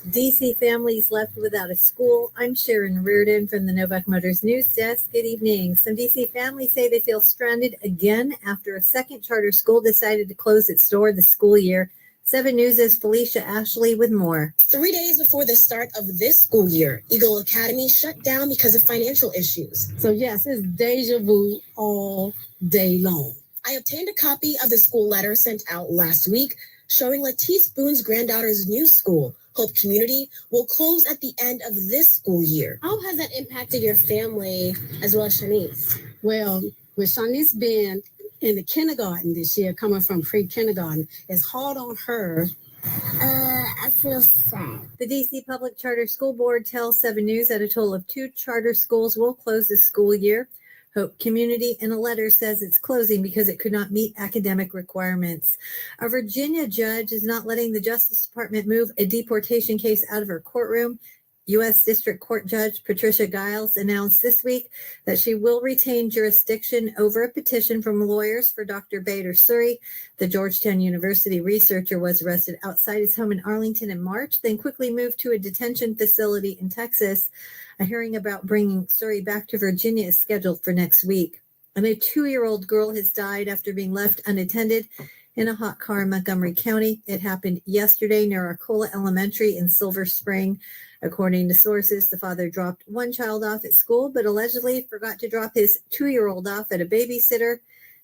DC families left without a school. I'm Sharon Reardon from the Novak Motors News Desk. Good evening. Some DC families say they feel stranded again after a second charter school decided to close its door this school year. 7 News' Felicia Ashley with more. 3 days before the start of this school year, Eagle Academy shut down because of financial issues. So yes, it's deja vu all day long. I obtained a copy of the school letter sent out last week showing Latisse Boone's granddaughter's new school, Hope Community, will close at the end of this school year. How has that impacted your family as well as Shanice? Well, with Shanice being in the kindergarten this year, coming from pre-kindergarten, it's hard on her. I feel sad. The DC Public Charter School Board tells 7 News that a total of 2 charter schools will close this school year. Hope Community, in a letter, says it's closing because it could not meet academic requirements. A Virginia judge is not letting the Justice Department move a deportation case out of her courtroom. U.S. District Court Judge Patricia Giles announced this week that she will retain jurisdiction over a petition from lawyers for Dr. Bader Suri. The Georgetown University researcher was arrested outside his home in Arlington in March, then quickly moved to a detention facility in Texas. A hearing about bringing Suri back to Virginia is scheduled for next week. And a 2-year-old girl has died after being left unattended in a hot car in Montgomery County. It happened yesterday near Arcola Elementary in Silver Spring. According to sources, the father dropped one child off at school, but allegedly forgot to drop his 2-year-old off at a babysitter.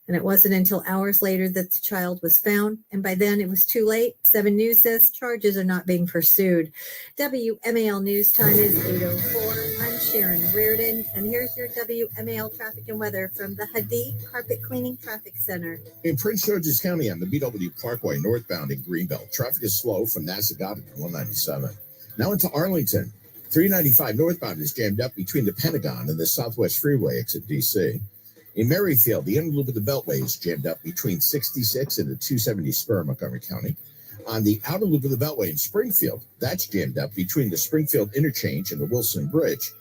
And it wasn't until hours later that the child was found. And by then it was too late. 7 News says charges are not being pursued. WMAL News Time is 8:04. I'm Sharon Reardon. And here's your WMAL traffic and weather from the Hadid Carpet Cleaning Traffic Center. In Prince George's County on the BW Parkway northbound in Greenbelt, traffic is slow from Nasogata to 197. Now into Arlington. 395 northbound is jammed up between the Pentagon and the Southwest Freeway exit DC. In Merrifield, the inner loop of the Beltway is jammed up between 66 and the 270 spur in Montgomery County. On the outer loop of the Beltway in Springfield, that's jammed up between the Springfield interchange and the Wilson Bridge.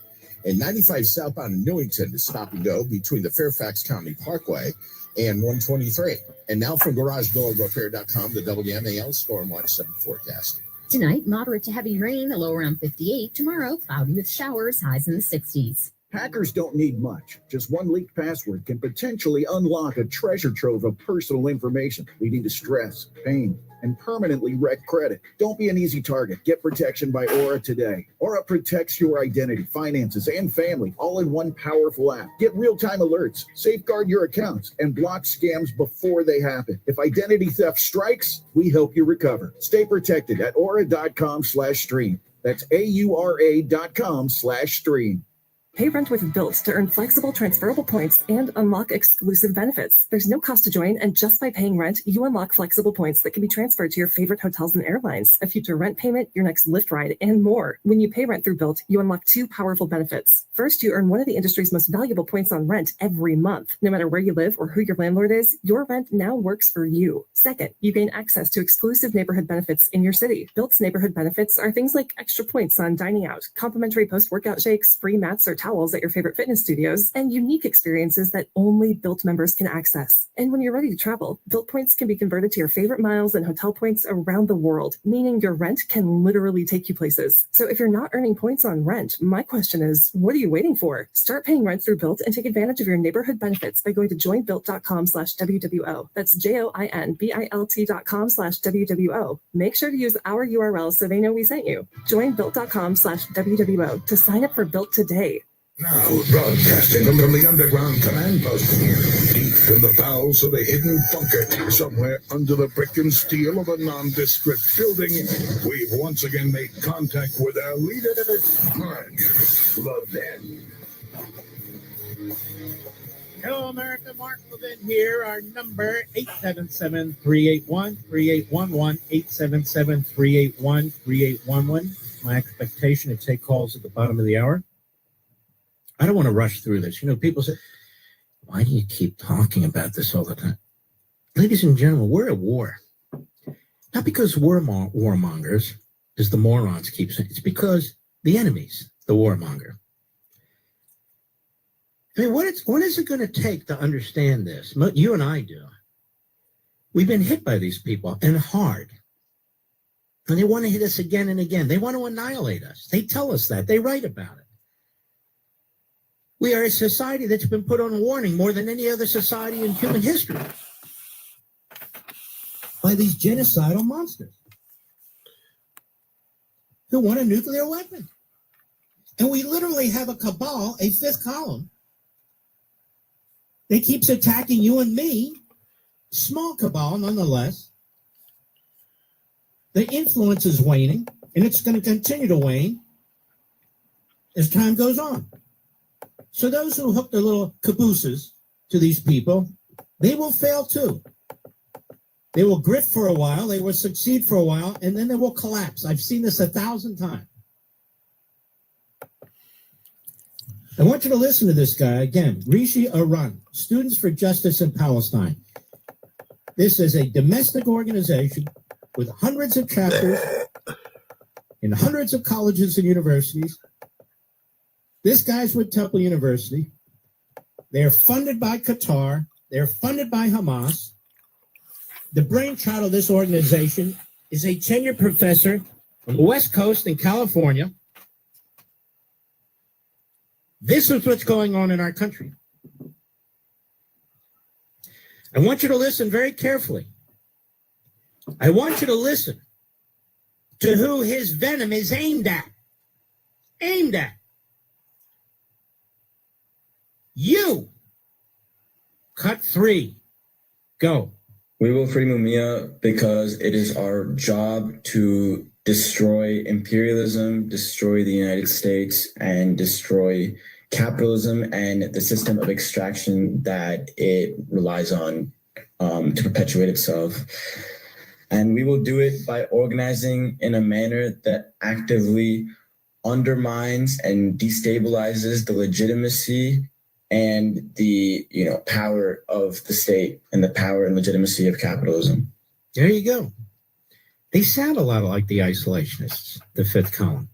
And 95 southbound in Newington is stop and go between the Fairfax County Parkway and 123. And now from GarageDoorRepair.com, the WMAL Storm Watch 7 forecast. Tonight, moderate to heavy rain, a low around 58. Tomorrow, cloudy with showers, highs in the 60s. Hackers don't need much. Just one leaked password can potentially unlock a treasure trove of personal information, leading to stress, pain, and permanently wreck credit. Don't be an easy target. Get protection by Aura today. Aura protects your identity, finances, and family all in one powerful app. Get real-time alerts, safeguard your accounts, and block scams before they happen. If identity theft strikes, we help you recover. Stay protected at aura.com/stream. That's AURA.com/stream. Pay rent with Built to earn flexible transferable points and unlock exclusive benefits. There's no cost to join, and just by paying rent, you unlock flexible points that can be transferred to your favorite hotels and airlines, a future rent payment, your next Lyft ride, and more. When you pay rent through Built, you unlock 2 powerful benefits. First, you earn one of the industry's most valuable points on rent every month. No matter where you live or who your landlord is, your rent now works for you. Second, you gain access to exclusive neighborhood benefits in your city. Built's neighborhood benefits are things like extra points on dining out, complimentary post-workout shakes, free mats or towels at your favorite fitness studios, and unique experiences that only Built members can access. And when you're ready to travel, Built points can be converted to your favorite miles and hotel points around the world, meaning your rent can literally take you places. So if you're not earning points on rent, my question is, what are you waiting for? Start paying rent through Built and take advantage of your neighborhood benefits by going to joinbuilt.com/WWO. That's JOINBILT.com/WWO. Make sure to use our URL so they know we sent you. Joinbuilt.com/WWO to sign up for Built today. Now broadcasting from the underground command post, deep in the bowels of a hidden bunker, somewhere under the brick and steel of a nondescript building, we've once again made contact with our leader, Mark Levin. Hello, America. Mark Levin here. Our number, 877-381-3811, 877-381-3811. My expectation to take calls at the bottom of the hour. I don't want to rush through this. You know, people say, why do you keep talking about this all the time? Ladies and gentlemen, we're at war. Not because we're warmongers, as the morons keep saying. It's because the enemy's the warmonger. I mean, what is it going to take to understand this? You and I do. We've been hit by these people, and hard. And they want to hit us again and again. They want to annihilate us. They tell us that. They write about it. We are a society that's been put on warning more than any other society in human history by these genocidal monsters who want a nuclear weapon. And we literally have a cabal, a fifth column, that keeps attacking you and me, small cabal nonetheless. The influence is waning, and it's going to continue to wane as time goes on. So those who hook their little cabooses to these people, they will fail too. They will grit for a while, they will succeed for a while, and then they will collapse. I've seen this 1,000 times. I want you to listen to this guy again, Rishi Arun, Students for Justice in Palestine. This is a domestic organization with hundreds of chapters in hundreds of colleges and universities. This guy's with Temple University. They're funded by Qatar. They're funded by Hamas. The brainchild of this organization is a tenured professor from the West Coast in California. This is what's going on in our country. I want you to listen very carefully. I want you to listen to who his venom is aimed at. Aimed at. You. Cut 3. Go. We will free Mumia because it is our job to destroy imperialism, destroy the United States, and destroy capitalism and the system of extraction that it relies on to perpetuate itself. And we will do it by organizing in a manner that actively undermines and destabilizes the legitimacy and the power of the state and the power and legitimacy of capitalism. There you go. They sound a lot like the isolationists, the fifth column.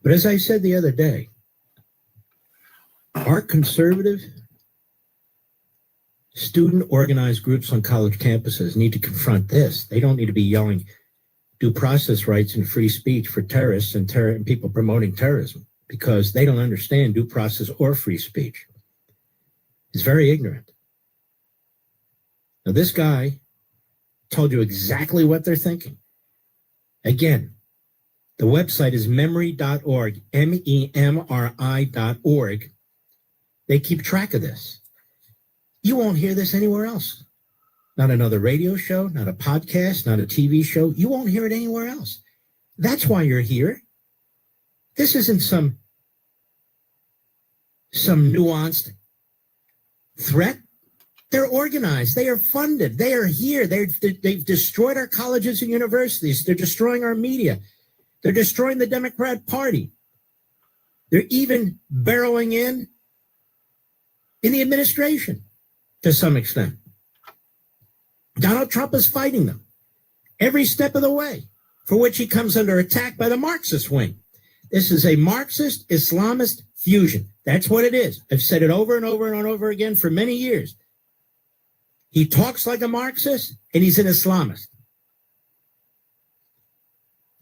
But as I said the other day, our conservative student organized groups on college campuses need to confront this. They don't need to be yelling due process rights and free speech for terrorists and people promoting terrorism, because they don't understand due process or free speech. It's very ignorant. Now, this guy told you exactly what they're thinking. Again, the website is memory.org, MEMRI.org. They keep track of this. You won't hear this anywhere else. Not another radio show, not a podcast, not a TV show. You won't hear it anywhere else. That's why you're here. This isn't some nuanced threat. They're organized. They are funded. They are here. They've destroyed our colleges and universities. They're destroying our media. They're destroying the Democrat Party. They're even barreling in the administration to some extent. Donald Trump is fighting them every step of the way, for which he comes under attack by the Marxist wing. This is a Marxist Islamist fusion. That's what it is. I've said it over and over and over again for many years. He talks like a Marxist, and he's an Islamist.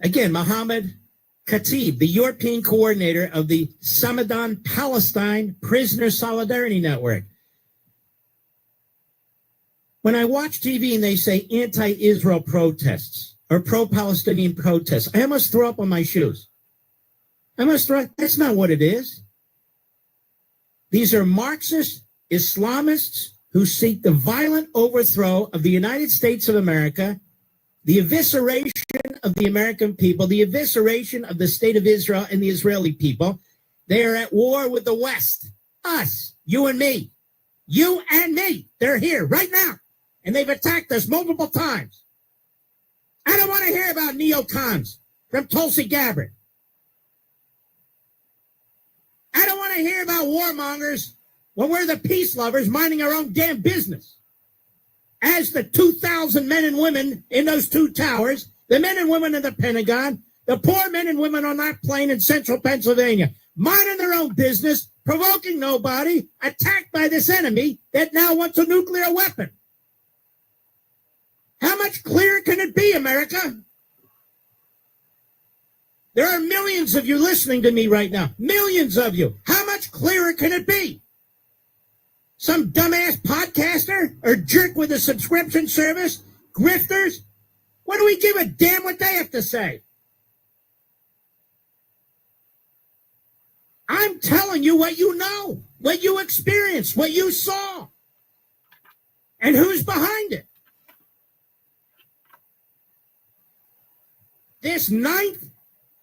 Again, Mohammed Khatib, the European coordinator of the Samadan Palestine Prisoner Solidarity Network. When I watch TV and they say anti-Israel protests or pro-Palestinian protests, I almost throw up on my shoes. That's not what it is. These are Marxist Islamists who seek the violent overthrow of the United States of America, the evisceration of the American people, the evisceration of the state of Israel and the Israeli people. They are at war with the West, us, you and me. You and me. They're here right now. And they've attacked us multiple times. I don't want to hear about neocons from Tulsi Gabbard. I don't want to hear about warmongers when we're the peace lovers minding our own damn business. As the 2,000 men and women in those two towers, the men and women in the Pentagon, the poor men and women on that plane in central Pennsylvania, minding their own business, provoking nobody, attacked by this enemy that now wants a nuclear weapon. How much clearer can it be, America? There are millions of you listening to me right now. Millions of you. How much clearer can it be? Some dumbass podcaster or jerk with a subscription service? Grifters? What do we give a damn what they have to say? I'm telling you what you know, what you experienced, what you saw, and who's behind it. This 9th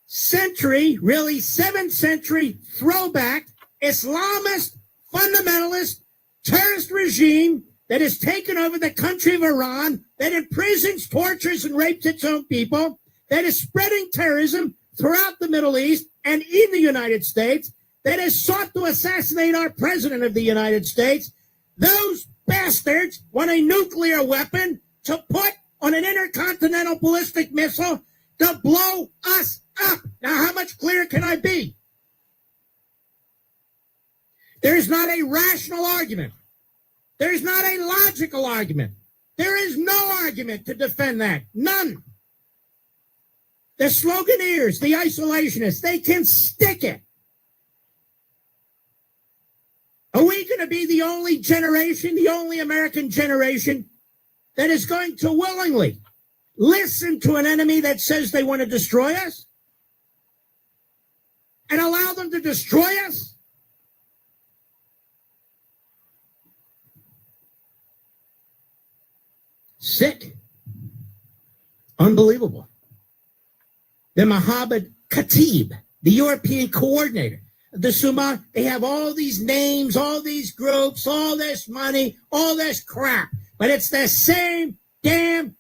century, really 7th century throwback Islamist, fundamentalist, terrorist regime that has taken over the country of Iran, that imprisons, tortures, and rapes its own people, that is spreading terrorism throughout the Middle East and in the United States, that has sought to assassinate our president of the United States. Those bastards want a nuclear weapon to put on an intercontinental ballistic missile to blow us up. Now, how much clearer can I be? There is not a rational argument. There is not a logical argument. There is no argument to defend that. None. The sloganeers, the isolationists, they can stick it. Are we going to be the only generation, the only American generation that is going to willingly listen to an enemy that says they want to destroy us and allow them to destroy us? Sick. Unbelievable. The Mohammed Khatib, the European coordinator, the Suma, they have all these names, all these groups, all this money, all this crap. But it's the same damn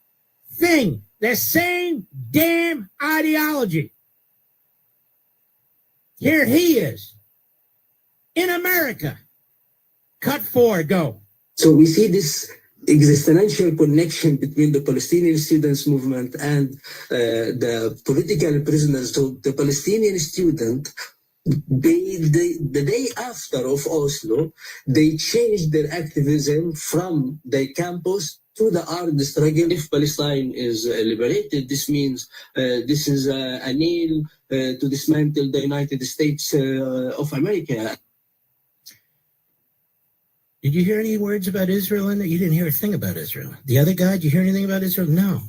thing, the same damn ideology. Here he is, in America. Cut 4, go. So we see this existential connection between the Palestinian students movement and the political prisoners. So the Palestinian student, the day after of Oslo, they changed their activism from the campus to the armed struggle. If Palestine is liberated, this means this is a nail to dismantle the United States of America. Did you hear any words about Israel in there? You didn't hear a thing about Israel. The other guy, did you hear anything about Israel? No.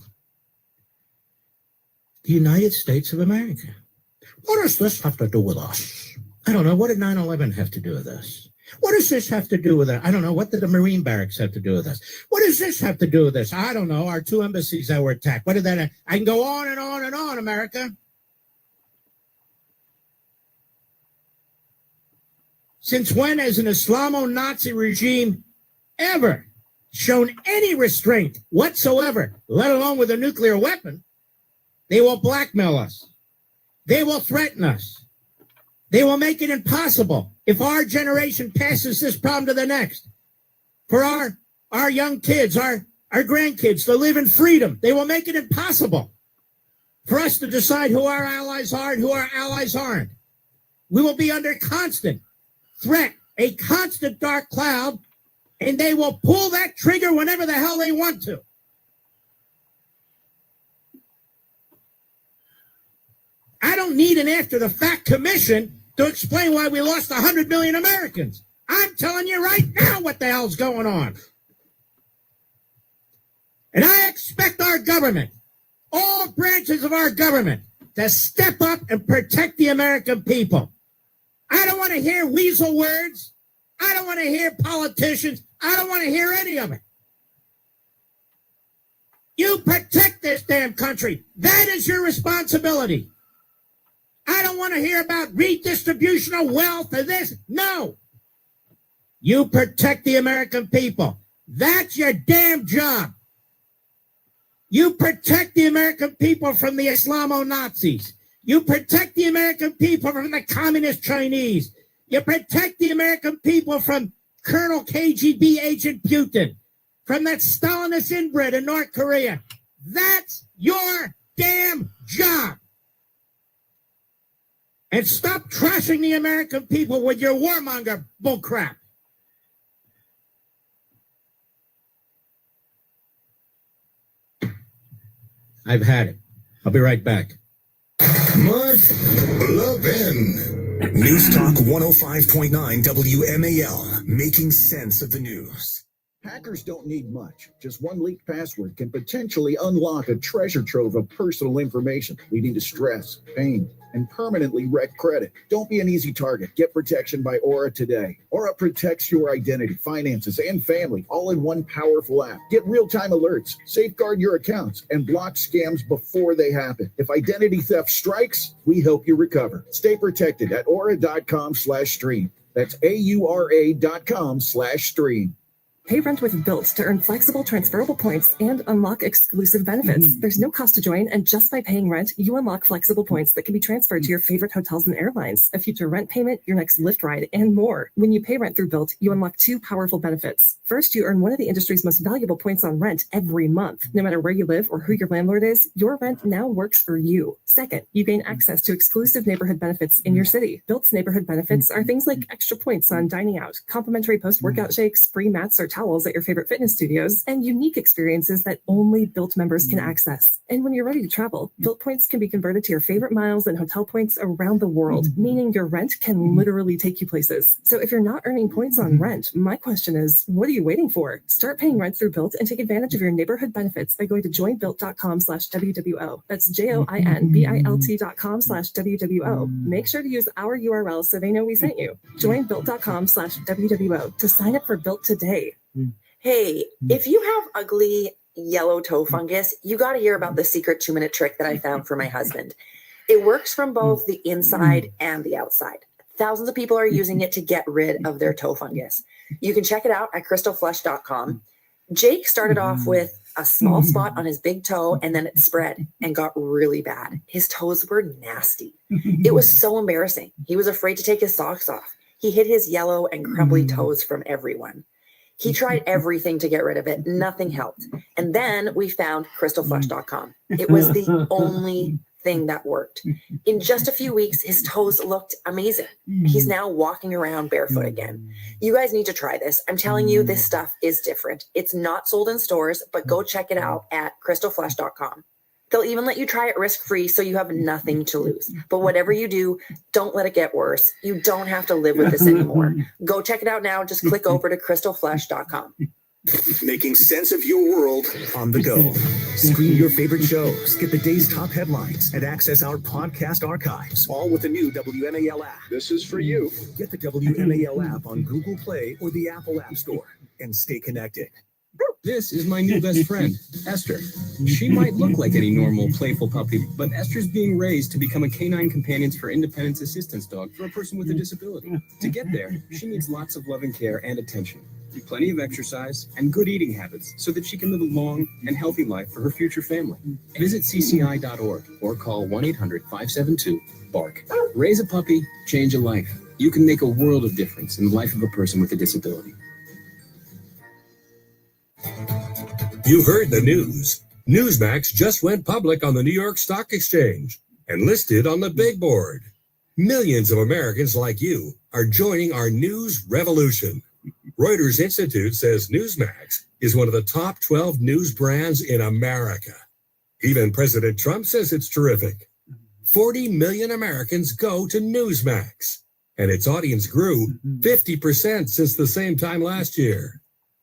The United States of America. What does this have to do with us? I don't know. What did 9/11 have to do with us? What does this have to do with it? I don't know. What did the Marine barracks have to do with us? What does this have to do with us? I don't know. Our 2 embassies that were attacked. What did that? I can go on and on and on, America. Since when has an Islamo-Nazi regime ever shown any restraint whatsoever, let alone with a nuclear weapon? They will blackmail us. They will threaten us. They will make it impossible if our generation passes this problem to the next. For our young kids, our grandkids to live in freedom, they will make it impossible for us to decide who our allies are and who our allies aren't. We will be under constant threat, a constant dark cloud, and they will pull that trigger whenever the hell they want to. I don't need an after-the-fact commission to explain why we lost 100 million Americans. I'm telling you right now what the hell's going on. And I expect our government, all branches of our government, to step up and protect the American people. I don't want to hear weasel words. I don't want to hear politicians. I don't want to hear any of it. You protect this damn country. That is your responsibility. I don't want to hear about redistribution of wealth or this. No. You protect the American people. That's your damn job. You protect the American people from the Islamo-Nazis. You protect the American people from the communist Chinese. You protect the American people from Colonel KGB agent Putin, from that Stalinist inbred in North Korea. That's your damn job. And stop trashing the American people with your warmonger bullcrap. I've had it. I'll be right back. Mark Levin. News Talk 105.9 WMAL, making sense of the news. Hackers don't need much. Just one leaked password can potentially unlock a treasure trove of personal information, leading to stress, pain, and permanently wreck credit. Don't be an easy target. Get protection by Aura today. Aura protects your identity, finances, and family all in one powerful app. Get real-time alerts, safeguard your accounts, and block scams before they happen. If identity theft strikes, we help you recover. Stay protected at aura.com/stream. That's AURA.com/stream. Pay rent with Built to earn flexible, transferable points and unlock exclusive benefits. There's no cost to join, and just by paying rent, you unlock flexible points that can be transferred to your favorite hotels and airlines, a future rent payment, your next Lyft ride, and more. When you pay rent through Built, you unlock 2 powerful benefits. First, you earn one of the industry's most valuable points on rent every month. No matter where you live or who your landlord is, your rent now works for you. Second, you gain access to exclusive neighborhood benefits in your city. Built's neighborhood benefits are things like extra points on dining out, complimentary post-workout shakes, free mats or towels at your favorite fitness studios, and unique experiences that only Built members can access. And when you're ready to travel, Built points can be converted to your favorite miles and hotel points around the world, meaning your rent can literally take you places. So if you're not earning points on rent, my question is, what are you waiting for? Start paying rent through Built and take advantage of your neighborhood benefits by going to joinbuilt.com/WWO. That's JOINBILT.com/WWO. Make sure to use our URL so they know we sent you. Joinbuilt.com/WWO to sign up for Built today. Hey, if you have ugly yellow toe fungus, you got to hear about the secret 2-minute trick that I found for my husband. It works from both the inside and the outside. Thousands of people are using it to get rid of their toe fungus. You can check it out at crystalflush.com. Jake started off with a small spot on his big toe, and then it spread and got really bad. His toes were nasty. It was so embarrassing. He was afraid to take his socks off. He hid his yellow and crumbly toes from everyone. He tried everything to get rid of it. Nothing helped. And then we found crystalflush.com. It was the only thing that worked. In just a few weeks, his toes looked amazing. He's now walking around barefoot again. You guys need to try this. I'm telling you, this stuff is different. It's not sold in stores, but go check it out at crystalflush.com. They'll even let you try it risk-free, so you have nothing to lose. But whatever you do, don't let it get worse. You don't have to live with this anymore. Go check it out now. Just click over to crystalflush.com. Making sense of your world on the go. Stream your favorite shows, get the day's top headlines, and access our podcast archives, all with the new WMAL app. This is for you. Get the WMAL app on Google Play or the Apple App Store and stay connected. This is my new best friend, Esther. She might look like any normal, playful puppy, but Esther's being raised to become a canine companions for independence assistance dog for a person with a disability. To get there, she needs lots of loving care and attention, plenty of exercise, and good eating habits so that she can live a long and healthy life for her future family. Visit cci.org or call 1-800-572-BARK. Raise a puppy, change a life. You can make a world of difference in the life of a person with a disability. You heard the news. Newsmax just went public on the New York Stock Exchange and listed on the big board. Millions of Americans like you are joining our news revolution. Reuters Institute says Newsmax is one of the top 12 news brands in America. Even President Trump says it's terrific. 40 million Americans go to Newsmax, and its audience grew 50% since the same time last year.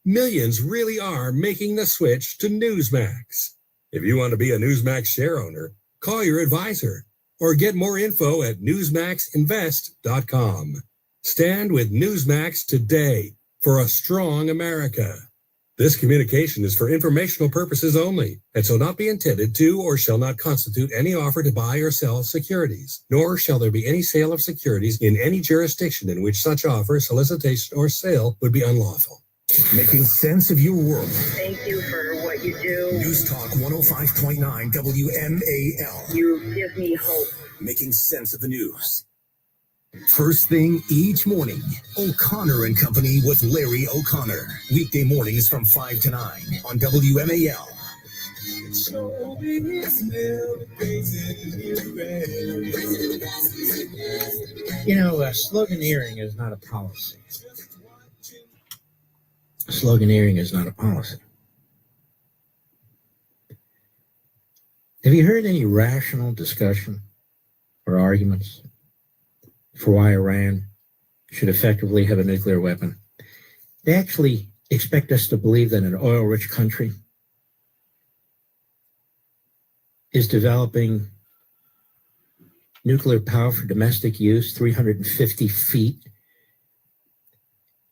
Millions really are making the switch to Newsmax. If you want to be a Newsmax share owner, call your advisor or get more info at newsmaxinvest.com. Stand with Newsmax today for a strong America. This communication is for informational purposes only and shall not be intended to or shall not constitute any offer to buy or sell securities, nor shall there be any sale of securities in any jurisdiction in which such offer, solicitation, or sale would be unlawful. Making sense of your world. Thank you for what you do. News Talk 105.9 WMAL. You give me hope. Making sense of the news. First thing each morning, O'Connor and Company with Larry O'Connor. Weekday mornings from 5 to 9 on WMAL. You know, sloganeering is not a policy. Sloganeering is not a policy. Have you heard any rational discussion or arguments for why Iran should effectively have a nuclear weapon? They actually expect us to believe that an oil-rich country is developing nuclear power for domestic use 350 feet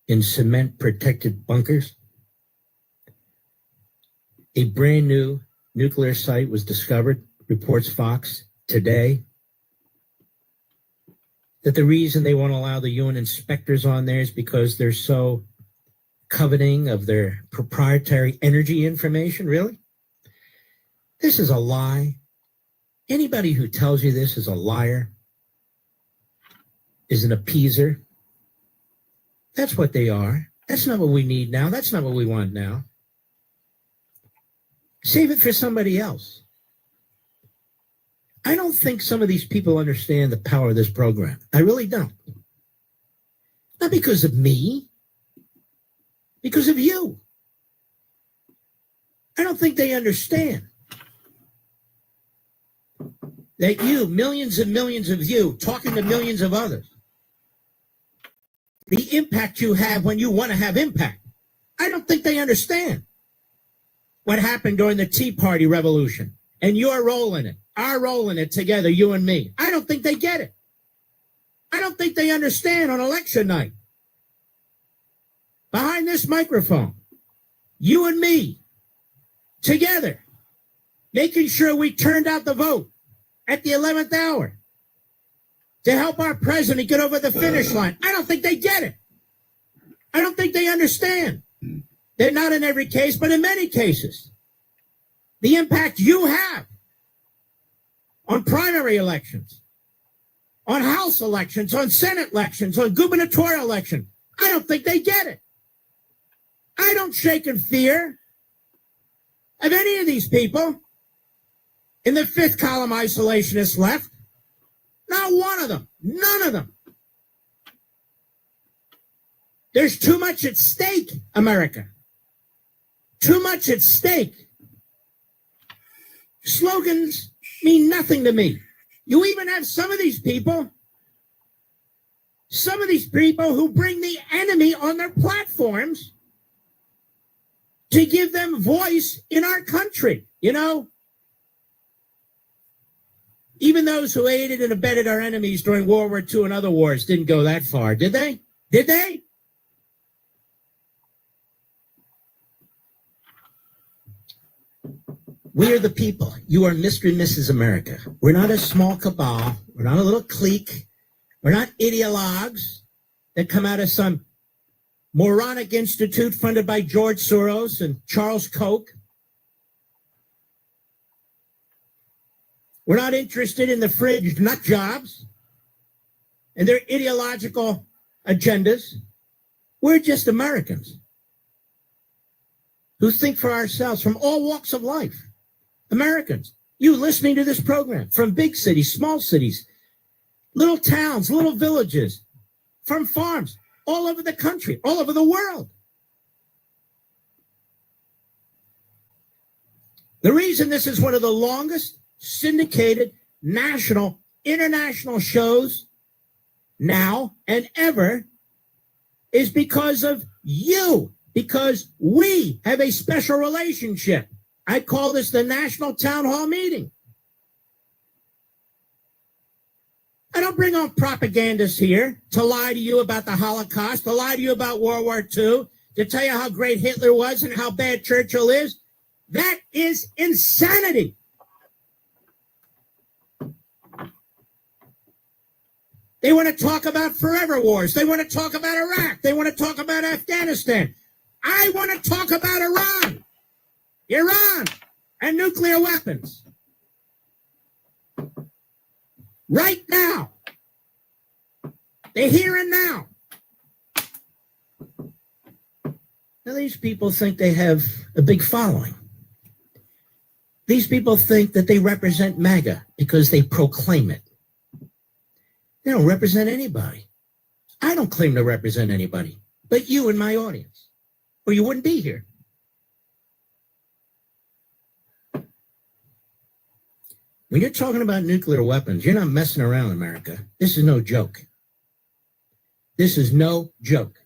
in cement-protected bunkers. A brand new nuclear site was discovered, reports Fox today, that the reason they won't allow the UN inspectors on there is because they're so coveting of their proprietary energy information. Really? This is a lie. Anybody who tells you this is a liar is an appeaser. That's what they are. That's not what we need now. That's not what we want now. Save it for somebody else. I don't think some of these people understand the power of this program. I really don't. Not because of me, Because of you. I don't think they understand that you, millions and millions of you, talking to millions of others, the impact you have when you want to have impact. I don't think they understand what happened during the Tea Party revolution and your role in it, our role in it together, you and me. I don't think they get it. I don't think they understand on election night. Behind this microphone, you and me, together, making sure we turned out the vote at the 11th hour to help our president get over the finish line. I don't think they get it. I don't think they understand that not in every case, but in many cases, the impact you have on primary elections, on House elections, on Senate elections, on gubernatorial elections, I don't think they get it. I don't shake in fear of any of these people in the fifth column isolationist left. Not one of them. None of them. There's too much at stake, America. Too much at stake. Slogans mean nothing to me. You even have some of these people who bring the enemy on their platforms to give them voice in our country, you know? Even those who aided and abetted our enemies during World War II and other wars didn't go that far, did they? Did they? We are the people. You are Mr. and Mrs. America. We're not a small cabal. We're not a little clique. We're not ideologues that come out of some moronic institute funded by George Soros and Charles Koch. We're not interested in the fringe nut jobs and their ideological agendas. We're just Americans who think for ourselves from all walks of life. Americans, you listening to this program from big cities, small cities, little towns, little villages, from farms, all over the country, all over the world. The reason this is one of the longest syndicated national, international shows now and ever is because of you, because we have a special relationship. I call this the National Town Hall Meeting. I don't bring on propagandists here to lie to you about the Holocaust, to lie to you about World War II, to tell you how great Hitler was and how bad Churchill is. That is insanity. They want to talk about forever wars. They want to talk about Iraq. They want to talk about Afghanistan. I want to talk about Iran, and nuclear weapons. Right now. The here and now. Now, these people think they have a big following. These people think that they represent MAGA because they proclaim it. They don't represent anybody. I don't claim to represent anybody, but you in my audience, or you wouldn't be here. When you're talking about nuclear weapons, you're not messing around, America. This is no joke. This is no joke.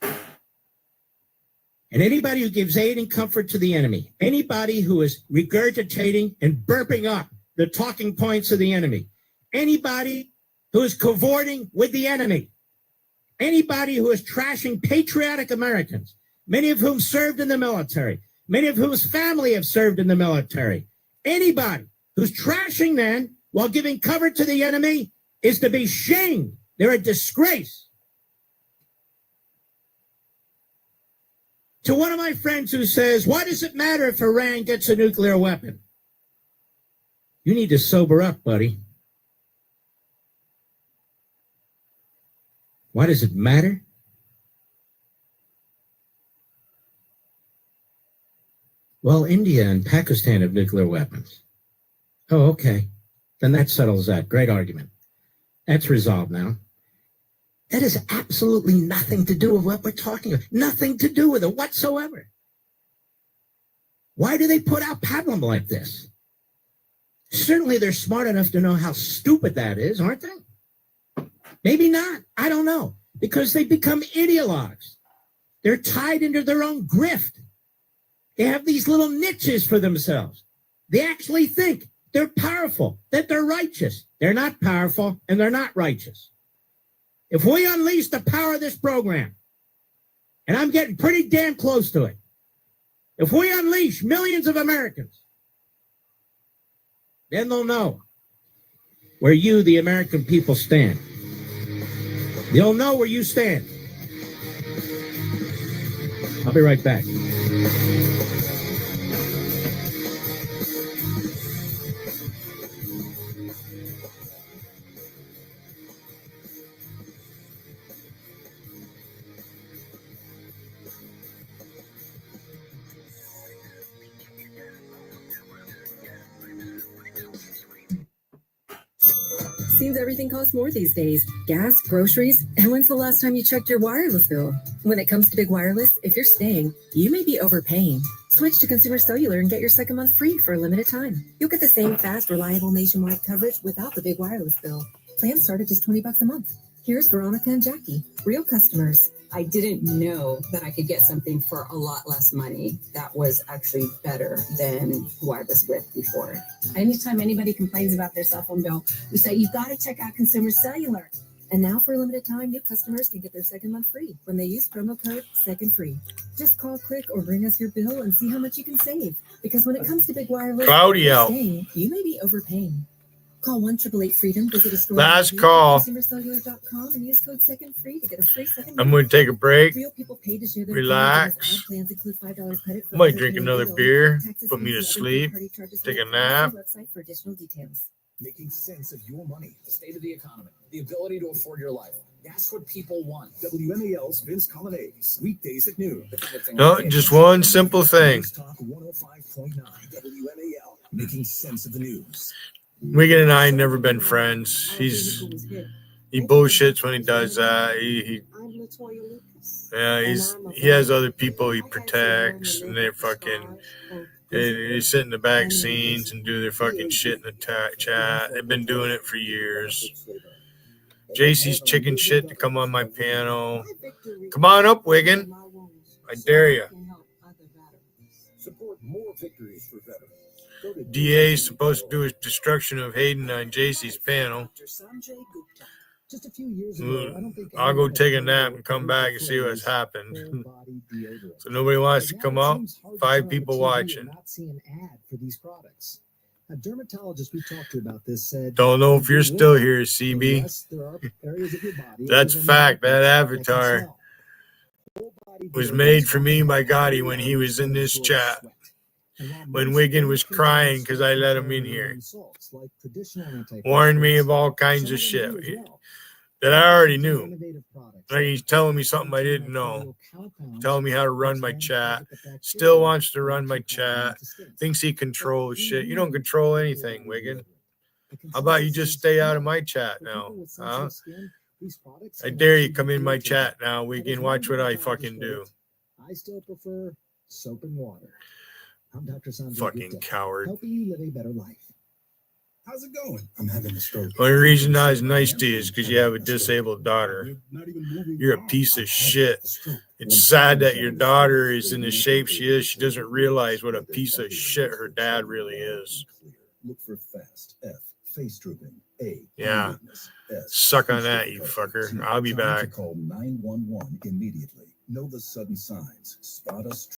And anybody who gives aid and comfort to the enemy, anybody who is regurgitating and burping up the talking points of the enemy, anybody who is cavorting with the enemy, anybody who is trashing patriotic Americans, many of whom served in the military, many of whose family have served in the military, anybody who's trashing them while giving cover to the enemy is to be shamed. They're a disgrace. To one of my friends who says, why does it matter if Iran gets a nuclear weapon? You need to sober up, buddy. Why does it matter? Well, India and Pakistan have nuclear weapons. Oh, okay. Then that settles that. Great argument. That's resolved now. That has absolutely nothing to do with what we're talking about. Nothing to do with it whatsoever. Why do they put out pablum like this? Certainly they're smart enough to know how stupid that is, aren't they? Maybe not. I don't know. Because they become ideologues. They're tied into their own grift. They have these little niches for themselves. They actually think they're powerful, that they're righteous. They're not powerful, and they're not righteous. If we unleash the power of this program, and I'm getting pretty damn close to it, if we unleash millions of Americans, then they'll know where you, the American people, stand. They'll know where you stand. I'll be right back. Seems everything costs more these days. Gas, groceries, and when's the last time you checked your wireless bill? When it comes to Big Wireless, if you're staying, you may be overpaying. Switch to Consumer Cellular and get your second month free for a limited time. You'll get the same fast, reliable nationwide coverage without the big wireless bill. Plans start at just $20 a month. Here's Veronica and Jackie, real customers. I didn't know that I could get something for a lot less money that was actually better than who I was with before. Anytime anybody complains about their cell phone bill, we say, you've got to check out Consumer Cellular. And now for a limited time, new customers can get their second month free when they use promo code SECONDFREE. Just call, click, or bring us your bill and see how much you can save. Because when it comes to Big Wireless, Claudio. Staying, you may be overpaying. Call 1-888-FREEDOM. Visit a store. Last call. ConsumerCellular.com and use code SECONDFREE to get a free second. I'm going to take a break. Real people pay to share their Relax. plans include $5 credit for Might drink another beer. Put me to sleep. Take a nap. Website for additional details. Making sense of your money, the state of the economy, the ability to afford your life. That's what people want. WMAL's Vince Colonnese, weekdays at noon. No, just one simple thing. Talk 105.9 WMAL, making sense of the news. Wigan and I never been friends. He bullshits when he does that. He has other people he protects, and they sit in the back scenes and do their fucking shit in the chat. They've been doing it for years. JC's chicken shit to come on my piano. Come on up, Wigan. I dare you. Support more victories for veterans. DA is supposed to do his destruction of Hayden on JC's panel. I'll go take a nap and come back and see what's happened. So nobody wants to come up. 5 people watching. A dermatologist we talked to about this said, don't know if you're still here, CB. That's a fact. That avatar was made for me by Gotti when he was in this chat. When Wigan was crying because I let him in here. Warned me of all kinds of shit that I already knew. Like he's telling me something I didn't know. Telling me how to run my chat. Still wants to run my chat. Thinks he controls shit. You don't control anything, Wigan. How about you just stay out of my chat now? Huh? I dare you come in my chat now, Wigan. Watch what I fucking do. I still prefer soap and water. I'm Dr. Sanjay fucking Gupta, coward. helping you live a better life. How's it going? I'm having a stroke. Only reason I was nice to you is because you have a disabled daughter. You're a piece of shit. It's sad that your daughter is in the shape she is. She doesn't realize what a piece of shit her dad really is. Look for fast. F. Face drooping. A. Yeah. Suck on that, you fucker. I'll be back. Call 911 immediately. Know the sudden signs. Spot us.